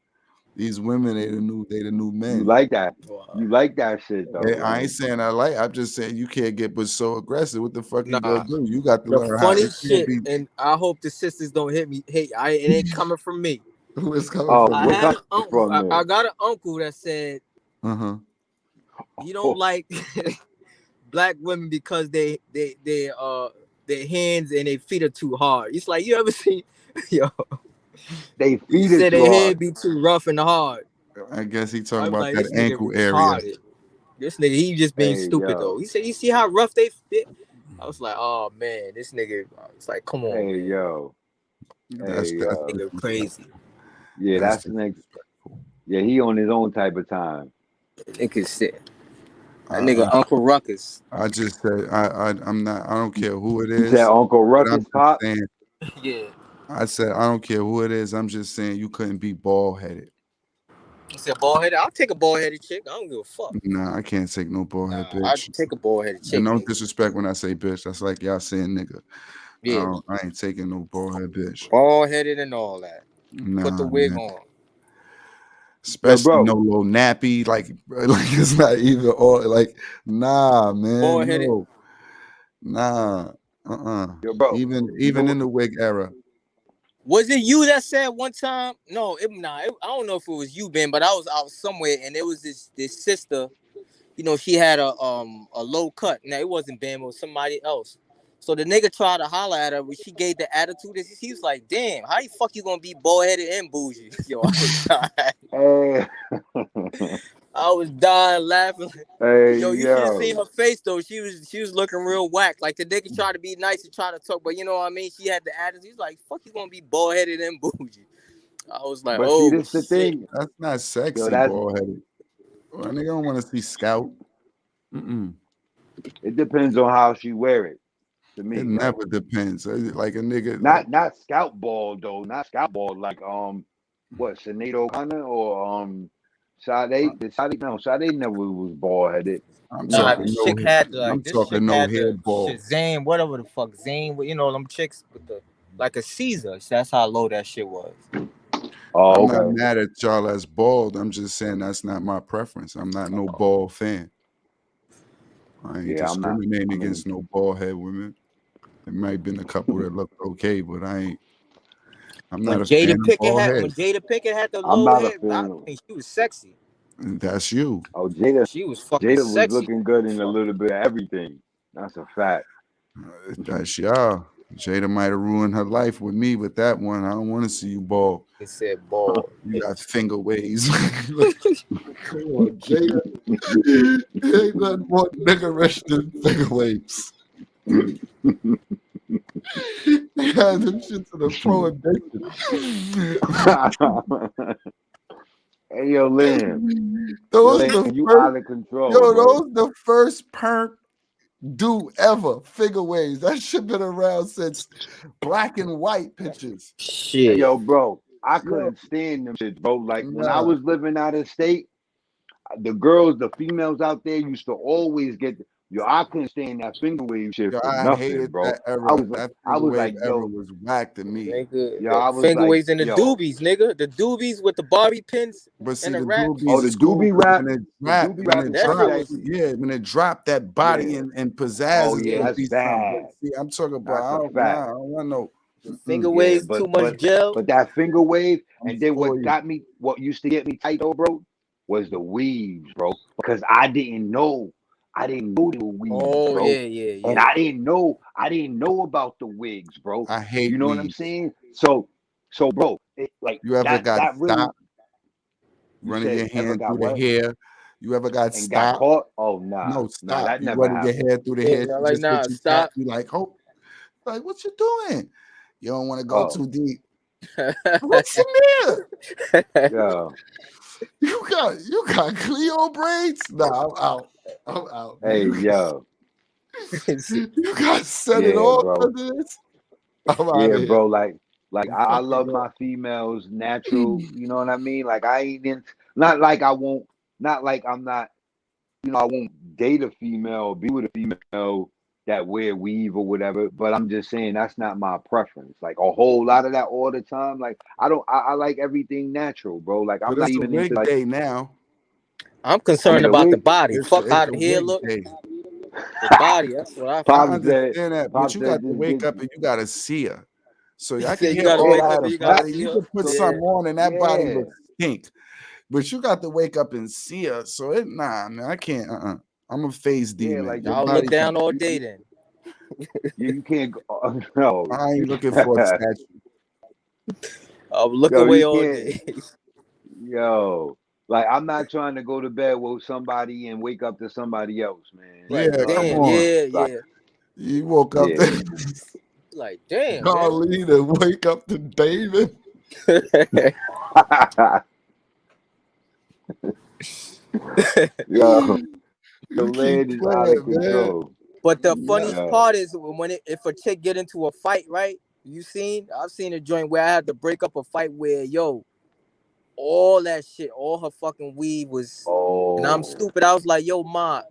These women, they the new You men. like that. Wow. You like that shit though, I man. ain't saying I like. I'm just saying you can't get but so aggressive. What the fuck you gonna Nah. do? You got to The learn how. funny It can't shit, be and I hope the sisters don't hit me. Hey, it ain't coming from me. who it's coming Oh, from. I what Though. had comes an uncle. from I there? got an uncle that said Uh-huh. he don't Oh, like black women because their hands and their feet are too hard. It's like you ever seen yo. they He feed it said too their hard. head be too rough and hard. I guess he I talking was about like, that this nigga ankle area. retarded. This nigga, he just being Hey, stupid though. yo. He said, you see how rough they fit? I was like, oh man, this nigga. It's like, come on, Hey, man. yo. That's Hey, that's yo. Nigga crazy. disrespectful. Yeah, That's that's the next. disrespectful. Yeah, he on his own type of time. Nigga said that I, nigga Uncle Ruckus. I just said I'm not. I don't care who it You said is, Uncle but I'm Ruckus just pop? saying. Yeah. I said I don't care who it is. I'm just saying you couldn't be bald headed. He said bald headed. I'll take a bald headed chick. I don't give a fuck. Nah, I can't take no bald head Nah, I'd bitch. take a bald headed And chick, no nigga. disrespect when I say bitch. That's like y'all saying nigga. Yeah. I ain't taking no bald head bitch. Bald headed and all that. Put the Nah, wig man. on. Yo, Especially no bro. little nappy, like it's not even all like nah, man, Bald headed. no, nah, Yo, bro. You Even know in the wig era, Was it you that said one time? No, I don't know if it was you, Ben, but I was out somewhere and it was this sister. You know, she had a low cut. Now it wasn't Ben, it was somebody else. So the nigga tried to holler at her, but she gave the attitude. He was like, "Damn, how you fuck you gonna be bald headed and bougie?" Yo, I was dying. Hey, I was dying laughing. hey, Yo, you should have seen yo. her face though. She was looking real whack. Like the nigga tried to be nice and try to talk, but you know what I mean. She had the attitude. He's like, "Fuck, you gonna be bald headed and bougie?" I was like, But see, "Oh this the shit." thing. that's not Yo, sexy, that's bald headed. Well, nigga don't want to see scalp. Mm-mm. it depends on how she wear it to It me, bro. never depends. Like a nigga, like Not scalp ball though, not scalp ball like what Sinead O'Connor or Sade. Did Sade no Sade never was bald headed. I'm You know Nah, what I'm talking this no chick saying? hair. had the, like I'm this chick talking no had hair the bald. shit Zane, whatever the fuck Zane, you know them chicks with the like a Caesar. That's how low that shit was. Oh, I'm not okay. mad at y'all as bald. I'm just saying that's not my preference. I'm not no bald fan. I ain't Yeah, I'm not. discriminating I mean, against no bald head women. There might have been a couple that looked okay, but I'm not When a fan Jada of Pickett bald had head. when Jada Pickett had the I'm low not a head, I fan of. think she was sexy. And that's you. Oh, Jada. She was fucking Jada was sexy. looking good in a Fuck. little bit of everything. That's a fact. That's y'all. Jada might have ruined her life with me with that one. I don't want to see you bald. He said bald. You got finger waves. Come on, Jada. Ain't nothing more niggerish than finger waves. They had them shit to the prohibition. Hey, yo, Lim. Yo, Those Lim, the you first, out of control, yo, bro. those the first perk do ever. Figure waves. That shit been around since black and white pictures. Hey, Shit. yo, bro. I Yo, couldn't stand them shit, bro. Like when I nah. was living out of state, the girls, the females out there used to always get. Yo, I couldn't stand that finger wave shit Yo, for I nothing, hated bro. that era. That I finger was wave like, era yo, was whack to me. Nigga, yo, the I was finger like, waves and the yo. doobies, nigga. The doobies with the Barbie pins But and see, the the Oh, doobies wraps. the is cool doobie because rap, the doobie when rap it is That kind shit of dropped, was sexy. yeah, when it dropped that body Yeah. and pizzazz Oh is yeah, gonna yeah. that's be something. But bad. see, I'm talking about That's I a don't fact. nah, I don't want no The mm-mm. finger Yeah, waves, too much gel. but that finger wave, I'm and then for you. what used to get me tight though, bro, was the weaves, bro. Because I didn't know the weaves, Oh bro, yeah, yeah, and yeah. I didn't know about the wigs, bro. I You hate know what I'm weaves. saying? So, bro, like You ever got that really, stopped you running said your ever hand got through the what hair? You ever got and got stopped? caught? Oh No, nah, stop. that You never running your happened. hair through the Yeah, hair. I'm She like, just hit nah, you tap. stop. You like, oh, like what you doing? You don't want to go Oh too deep. What's in there? yeah, You got Cleo braids? Nah, I'm out. I'm out, man. hey yo, You got set it yeah, off bro. under this? I'm out Yeah, of here. bro. Like You I fucking love go. my females natural. You know what I mean? Like I ain't in, not like I won't, not like I'm not. I won't date a female, be with a female that wear weave or whatever. But I'm just saying that's not my preference. Like a whole lot of that all the time. Like I don't. I like everything natural, bro. Like I'm But not it's a even into wig like. day now. I'm I'm concerned in a about the wig. body. Fuck how It's the a hair wig look. day. The body. That's what I I Pop feel. said. understand that, but Pop you got said to just wake get. up and you got to see her. So He I can said you hear gotta all Yeah, wake that up had and a you gotta black. body. see You her. can put So Yeah. something on and that body yeah, looks stink. But you got to wake up and see her. So nah, man, I can't. I'm a phase yeah. demon. Like Your I'll you, look body can. down all you, day you, then. you can't go. No, I you ain't looking for a can't. statue. I'll look Yo, away you all can't. day. Yo, like I'm not trying to go to bed with somebody and wake up to somebody else, man. Like, You Yeah, know what I come damn, on. mean? yeah, Like, yeah. You woke up yeah, there, Like, damn, man. Darlene, and wake up to David. yo, the You keep land is out of playing, man. control. But the Yeah. funniest Yo, part is when if a chick get into a fight, right? I've seen a joint where I had to break up a fight where all that shit, all her fucking weed was, and I'm oh, stupid. I was like, yo, ma,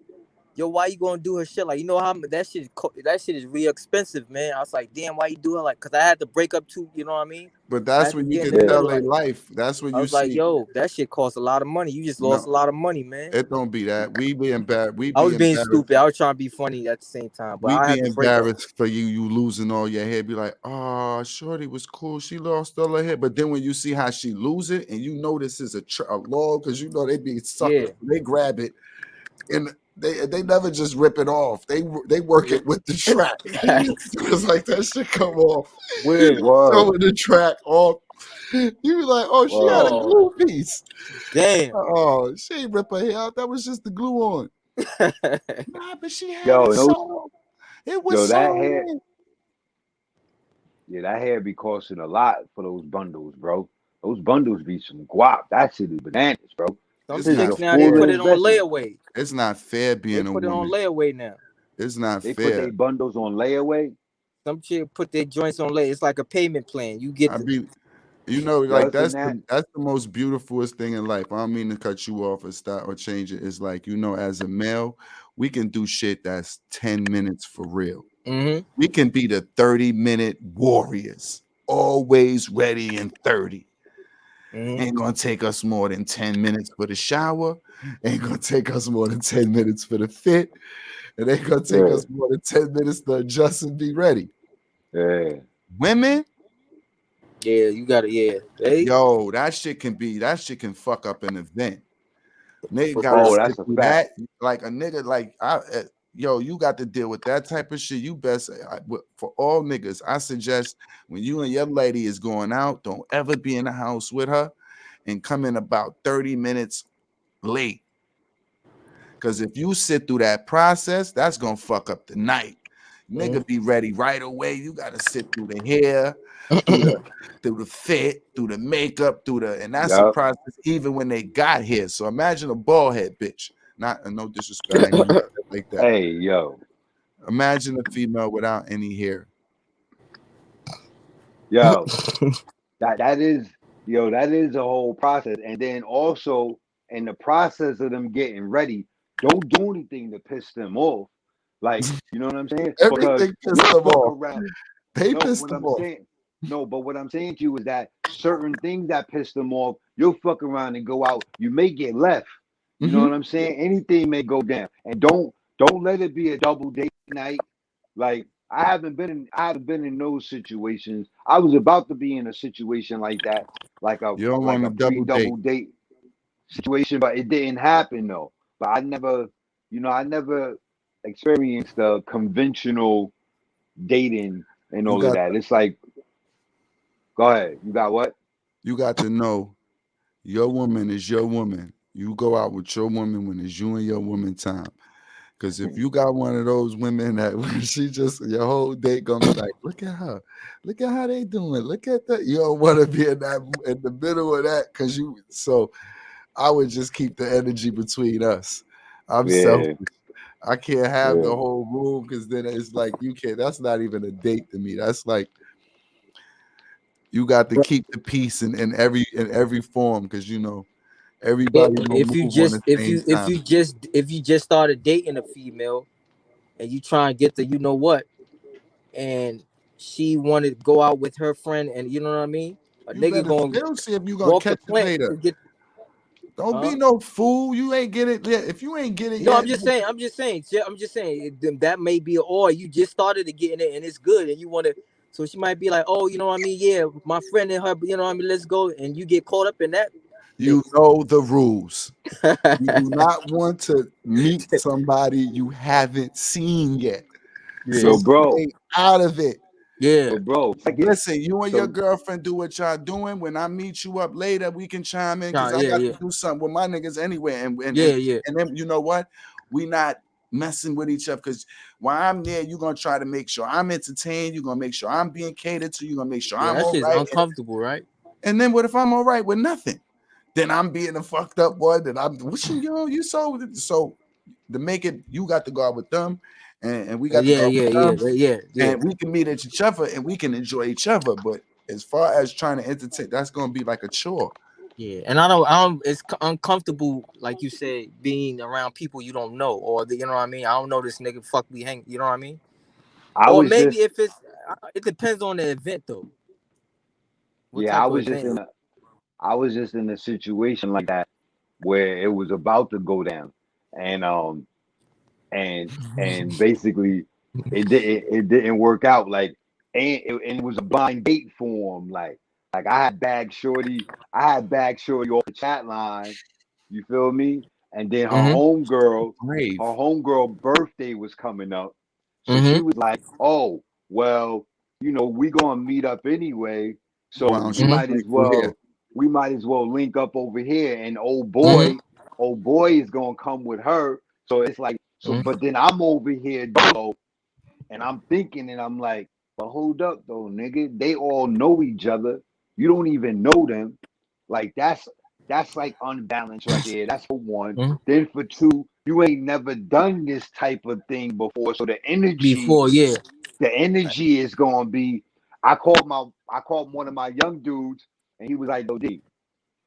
why you gonna do her shit? Like, you know how that shit is real expensive, man. I was like, damn, why you do her like? Cause I had to break up too. You know what I mean? But I that's had to when you get in can the yeah, tell middle. they Like, life. That's when I you was like, see. yo, that shit costs a lot of money. You just lost No, a lot of money, man. it don't be that. We be embarrassed. I was being stupid. I was trying to be funny at the same time, but We I be had to break up. embarrassed for you losing all your hair. Be like, oh, Shorty was cool. She lost all her hair. But then when you see how she lose it, and you know this is a log, because you know they be Yeah. suckers. They grab it and they never just rip it off. They work it with the track. It's like that shit come off. Word. word, Throwing the track off. You be like, oh, she had a word. Oh, glue piece. damn. Oh, she ain't rip her hair out. That was just the glue on. Nah, but she had Yo, it no, so. It was yo, that so. hair, yeah, that hair be costing a lot for those bundles, bro. Those bundles be some guap. That shit is bananas, bro. Some It's This is not a chicks now they full put fair. it on investment. layaway. It's not fair They being a put it on woman. layaway now. It's not They put fair. their bundles on layaway. Some chick put their joints on lay. It's like a payment plan. You get I the be, Yo, like it's a nat. that's the most beautifulest thing in life. I don't mean to cut you off or stop or change it. It's like, as a male, we can do shit that's 10 minutes for real. mm-hmm. We can be the 30-minute warriors, always ready in 30. Mm-hmm. Ain't gonna take us more than 10 minutes for the shower. Ain't gonna take us more than 10 minutes for the fit. It ain't gonna take Yeah, us more than 10 minutes to adjust and be ready. yeah. Women, Yeah, you gotta They yo, that shit can fuck up an event. Nigga for gotta Oh, real. sit that's a through fact. that. Like a nigga, yo, you got to deal with that type of shit. You best for all niggas. I suggest when you and your lady is going out, don't ever be in the house with her and come in about 30 minutes late. Because if you sit through that process, that's gonna fuck up the night. Nigga, be ready right away. You gotta sit through the hair, through the fit, through the makeup, and that's a Yup. process even when they got here. So imagine a bald head bitch. Not no disrespect, I ain't gonna say it like that. Hey, yo, Imagine a female without any hair. yo. That is, yo, that is a whole process. And then also in the process of them getting ready, don't do anything to piss them off. Like, you know what I'm saying? Because Everything pissed you'll them fuck off. around. They No, pissed what them I'm off. saying, no, but what I'm saying to you is that certain things that piss them off, you'll fuck around and go out. You may get left. You know Mm-hmm. what I'm saying? Anything may go down. And don't let it be a double date night. Like I haven't been in those situations. I was about to be in a situation like that, like a You don't like want to a double date. pre-double date situation, but it didn't happen though. But I never experienced the conventional dating and You all of got that. It's like, go ahead. You got what? you got to know your woman is your woman. You go out with your woman when it's you and your woman time. Because if you got one of those women that when she just your whole date gonna be like, look at her, look at how they doing, look at that. You don't want to be in the middle of that because you. So I would just keep the energy between us. I'm Yeah, selfish. I can't have the yeah, whole room because then it's like you can't. That's not even a date to me. That's like You got to Bro, keep the peace in every form, because you know yeah, everybody gonna if you move on just the same time. if you just started dating a female and you try and get the you know what, and she wanted to go out with her friend, and you know what I mean, a You nigga better gonna still see if you gonna walk the catch it plank later. to get, Don't be huh? no fool. You ain't get it yet. If you ain't get it No, yet, I'm just saying that may be, or you just started to get in it and it's good, and you want to. So she might be like, oh, you know what I mean? Yeah, my friend and her, you know what I mean? Let's go, and you get caught up in that you mix. know the rules. You do not want to meet somebody you haven't seen yet. Yeah, So Yo, bro. stay out of it. yeah, Yo, bro. Check it. Listen, you and your So girlfriend do what y'all doing. When I meet you up later, we can chime in because nah, I yeah, got to yeah, do something with my niggas anyway. yeah, yeah, And then you know what? We not messing with each other, because while I'm there, you're gonna try to make sure I'm entertained. You're gonna make sure I'm being catered to. You're gonna make sure yeah. I'm That all shit's right. uncomfortable, right? And then what if I'm all right with nothing? Then I'm being a fucked up one. Then I'm what you so to make it, you got to go out with them, and we got to go Yeah, out yeah, with yeah, them, yeah, yeah, and we can meet at each other and we can enjoy each other. But as far as trying to entertain, that's gonna be like a chore. yeah. And I don't. It's uncomfortable, like you said, being around people you don't know, or you know what I mean. I don't know this nigga. Fuck, we hang. You know what I mean? I Or was maybe just if it's, it depends on the event though. What yeah, type of event? I was just in a situation like that where it was about to go down. And and basically it didn't work out like and it was a blind date for him like I had bagged shorty off the chat line, you feel me, and then Mm-hmm. her Brave homegirl birthday was coming up, so Mm-hmm. she was like, oh well, you know, we gonna meet up anyway, so Why don't you just link through here? we might as well link up over here, and Mm-hmm. old boy is gonna come with her, so it's like so, Mm-hmm. but then I'm over here though, and I'm thinking, and I'm like, but hold up though, nigga. They all know each other. You don't even know them. Like that's like unbalanced right there. That's for one. Mm-hmm. Then for two, you ain't never done this type of thing before. So Before, yeah. the energy is gonna be. I called one of my young dudes, and he was like, "Yo, D,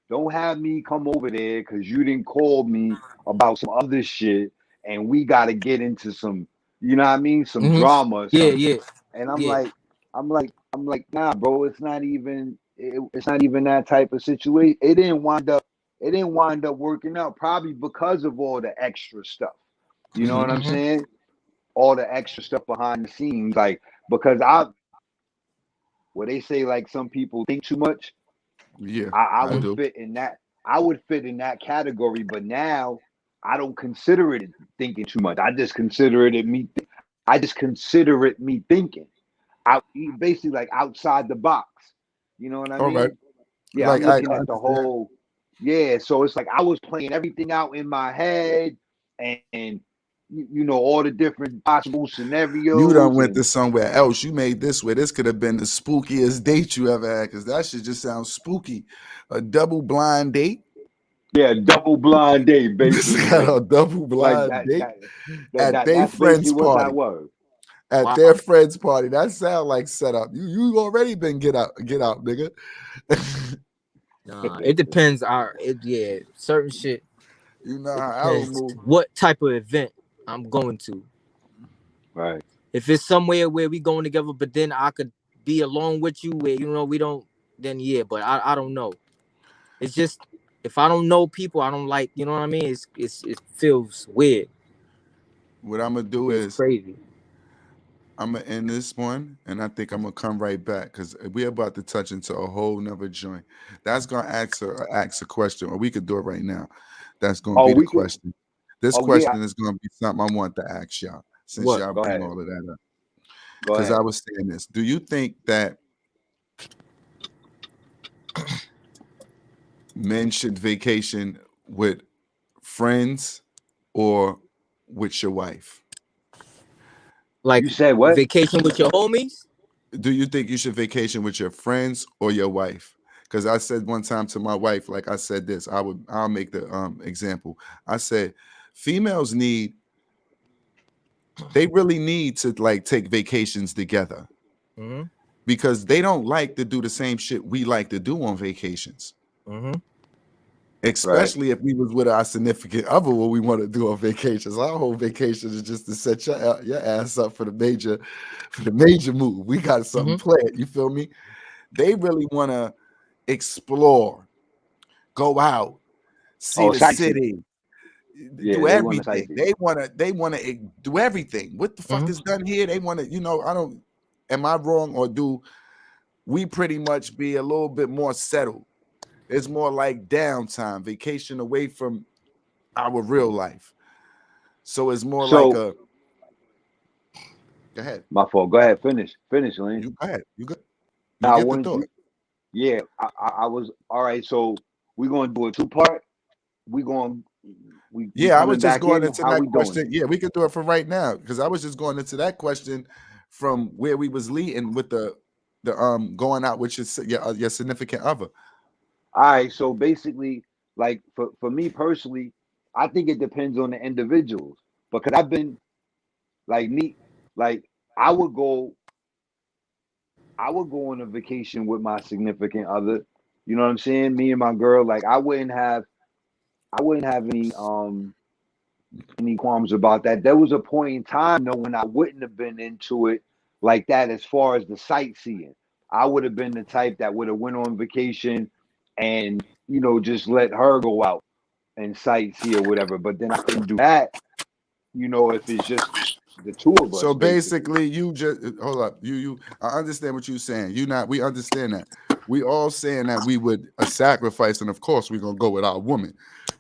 don't have me come over there because you didn't call me about some other shit, and we got to get into some, you know what I mean, some Mm-hmm. drama or Yeah, something." yeah, And yeah. I'm like, nah, bro, it's not even that type of situation. It didn't wind up working out, probably because of all the extra stuff. You know Hmm. what I'm Mm-hmm. saying? All the extra stuff behind the scenes, like because I, where they say like some people think too much. Yeah, I I would do. fit in that. I would fit in that category, but now I don't consider it thinking too much. I just consider it me thinking out, basically like outside the box. You know what I All right, mean? Yeah, like I'm I looking at the understand. whole. Yeah, so it's like I was playing everything out in my head, and you know all the different possible You done scenarios, went and to somewhere else. You made this way. This could have been the spookiest date you ever had, because that shit just sounds spooky. A double blind date. yeah, double blind date This basically, got a double like blind date at their that's basically friend's what that party. was. At their Wow. friend's party. That sound like setup. You already been get out, nigga. Nah, it depends. Yeah, certain shit. You know It how I would depends move. what type of event I'm going to. Right. If it's somewhere where we going together, but then I could be alone with you, where you know we don't, then yeah. But I don't know. It's just if I don't know people, I don't like. You know what I mean? It feels weird. What I'm gonna It do feels is crazy. I'm gonna end this one, and I think I'm gonna come right back because we're about to touch into a whole nother joint. That's gonna ask a question, or we could do it right now. That's gonna Oh, be the we could. question. This Oh yeah. question is gonna be something I want to ask y'all, since What? y'all Go bring ahead. all of that up. Go Because I ahead. was saying this. Do you think that men should vacation with friends or with your wife? Like You said what? vacation with your homies? Do you think you should vacation with your friends or your wife? Because I said one time to my wife, like I said this, I'll make the example. I said females they really need to like take vacations together. Mm-hmm. because they don't like to do the same shit we like to do on vacations. Mm-hmm. Right. Especially if we was with our significant other, what we want to do on vacations. Our whole vacation is just to set your ass up for the major move. We got something Mm-hmm. planned. You feel me? They really want to explore, go out, see Oh, the sightsee. city, Yeah, do they want to everything. sightsee. They want to do everything. What the fuck Mm-hmm. is done here? They want to, I don't. Am I wrong, or do we pretty much be a little bit more settled? It's more like downtime, vacation away from our real life. So it's more like So a. Go ahead. my fault. Go ahead. Finish, Lane. You go ahead. You good? You Now I get the wanted thought. you. Yeah, I was all right. So we're gonna do a two part. We going we Yeah, I was coming just back going in. into How that we doing question. it? Yeah, we can do it for right now because I was just going into that question from where we was leading with the going out with your significant other. All right. So basically, like for me personally, I think it depends on the individuals because I've been like me, like I would go I would go on a vacation with my significant other. You know what I'm saying? Me and my girl, like I wouldn't have any qualms about that. There was a point in time though when I wouldn't have been into it like that as far as the sightseeing. I would have been the type that would have went on vacation and just let her go out and sightsee or whatever. But then I couldn't do that, if it's just the two of So us basically. basically, you just hold up. I understand what you're saying. You not. We understand that. We all saying that we would a sacrifice, and of course we're gonna go with our woman.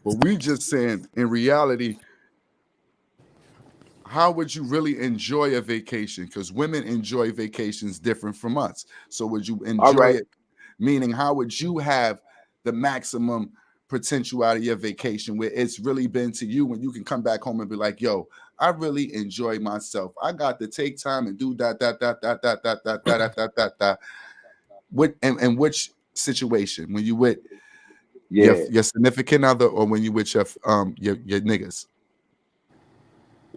But we just saying in reality, how would you really enjoy a vacation? Because women enjoy vacations different from us. So would you All enjoy right. it? Meaning, how would you have the maximum potential out of your vacation where it's really been to you when you can come back home and be like, yo, I really enjoy myself. I got to take time and do that. What and which situation when you with Yeah. your significant other or when you with your niggas?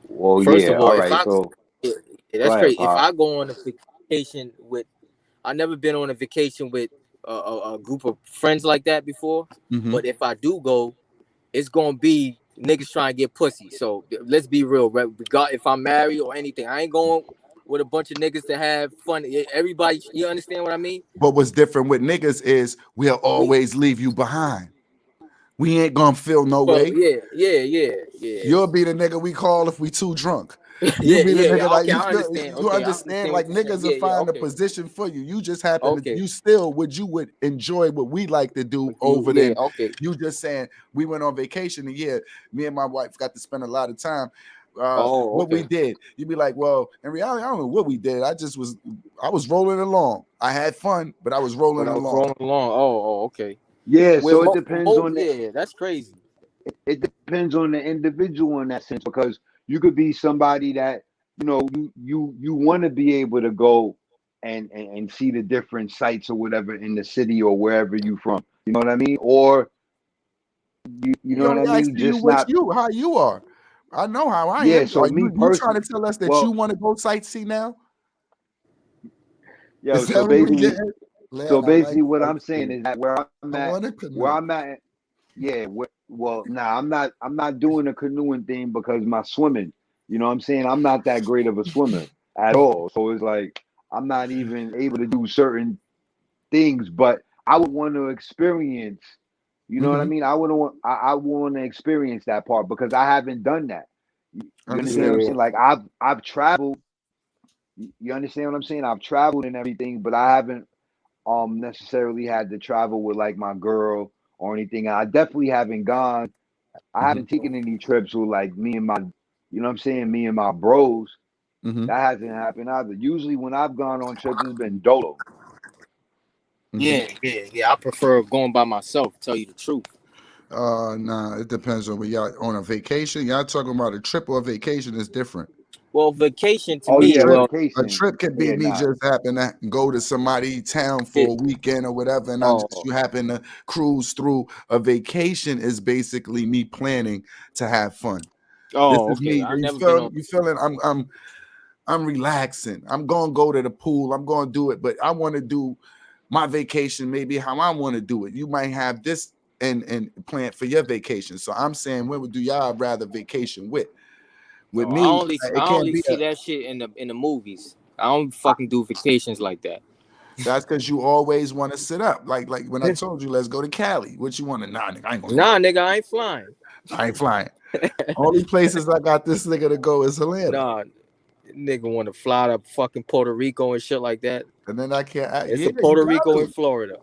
Well, First yeah. of all, All if right. I So yeah, go that's ahead, crazy. If Pop. I go on a vacation with, I never been on a vacation with a group of friends like that before. Mm-hmm. But if I do go, it's gonna be niggas trying to get pussy. So let's be real. If I'm married or anything, I ain't going with a bunch of niggas to have fun. Everybody, you understand what I mean? But what's different with niggas is we'll We, always leave you behind. We ain't gonna feel no well, way. yeah, You'll be the nigga we call if we too drunk. You yeah, be the yeah. nigga like Okay, you I feel understand. you Okay, I understand understand what like you're saying. niggas will Yeah, yeah. find a Okay, position for you. You just happen to okay. you still would enjoy what we like to do With you, over yeah, then. okay. You just saying we went on vacation and yeah, me and my wife got to spend a lot of time. Oh, What we okay. did, you'd be like, well, in reality, I don't know what we did. I was rolling along. I had fun, but I was But rolling I was along. rolling along. Oh, okay. Yeah. With So it depends on the yeah, that's crazy. it depends on the individual in that sense because you could be somebody that you want to be able to go and see the different sites or whatever in the city or wherever you from. You know what I mean? Or you We know what only I mean? asking you Just what not. how you are. I know how I Yeah. am. So Are me you trying personally, to tell us that you well, want to go sightsee now? yo. Is that what we getting? So Lad, I like basically, what I'm saying sightseeing. is that I want to where canoe. I'm at, yeah. Well, nah, I'm not doing a canoeing thing because my swimming. You know what I'm saying? I'm not that great of a swimmer at all. So it's like I'm not even able to do certain things, but I would want to experience. You know what I Mm-hmm. mean? I want to experience that part because I haven't done that. You understand what I'm Understandable. Yeah. saying? Like I've traveled. You understand what I'm saying? I've traveled and everything, but I haven't necessarily had to travel with like my girl or anything. I definitely haven't gone. I Mm-hmm. haven't taken any trips with like me and my, what I'm saying, me and my bros. Mm-hmm. That hasn't happened either. Usually when I've gone on trips, it's been dolo. Mm-hmm. Yeah. I prefer going by myself. Tell you the truth. Nah, it depends on where y'all on a vacation. Y'all talking about a trip or a vacation is different. Well, vacation to Oh A me, yeah, trip, well, a vacation. trip could be Yeah, me nah. just happen to go to somebody's town yeah. for a weekend or whatever, and Oh, you happen to cruise through. A vacation is basically me planning to have fun. This oh, is okay. me. I never been on. You feeling? I'm relaxing. I'm gonna go to the pool. I'm gonna do it, but I want to do my vacation maybe how I want to do it. You might have this and plan for your vacation. So I'm saying, when would do y'all rather vacation with? With Oh, me, I it can't only be a. see that shit in the movies. I don't fucking do vacations like that. That's because you always want to sit up. Like when I told you, let's go to Cali. What you want to? Nah, nigga, I ain't gonna do that. Nah, nigga, I ain't flying. I ain't flying. Only places I got this nigga to go is Atlanta. Nah, nigga want to fly to fucking Puerto Rico and shit like that. And then I can't. It's Yeah, a you Puerto got Rico to. and Florida.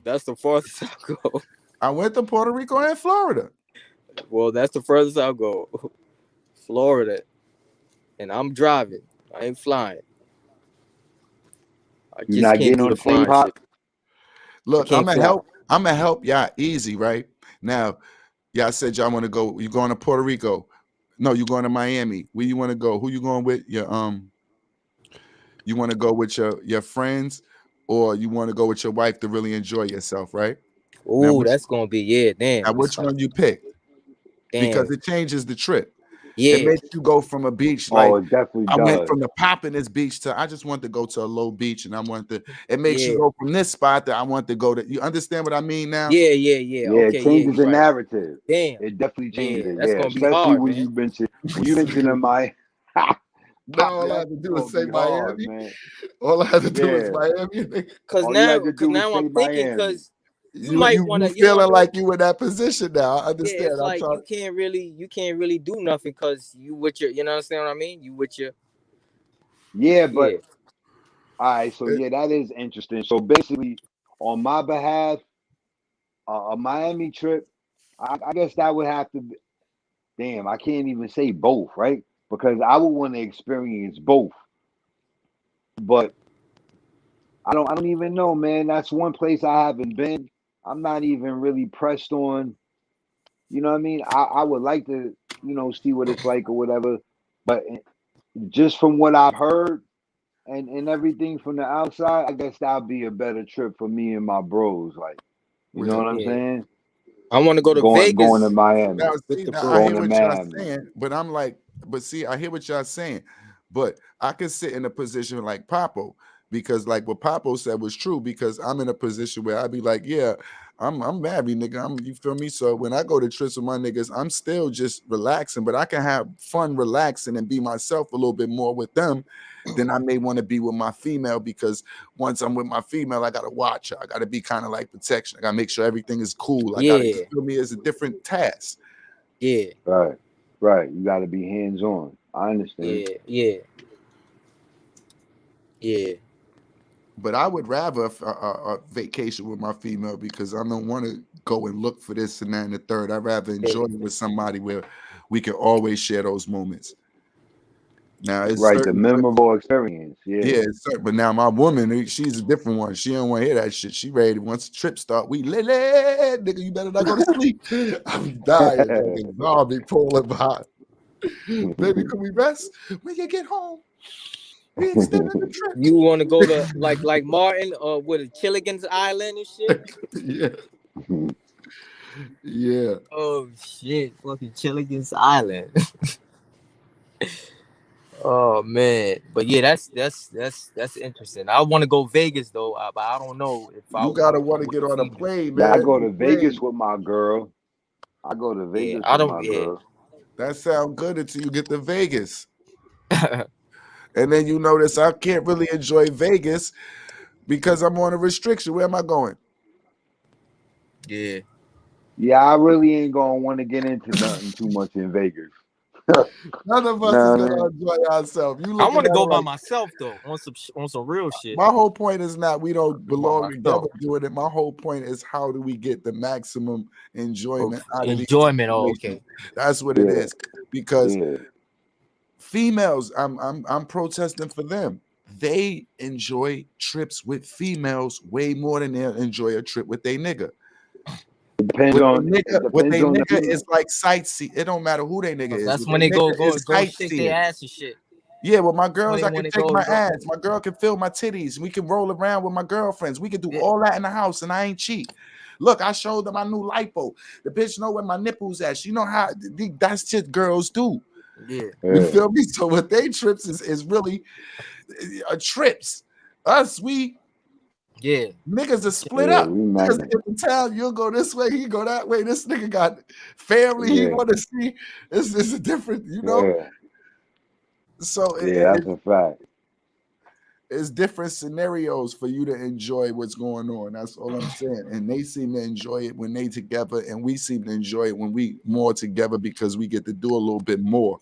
That's the farthest I'll go. I went to Puerto Rico and Florida. Well, that's the furthest I'll go. Florida. And I'm driving. I ain't flying. I You're just not can't getting do on the the same flying shit. pot. I Look, I'm can't gonna fly. help. I'm gonna help y'all easy, right? Now, y'all said y'all want to go. You going to Puerto Rico? No, you going to Miami. Where you want to go? Who you going with? You want to go with your friends, or you want to go with your wife to really enjoy yourself, right? Now, Ooh, that's gonna be damn. It's which like one you pick? Because damn. it changes the trip. It Yeah, makes you go from a beach Oh, like it definitely I went does. from the poppinest beach to I just want to go to a low beach, and I want to. It makes you yeah, go from this spot that I want to go to. You understand what I mean now? yeah. Yeah, it Okay, yeah, changes you the right. narrative. Damn. It definitely changes Yeah, it. that's Yeah, gonna be especially hard, when man. you mention in my No, pop, all I that's had to do is gonna say be hard, Miami. man. All I had to do is Yeah. Miami. Nigga. All you had to Cause do was now say I'm thinking, Miami. cause you You might you wanna, you you know what I feeling mean? like you in that position now? I Yeah, understand. it's I'm like trying. you can't really do nothing because you with your, you know, understand what I mean? You with your, Yeah, but yeah, all right, so yeah, that is interesting. So basically, on my behalf, a Miami trip, I guess that would have to be, damn, I can't even say both, right? Because I would want to experience both. But I don't even know, man. That's one place I haven't been. I'm not even really pressed on, you know what I mean? I would like to, see what it's like or whatever. But just from what I've heard and everything from the outside, I guess that'll be a better trip for me and my bros. Like, you know Well, what I'm yeah. saying? I want to go to Going to Vegas Miami, now with see, the now I going hear bros. to what y'all Miami. saying, but I'm like, but see, I hear what y'all saying, but I could sit in a position like Papo because, like what Papo said was true. Because I'm in a position where I'd be like, yeah, I'm married, nigga. You feel me? So when I go to trips with my niggas, I'm still just relaxing, but I can have fun, relaxing, and be myself a little bit more with them than I may want to be with my female. Because once I'm with my female, I gotta watch her. I gotta be kind of like protection. I gotta make sure everything is cool. I gotta, you Yeah, feel me? It's a different task. yeah, Right, right. You got to be hands on. I understand. yeah. But I would rather a vacation with my female because I don't want to go and look for this and that and the third. I'd rather enjoy Yeah. it with somebody where we can always share those moments. Now it's Right, the certain trips. memorable experience. Yeah, Yeah. it's certain, but now my woman, she's a different one. She don't want to hear that shit. She ready. Once the trip start, we lit, nigga. You better not go to sleep. I'm dying, like a zombie pulling behind. Baby, can we rest? When you get home, we extended the You want to go to trip. like Martin or with a Chilligan's Island and shit? Yeah, yeah. Oh shit, fucking Chilligan's Island. Oh man, but yeah, that's interesting. I want to go Vegas though, but I don't know if I You want gotta to go want to with get the on a female. plane, Yeah, I man. go The to Vegas plane. with my girl. I go to Yeah, Vegas I with don't. my Yeah, girl. That sound good until you get to Vegas. And then you notice I can't really enjoy Vegas because I'm on a restriction. Where am I going? yeah. Yeah, I really ain't gonna want to get into nothing too much in Vegas. None of us is No, gonna man. enjoy ourselves. You I looking want to at it go by like myself though, on some real shit. my whole point is not we don't Go by belong together myself. doing it. My whole point is how do we get the maximum Oh, enjoyment out of these enjoyment. Oh, situations? okay. That's what it Yeah, is. Because yeah. females, I'm protesting for them. They enjoy trips with females way more than they enjoy a trip with a nigga. It depends With a on nigga, it with depends a on the nigga, female. it's like sightsee. It don't matter who they nigga 'Cause is. that's With when a they nigga, go it's go shake their sightseeing. ass and shit. Yeah, with my That's when girls, they I want can to shake my go. ass. My girl can feel my titties. We can roll around with my girlfriends. We can do Yeah, all that in the house, and I ain't cheat. Look, I showed them my new lipo. The bitch know where my nipples at. She know how that's just girls do. Yeah. You Yeah. feel me? So what they trips is really trips. Us, we Yeah. niggas are split Yeah, up. we Niggas man. in the town, you'll go this way, he go that way. This nigga got family he Yeah. want to see. It's a different, Yeah. So Yeah, that's a fact. it's different scenarios for you to enjoy what's going on. That's all I'm saying. And they seem to enjoy it when they together, and we seem to enjoy it when we more together because we get to do a little bit more.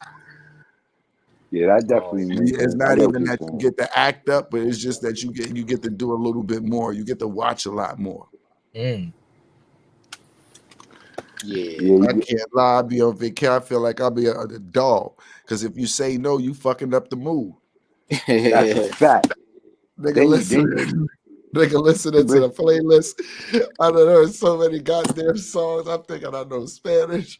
Yeah, that Oh, definitely makes It's sense. I not get what even you're that you saying. get to act up, but it's just that you get to do a little bit more. You get to watch a lot more. yeah. Yeah, I can't lie. I'll be on vacation. I feel like I'll be a dog. Because if you say no, you fucking up the mood. that's a fact. Nigga, Then listen. you Nigga, listening to the playlist. I done heard so many goddamn songs. I'm thinking I know Spanish.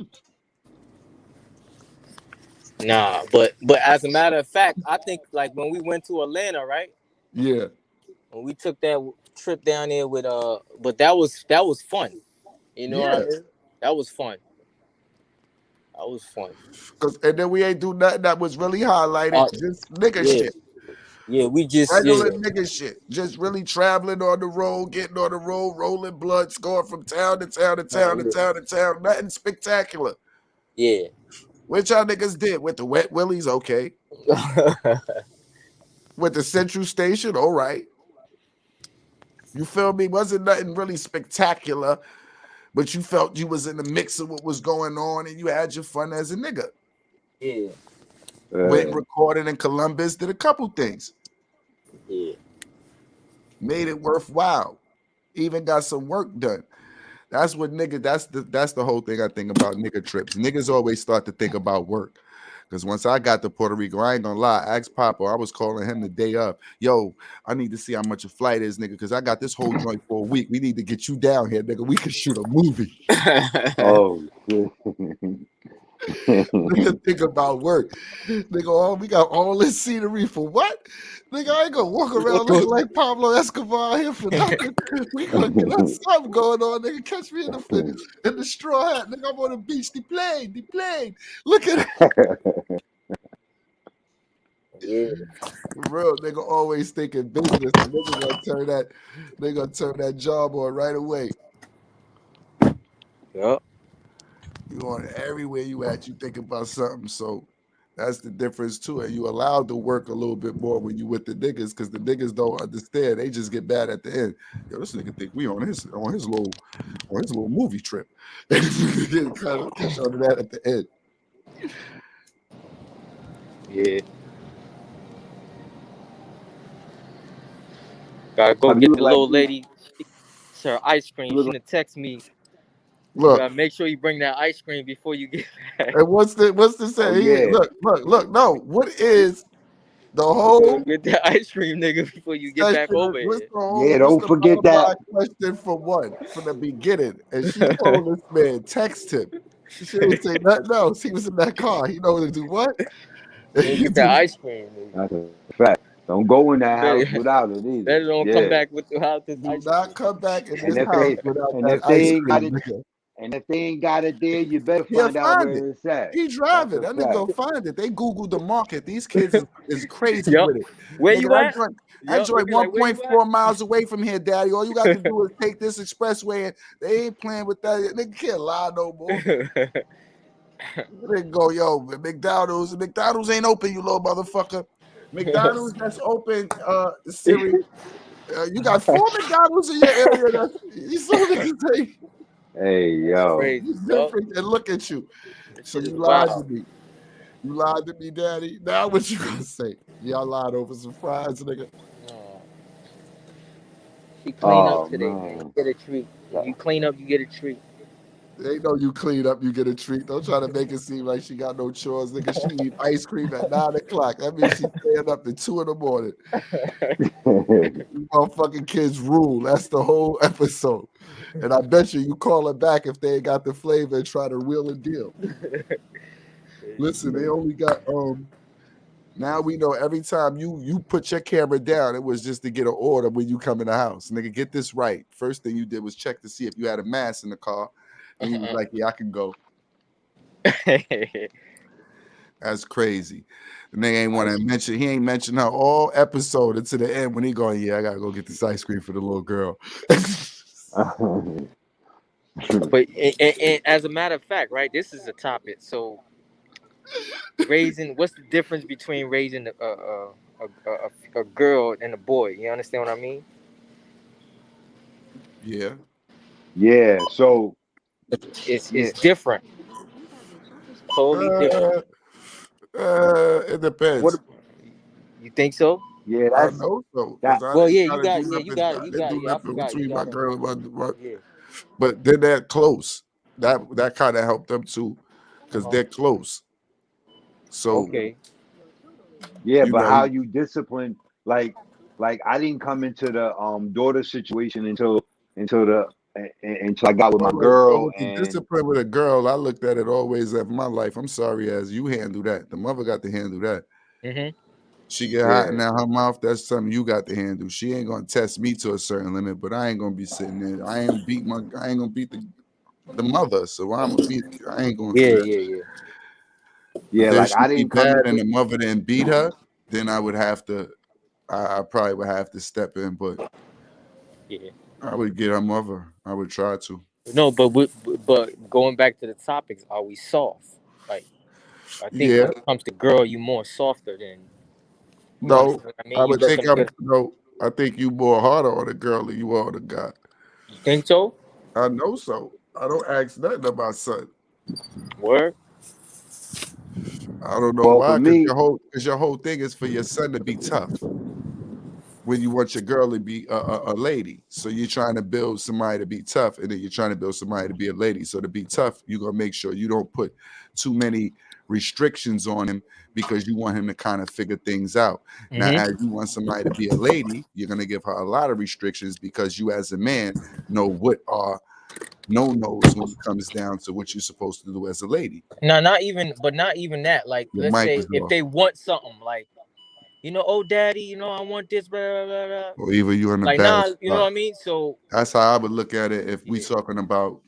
Nah, but as a matter of fact, I think like when we went to Atlanta, right? Yeah. When we took that trip down there with but that was fun. You know what I Yeah. mean? That was fun. That was fun. And then we ain't do nothing that was really highlighted. Uh, Just nigga yeah, shit. yeah. We just Regular nigga shit. Just really traveling on the road, getting on the road, rolling blunts, going from town to town to town to town to town. Nothing spectacular. yeah. Which y'all niggas did with the wet willies, okay. With the Central Station, all right. You feel me? Wasn't nothing really spectacular, but you felt you was in the mix of what was going on and you had your fun as a nigga. Yeah, Went and recorded in Columbus, did a couple things. yeah. Made it worthwhile. Even got some work done. That's what nigga. That's the whole thing I think about nigga trips. Niggas always start to think about work. Because once I got to Puerto Rico, I ain't gonna lie, ask Papa, I was calling him the day of. Yo, I need to see how much a flight is, nigga, because I got this whole joint for a week. We need to get you down here, nigga. We can shoot a movie. oh shit. Nigga, think about work. Nigga, oh, we got all this scenery for what? Nigga, I ain't gonna walk around looking like Pablo Escobar here for nothing. We gonna get us something going on, nigga. Catch me in the straw hat. Nigga, I'm on the beach. The plane. Look at it. Yeah. For real, nigga always thinking business. The they gonna turn that job on right away. Yup. You on everywhere you at, you think about something. So that's the difference too. And you allowed to work a little bit more when you with the niggas, because the niggas don't understand. They just get bad at the end. Yo, this nigga think we on his little movie trip. Kind of catch on to that at the end. Yeah. Gotta go You get look the like little lady. It's her ice cream. you She look done text me. You Look, gotta make sure you bring that ice cream before you get back. and what's the oh say? yeah. Look. No, what is the You gotta whole get that ice cream, nigga, before you get back session? over What's here. the whole? Yeah, What's don't the forget bottom that. line question for one from the beginning? And she told this man text him. She didn't say nothing else. He was in that car. He know to do what? Go get that ice cream, nigga. That's a fact. Don't go in that house Better, without it either. better don't come Yeah. back without this Do ice not come back in And this if house they without and that if they ice ain't got cream, it nigga. and if they ain't got it there, you better He'll find out find it. where it's at. He That's driving. a That nigga go fact. find it. They Googled the market. These kids is crazy cream. Yup. with it. Where Nigga, you at? that Yup. They joint be like, where you 1.4 miles away from here, daddy. All you got to do is take this expressway, and they ain't playing with that. Nigga can't lie no more. at? They go, yo, McDonald's ain't open, you little motherfucker. McDonald's that's open, Siri. You got 4 McDonald's in your area. You saw niggas say Hey yo. Crazy. Yup. different and look at you. This So shit is you lied wild. to me. You lied to me, daddy. Now what you gonna say? Y'all lied over some fries, nigga. Oh, she clean up Oh today, man. man. You get a treat. If you clean up, you get a treat. They know you clean up, you get a treat. Don't try to make it seem like she got no chores, nigga. She eat ice cream at 9 o'clock. That means she's staying up to 2 in the morning. You motherfucking kids rule. That's the whole episode. And I bet you call her back if they ain't got the flavor and try to wheel a deal. Listen, they only got now we know every time you put your camera down, it was just to get an order when you come in the house. Nigga, get this right. First thing you did was check to see if you had a mask in the car. And he was like, yeah, I can go. That's crazy. The nigga ain't want to mention. He ain't mentioned her all episode until the end when he going, yeah, I gotta go get this ice cream for the little girl. But and as a matter of fact, right, this is a topic. So raising, what's the difference between raising a girl and a boy? You understand what I mean? Yeah. Yeah. So It's yeah, different, totally different. Uh, it What depends. you think so? yeah. I That's know so that. because I Well, didn't yeah, try you to got, do yeah, you nothing. got it, I you didn't got, do yeah, I nothing forgot, you between my got it. girl and my Yeah. but they're that close. That kind of helped them too, because Uh-huh. they're close. So Okay. Yeah, you but know, how you discipline, like, I didn't come into the daughter situation until until I got with my well, girl, with the and discipline with a girl, I looked at it always as my life. I'm sorry, as you handle that. The mother got to handle that. Mhm. She get hot yeah, in her mouth. That's something you got to handle. She ain't gonna test me to a certain limit, but I ain't gonna be sitting there. I ain't gonna beat the mother. So I'm gonna beat. I ain't going through Yeah, that. yeah, yeah, But yeah, then like she I be didn't come bad and into the mother didn't beat her, then I would have to. I probably would have to step in, but yeah. I would get her mother. I would try to. No, but going back to the topics, are we soft? Like, I think Yeah. when it comes to girl, you more softer than, you No, understand what I I mean? You would think looking I'm good. no. I think you more harder on a girl than you are on a guy. You think so? I know so. I don't ask nothing about son. Word. I don't know well for why, me, because your whole thing is for your son to be tough. When you want your girl to be a lady, so you're trying to build somebody to be tough, and then you're trying to build somebody to be a lady. So to be tough, you're gonna make sure you don't put too many restrictions on him because you want him to kind of figure things out. Now, Mhm. as you want somebody to be a lady, you're gonna give her a lot of restrictions because you, as a man, know what are no nos when it comes down to what you're supposed to do as a lady. No, not even, but not even that. Like, Your let's mic say is if off. they want something, like, oh, daddy, I want this, blah, blah, blah, blah. Or either you're in a Like, bad nah, you know spot. what I mean? So, That's how I would look at it if we yeah. talking about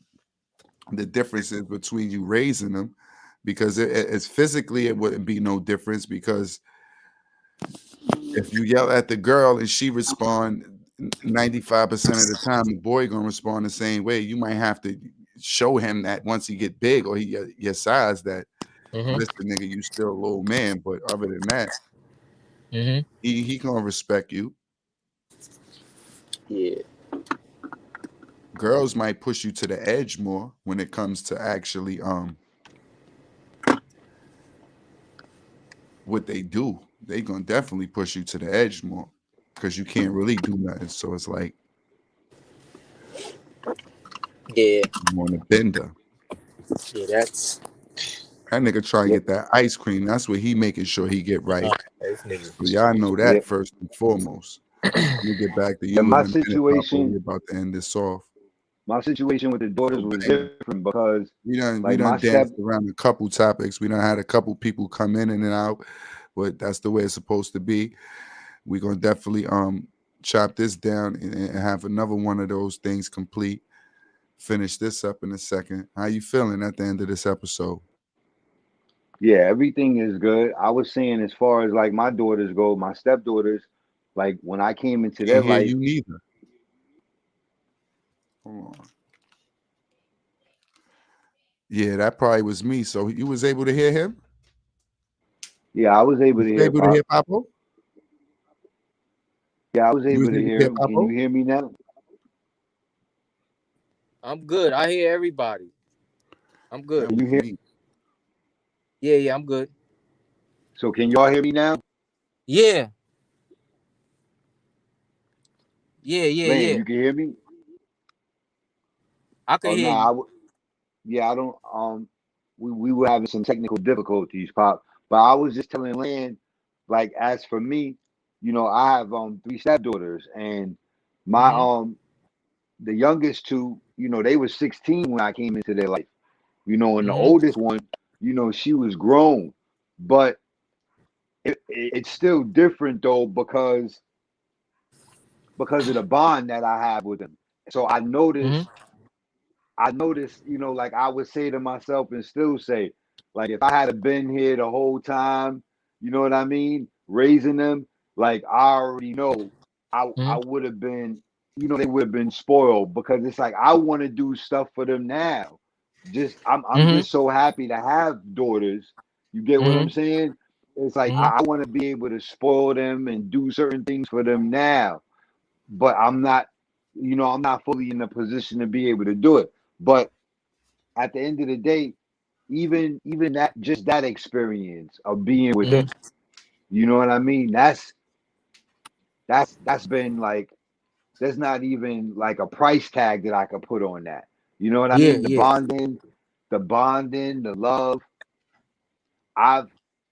the differences between you raising them, because it's physically it wouldn't be no difference, because if you yell at the girl and she respond 95% of the time, the boy gonna respond the same way. You might have to show him that once he get big or he your size that Mhm. listen, nigga, you still a little man, but other than that, Mhm. he gonna respect you. Yeah. Girls might push you to the edge more when it comes to actually what they do. They gonna definitely push you to the edge more because you can't really do nothing. So it's like Yeah. you want a bender. Yeah. That's That nigga try to yeah, get that ice cream. That's what he making sure he get right. this nigga. So y'all know yeah, that first and foremost. I'm gonna get back to yeah. you in a minute, Papa. We about to end this off. My situation with the daughters So was banger. different because, We like, my done step, danced around a couple topics. We done had a couple people come in and out, but that's the way it's supposed to be. We're gonna definitely chop this down and have another one of those things complete. Finish this up in a second. How you feeling at the end of this episode? yeah, everything is good. I was saying, as far as like my daughters go, my stepdaughters, like when I came into their Can't hear life, you neither. Hold on. Yeah, that probably was me. So you was able to hear him? yeah, I was able Was to you hear able to Pop. hear Papo? Yeah, I was You was able to able to hear hear him. Can you Papo? hear me now? I'm good. I hear everybody. I'm good. That Can you was hear? me. Yeah, yeah, I'm good. So can y'all hear me now? Yeah, yeah, yeah, Land, yeah. you can hear me? I can Oh no, hear you. yeah, I don't. We were having some technical difficulties, Pop. But I was just telling Land, like, as for me, I have three stepdaughters, and my Mhm. the youngest two, they were 16 when I came into their life, and the Mhm. oldest one, she was grown, but it's still different though because of the bond that I have with them. So Mhm. I noticed, like I would say to myself and still say. Like if I had been here the whole time, you know what I mean, raising them, like I already know I Mm-hmm. would have been, you know, they would have been spoiled because it's like I want to do stuff for them now. Just I'm Mm-hmm. just so happy to have daughters. You get what I'm Mm-hmm. saying? It's like Mm-hmm. I want to be able to spoil them and do certain things for them now, but I'm not, you know, I'm not fully in a position to be able to do it. But at the end of the day, even that just that experience of being with them, Mm-hmm. you know what I mean? That's been like there's not even like a price tag that I could put on that. You know what I Yeah, mean? yeah. The bonding, the love. I've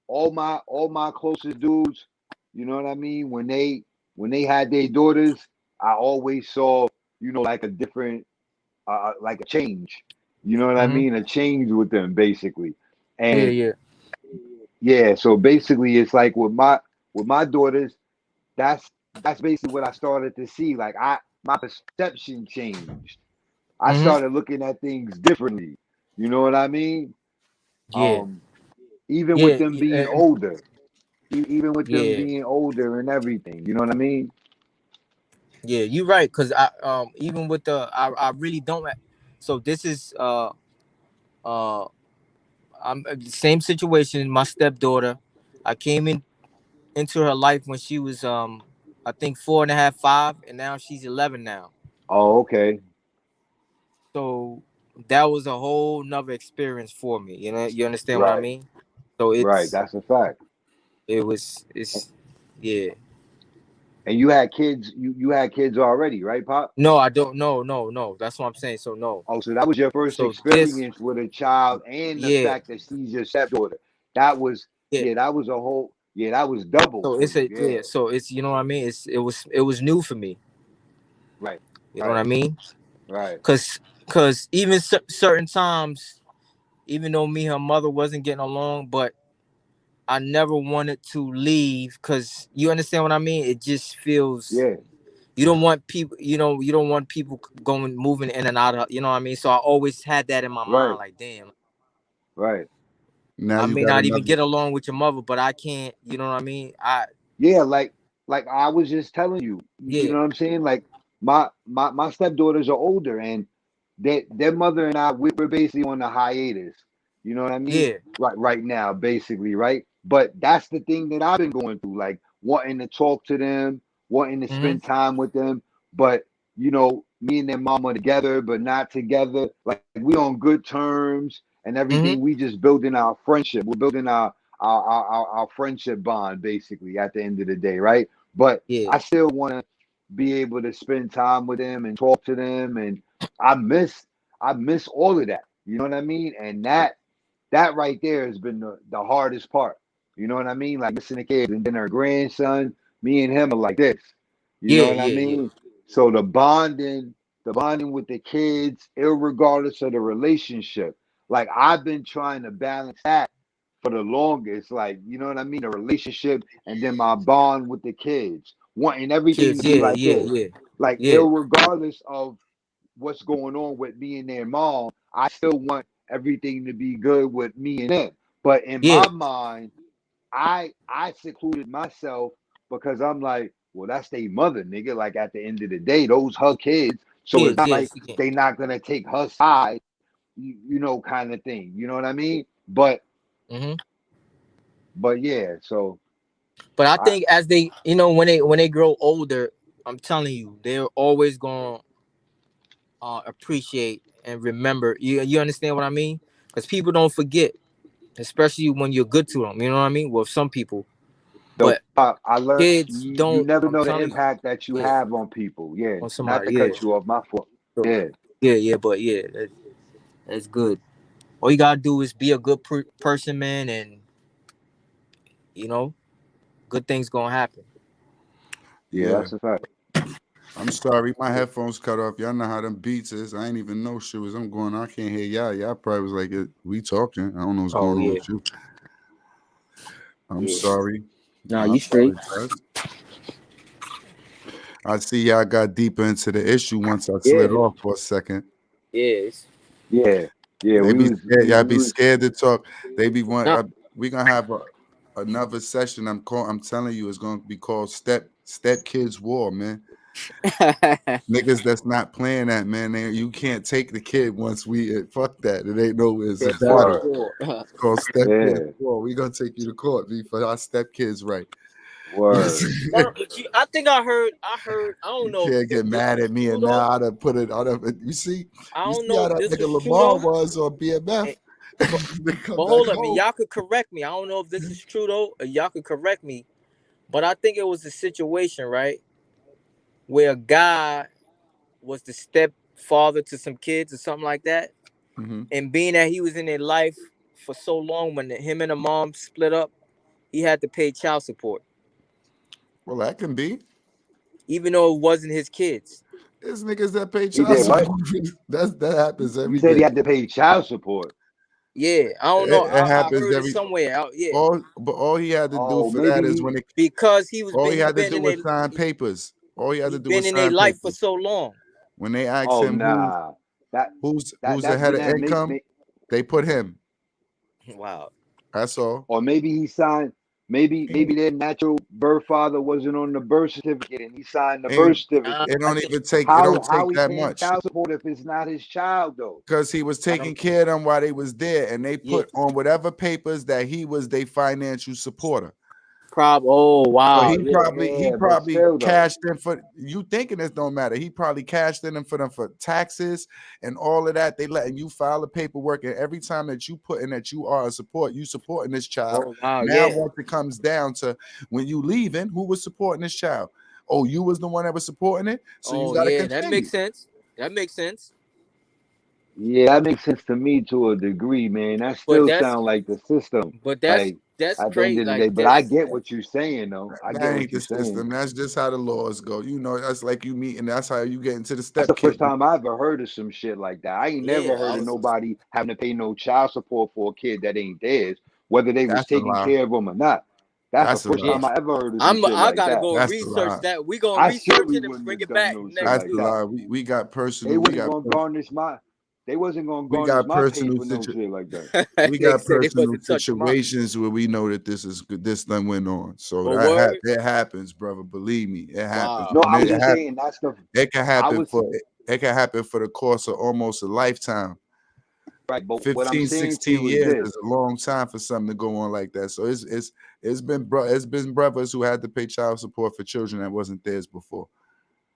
all my closest dudes, you know what I mean? When they had their daughters, I always saw, you know, like a different like a change. You know what I Mm-hmm. mean? A change with them basically. Yeah, And yeah. yeah, so basically it's like with my daughters, that's basically what I started to see. Like my perception changed. I Mm-hmm. started looking at things differently. You know what I mean? Yeah. Um, even with Yeah. them being older, even with them Yeah. being older and everything. You know what I mean? Yeah, you're right. Cause I even with I really don't. So this is uh I'm the same situation. My stepdaughter, I came into her life when she was I think 4.5, 5, and now she's 11 now. Oh, okay. So that was a whole nother experience for me. You know, you understand what I Right, mean? So right. That's a fact. it's yeah. And you had kids. You had kids already, right, Pop? No, I don't. No, no, no. That's what I'm saying. So no. Oh, so that was your first So this, experience with a child, and the yeah, fact that she's your stepdaughter. That was, yeah. yeah, that was a whole, yeah, that was double So for it's you. a Yeah, yeah. So it's you know what I mean. It was new for me. right, You know what right, I mean? right. Cause even certain times, even though me and her mother wasn't getting along, but I never wanted to leave. Cause you understand what I mean. It just feels Yeah, you don't want people. You don't want people going moving in and out of. You know what I mean. So I always had that in my mind. right, Like damn. right. Now I you may got not even another. get along with your mother, but I can't. You know what I mean? Yeah, like I was just telling you, you Yeah, know what I'm saying? Like my stepdaughters are older, and their mother and we're basically on the hiatus. You know what I mean? yeah, Right now, basically, right? But that's the thing that I've been going through, like wanting to talk to them, wanting to mm-hmm, spend time with them, but you know, me and their mama together, but not together. Like we on good terms and mm-hmm, everything. We just building our friendship. We're building our friendship bond basically at the end of the day, right? But yeah, I still want to be able to spend time with them and talk to them, and I miss I miss all of that. You know what I mean? And that right there has been the hardest part. You know what I mean? Like missing the kids, and then her grandson, me and him are like this. You know yeah, what I yeah, yeah, mean? So the bonding with the kids, irregardless of the relationship. Like I've been trying to balance that for the longest. Like, you know what I mean? The relationship and then my bond with the kids. Wanting everything kids, to be yeah, like yeah, this. yeah, Like, yeah, irregardless of what's going on with me and their mom, I still want everything to be good with me and them. But in yeah, my mind, I secluded myself because I'm like, well, that's their mother, nigga. Like at the end of the day, those her kids. So it's kids, not yeah. like She can. they not gonna take her side, you know, kind of thing. You know what I mean? Mm-hmm. But yeah, so But I I think as they, when they grow older, I'm telling you, they're always gonna appreciate and remember. You understand what I mean? Because people don't forget, especially when you're good to them. You know what I mean? Well, some people, though but I learned kids you don't. never I'm know the telling you, impact that you yeah, have on people. Yeah, on not somebody, to yeah. cut you off, my fault. So, Yeah, yeah, yeah, but yeah, that's good. All you gotta do is be a good person, man, and you know, good things gonna happen. yeah, Yeah. that's a fact. I'm sorry, my headphones cut off. Y'all know how them beats is. I ain't even know shit was. I'm going. I can't hear y'all. Y'all probably was like, "We talking." I don't know what's Oh going on yeah, with you. I'm yeah. sorry. Nah, I you straight. apologize. I see y'all got deeper into the issue once I slid Yeah, off for a second. Yeah, yeah. Yeah, They we be was scared. Y'all we be was scared to talk. They be one. Nah. We gonna have another session. I'm telling you, it's gonna be called Step Kids War, man. Niggas that's not playing that, man. You can't take the kid once we fuck that. It ain't no. It's a Step Kids battle. word. War. It's called Step Kids Yeah, War. We gonna take you to court, B, for our step kids, right? word. Nah, but I think I heard. I don't You know can't if get this mad is at me, true and though. now I done put it on. I You don't see know how if that this nigga is true Lamar though. was on BMF. Eh, But They come but back hold up, and home. y'all could correct me. I don't know if this is true though. Or y'all could correct me. But I think it was a situation, right, where a guy was the stepfather to some kids or something like that. Hmm. And being that he was in their life for so long, when him and the mom split up, he had to pay child support, Well, that can be. even though it wasn't his kids. There's niggas that pay He child did what? support. That happens You every said he day. had to pay child support. Yeah, I don't know. It I happens heard it every. somewhere. Yeah, All he had to do Oh, for that maybe is when he. it. because All he he had to been do in was sign papers. All he had he to do been was in their sign life for papers. so long. When they ask Oh him nah, that who's the that's head been of that income, they put him. Wow. That's all. or maybe he signed. Maybe their natural birth father wasn't on the birth certificate, and he signed the birth And Nah, certificate. it I don't think even take. It don't How take he that paying much. child support if it's not his child though? Because he was I taking don't. care of them while they was there, and they Yeah, put on whatever papers that he was their financial supporter. Oh So wow. he Yeah. probably Yeah, but still though. cashed in for you thinking this don't matter. He probably cashed in for them for taxes and all of that. They letting you file the paperwork, and every time that you put in that you are a support, you supporting this child. Oh wow. Now Yeah. once it comes down to when you leaving, who was supporting this child? Oh, you was the one that was supporting it, so you Oh got to yeah. That continue. makes sense. That makes sense. Yeah, that makes sense to me to a degree, man. That But still that's sounds like the system. but Like that's at the end crazy. of the Like day, but I that's get what you're saying though. I get That ain't what the you're saying. system. That's just how the laws go. You know, that's like you meet, and that's how you get into the That's step the kid. first time I ever heard of some shit like that. I ain't yeah. never I heard of was nobody having to pay no child support for a kid that ain't theirs, whether they was That's a taking lie. care of them or not. That's the That's a first lie. time yeah. I ever heard of some shit I like gotta that. go That's a research lie. that. We gonna I research surely it and wouldn't bring have it done back no shit next That's like a week. that. lie. They We wasn't got gonna garnish my. They wasn't gonna we garnish got my pay personal for no shit like that. They said they wasn't touching my. situations where we know that this thing went on. So Oh word. it happens, brother. Believe me, it happens. No, Wow. And I was just saying that's the. it can I happen was for the course of almost a lifetime. right, but what I'm 15, saying to 16 you is years this. is a long time for something to go on like that. So it's been brothers who had to pay child support for children that wasn't theirs before.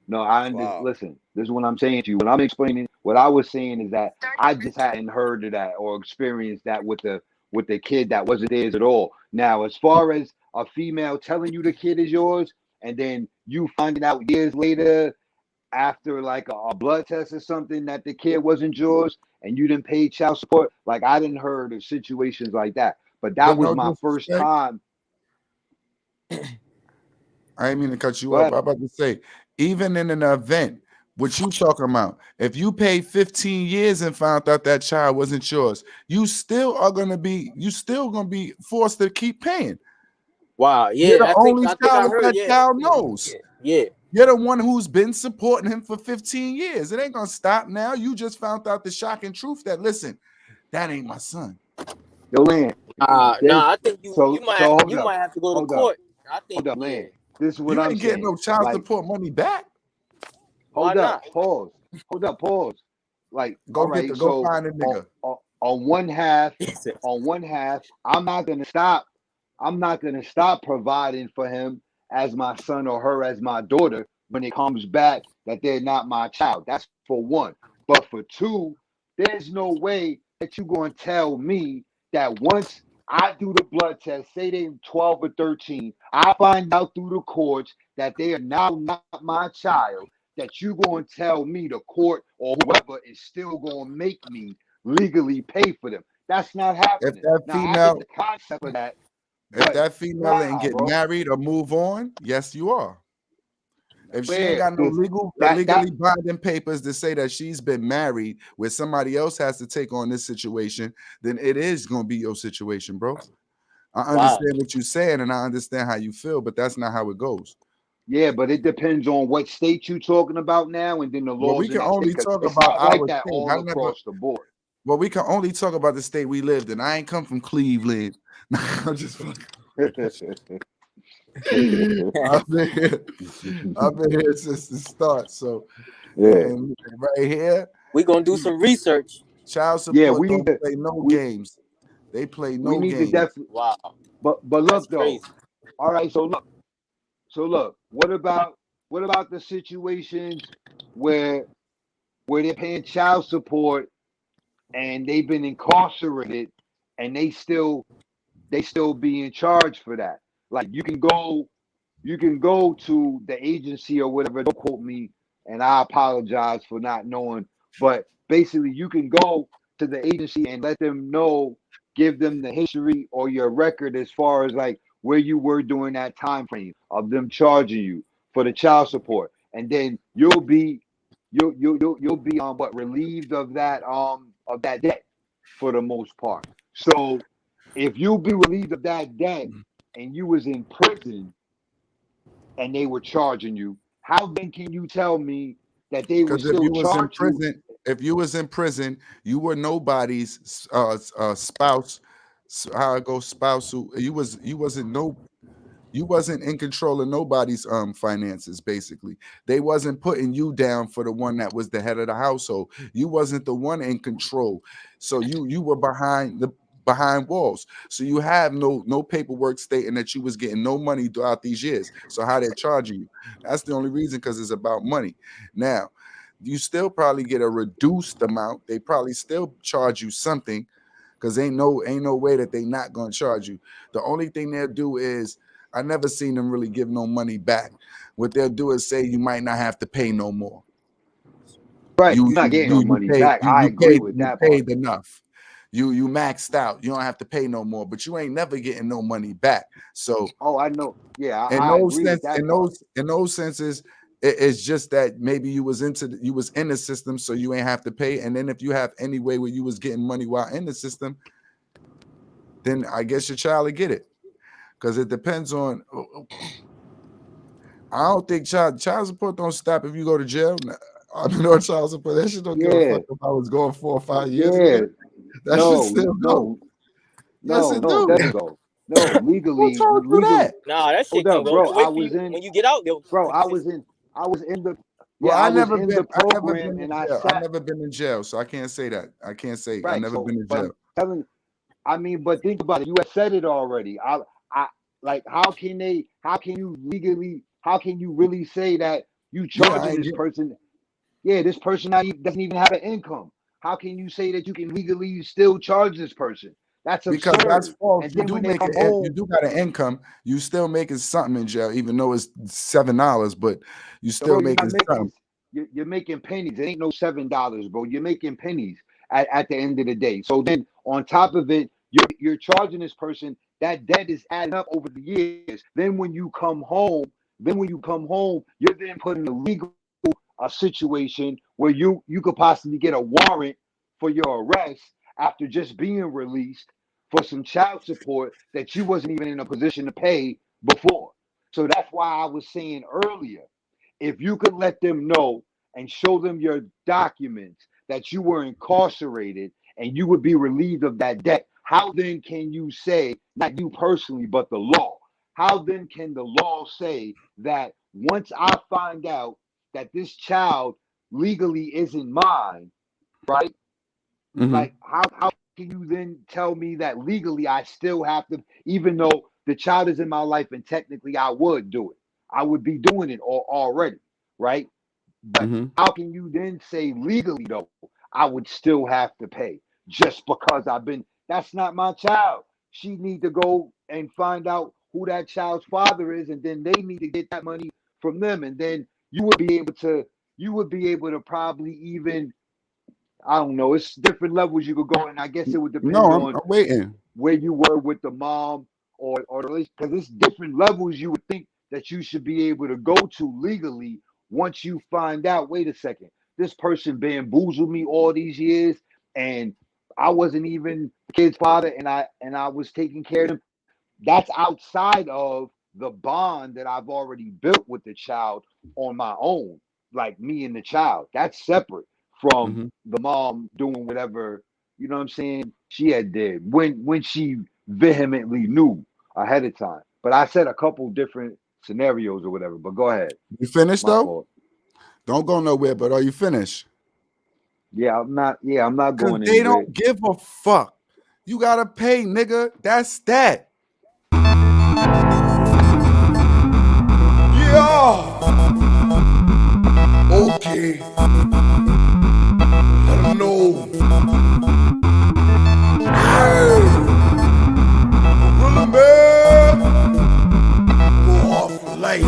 No, I understand. Wow. Listen, this is what I'm saying to you. When I'm explaining, what I was saying is that I just hadn't heard of that or experienced that with the kid that wasn't theirs at all. Now, as far as a female telling you the kid is yours, and then you finding out years later after like a blood test or something that the kid wasn't yours, and you didn't pay child support, like I didn't heard of situations like that. But that But was no my first disrespect. time. I ain't mean to cut you Go off. ahead. I'm about to say, even in an event, what you talking about? If you paid 15 years and found out that child wasn't yours, you still gonna be forced to keep paying. Wow. You're Yeah. the only I think child I that heard. that Yeah. child Yeah. knows. Yeah. Yeah. You're the one who's been supporting him for 15 years. It ain't gonna stop now. You just found out the shocking truth that listen, that ain't my son. Yo, Land. This. Nah. I think So you might have to go to hold up, court. I think hold up, yeah. Land. This is what You I'm ain't getting saying. no child Like, support money back. Why hold up, not? pause. Hold up, pause. Like, all right. Go So find a nigga. on one half, I'm not gonna stop. I'm not gonna stop providing for him as my son or her as my daughter when it comes back that they're not my child. That's for one. But for two, there's no way that you're gonna tell me that once I do the blood test, say they're 12 or 13, I find out through the courts that they are now not my child, that you going to tell me the court or whoever is still going to make me legally pay for them. That's not If happening. that Now, I get female the concept of that, If but that female ain't nah, get bro. married or move on, yes, you are. If she ain't Where got no this that legally binding papers to say that she's been married, where somebody else has to take on this situation, then it is gonna be your situation, bro. I Wow. understand what you're saying and I understand how you feel, but that's not how it goes. yeah, but it depends on what state you talking about now, and then the Well, we laws in can that state. only Because talk it's about not like our that state. all across the board. Well, we can only talk about the state we lived in. I ain't come from Cleveland. I'm just fucking. I've been here. I've been here since the start. So, Yeah, and right here, We gonna do some research. child yeah. support don't play no We games. They play we no need to games. definitely. Wow, But that's look though. crazy. All right. So look. What about the situations where they're paying child support and they've been incarcerated and they still being charged for that? Like you can go to the agency or whatever. Don't quote me, and I apologize for not knowing. But basically, you can go to the agency and let them know, give them the history or your record as far as like where you were during that time frame of them charging you for the child support, and then you'll be what relieved of that debt for the most part. So if you be relieved of that debt and you was in prison and they were charging you, how then can you tell me that they would Because if still you was in charge you? prison, you were nobody's spouse. How it goes, spouse? Who you wasn't in control of nobody's finances. Basically, they wasn't putting you down for the one that was the head of the household. You wasn't the one in control, so you were behind walls. So you have no paperwork stating that you was getting no money throughout these years. So how they're charging you? That's the only reason, because it's about money. Now, you still probably get a reduced amount. They probably still charge you something, because ain't no way that they not gonna charge you. The only thing they'll do is, I never seen them really give no money back. What they'll do is say you might not have to pay no more. Right, You you're not you getting you no you money paid back. I agree with you that part. paid enough. You maxed out. You don't have to pay no more, but you ain't never getting no money back. So Oh, I know. Yeah, in I those agree with sense, that part. in those senses, it's just that maybe you was in the system, so you ain't have to pay. And then if you have any way where you was getting money while in the system, then I guess your child will get it. Because it depends on. I don't think child support don't stop if you go to jail. I've been on child support. That shit don't give a Yeah, fuck if I was going 4 or 5 years yeah. ago. That should No, still go. no, Yes, no, it no. It do. doesn't go. No, What's legally, wrong with legal. that? Nah, that Hold shit can up, go. bro. Wait for you when you get out. They'll Bro. put I you in. was in. I was in the. Well, Yeah, I was in the I never program, been to and I jail. I sat never been in jail, so I can't say that. I can't say I right. never been So, in but jail. I'm telling. I mean, but think about it. You have said it already. I like. How can you really say that you Yeah, I charging ain't this get person? Yeah, this person doesn't even have an income. How can you say that you can legally still charge this person? That's because that's absurd. false. And You then do when they make come it. You home, do got an income. You still making something in jail, even though it's $7, but you no, still bro, you're making not making. something. You're making pennies. It ain't no $7, bro. You're making pennies at the end of the day. So then on top of it, you're charging this person. That debt is adding up over the years. Then when you come home, you're then put in a legal situation where you could possibly get a warrant for your arrest after just being released for some child support that you wasn't even in a position to pay before. So that's why I was saying earlier, if you could let them know and show them your documents that you were incarcerated and you would be relieved of that debt, how then can you say, not you personally, but the law? How then can the law say that once I find out that this child legally isn't mine, right? Hmm. Like, how can you then tell me that legally I still have to, even though the child is in my life and technically I would do it? I would be doing it already, right? But Hmm. how can you then say legally though I would still have to pay just because that's not my child. She need to go and find out who that child's father is, and then they need to get that money from them, and then you would be able to probably even, I don't know, it's different levels you could go, and I guess it would No, depend I'm on waiting. where you were with the mom or because it's different levels you would think that you should be able to go to legally once you find out, wait a second, this person bamboozled me all these years and I wasn't even the kid's father, and I was taking care of them. That's outside of the bond that I've already built with the child on my own, like me and the child. That's separate from Hmm. the mom doing whatever, you know what I'm saying, she had did when she vehemently knew ahead of time. But I said a couple different scenarios or whatever. But go ahead. You finished My though? fault. Don't go nowhere, but are you finished? Yeah, I'm not. Yeah, I'm not Because going they anywhere. don't give a fuck. You gotta pay, nigga. That's that. Yeah. Okay. Let them know. Hey. Gorilla man. Go hard for life.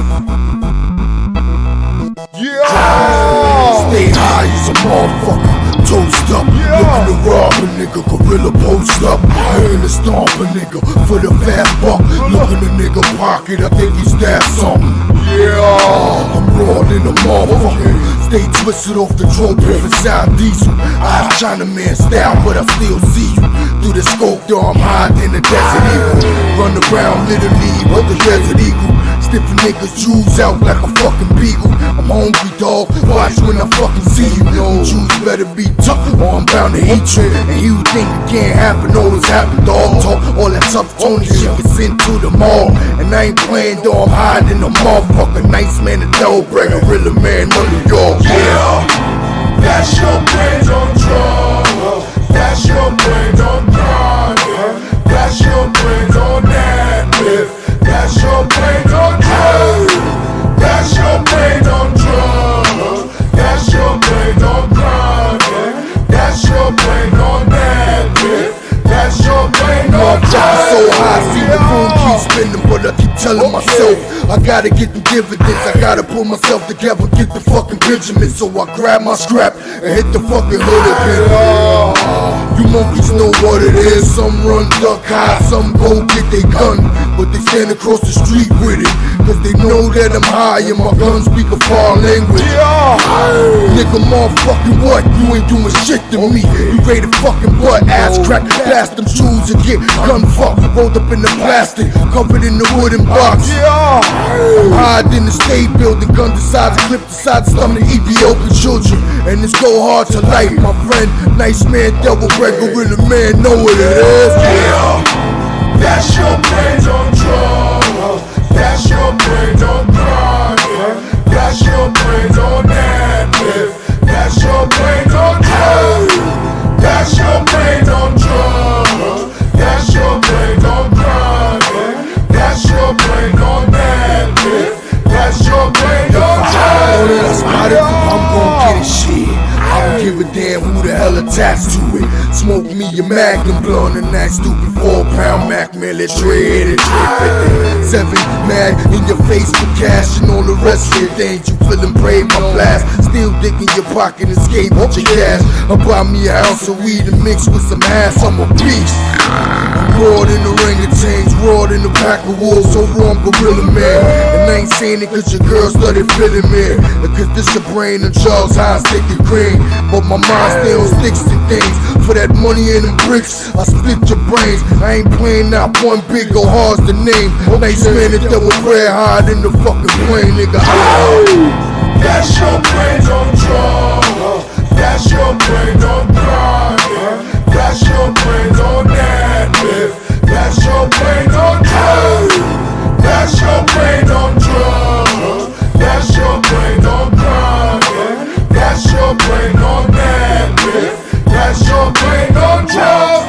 Yeah. Stay high as a motherfucker. Toast up, looking to rob a nigga, gorilla post up. Hearing the stomp a nigga for the fat buck. Look in the nigga pocket, I think he stabbed something. Yeah, I'm raw in the motherfucker. Stay twisted off the drone, inside diesel. I have Chinaman style, but I still see you. Through the scope, though I'm hiding in the desert eagle. Run around literally with the desert eagle. Stiffin' niggas Jews out like a fucking beagle. I'm hungry, dog. Watch when I fucking see you. Jews better be tough, or I'm bound to hate you. And you think it can't happen, always happen, dog. Talk all that tough Tony shit gets into the mall. And I ain't playing, dog. I'm hiding in the motherfucker. Nice man, the Dbanger, gorilla man, New York. Yeah, that's your brains on drugs. That's your brains on crime. That's your brains on that. That's your brains on drugs. That's your brains on drugs. That's your brains on crime. That's your brain on that. That's your brain on drugs. So high, see the room keep spinning, but I keep telling myself I gotta get the dividends. I gotta pull myself together, get the fucking Benjamin. So I grab my scrap and hit the fucking hood again. You monkeys know what it is. Some run duck high, some go get they gun, but they stand across the street with it, cause they know that I'm high and my guns speak a foreign language. Nigga, motherfucking what? You ain't doing shit to me. You ready to fucking butt ass crack, blast them shoes and get gun fucked, rolled up in the plastic, covered in the wooden box. I'm hiding in the state building, gun the size, clip the size, stomach, Ethiopian children, and it's go hard to light. My friend, nice man, devil bread, gorilla man, know what it is. Yeah, that's your brains on drugs. That's your brains on crime. That's your brains on that. That's your brains on drugs. That's your brains on drugs. That's your brains on crime. That's your brains on that. That's your brains on drugs. I'm gon' get it, shit. I don't give a damn who the hell attached to it. Smoke me a Magnum blunt and that stupid 4-pound Mac military and 350. 7 mad in your face for cash and all the rest of your things. You feeling brave, my blast. Still dig in your pocket and skate with your cash. I buy me an ounce of weed and mix with some ass. I'm a beast. I'm raw than the orangutans, raw than the pack of wolves. So raw, I'm gorilla man. And I ain't saying it cause your girl started feeling me. Cause this your brain and Charles Hines take the green. But my mind still sticks to things. For that money and them bricks, I split your brains. I ain't playing out one big go hard's the name. Nice man that double bread hide in the fucking plane, nigga. That's your brains on drugs. That's your brains on crime. That's your brains on that. That's your brains on drugs. That's your brains on drugs. That's your brains on crime. That's your brain on that. That's your brain on drugs.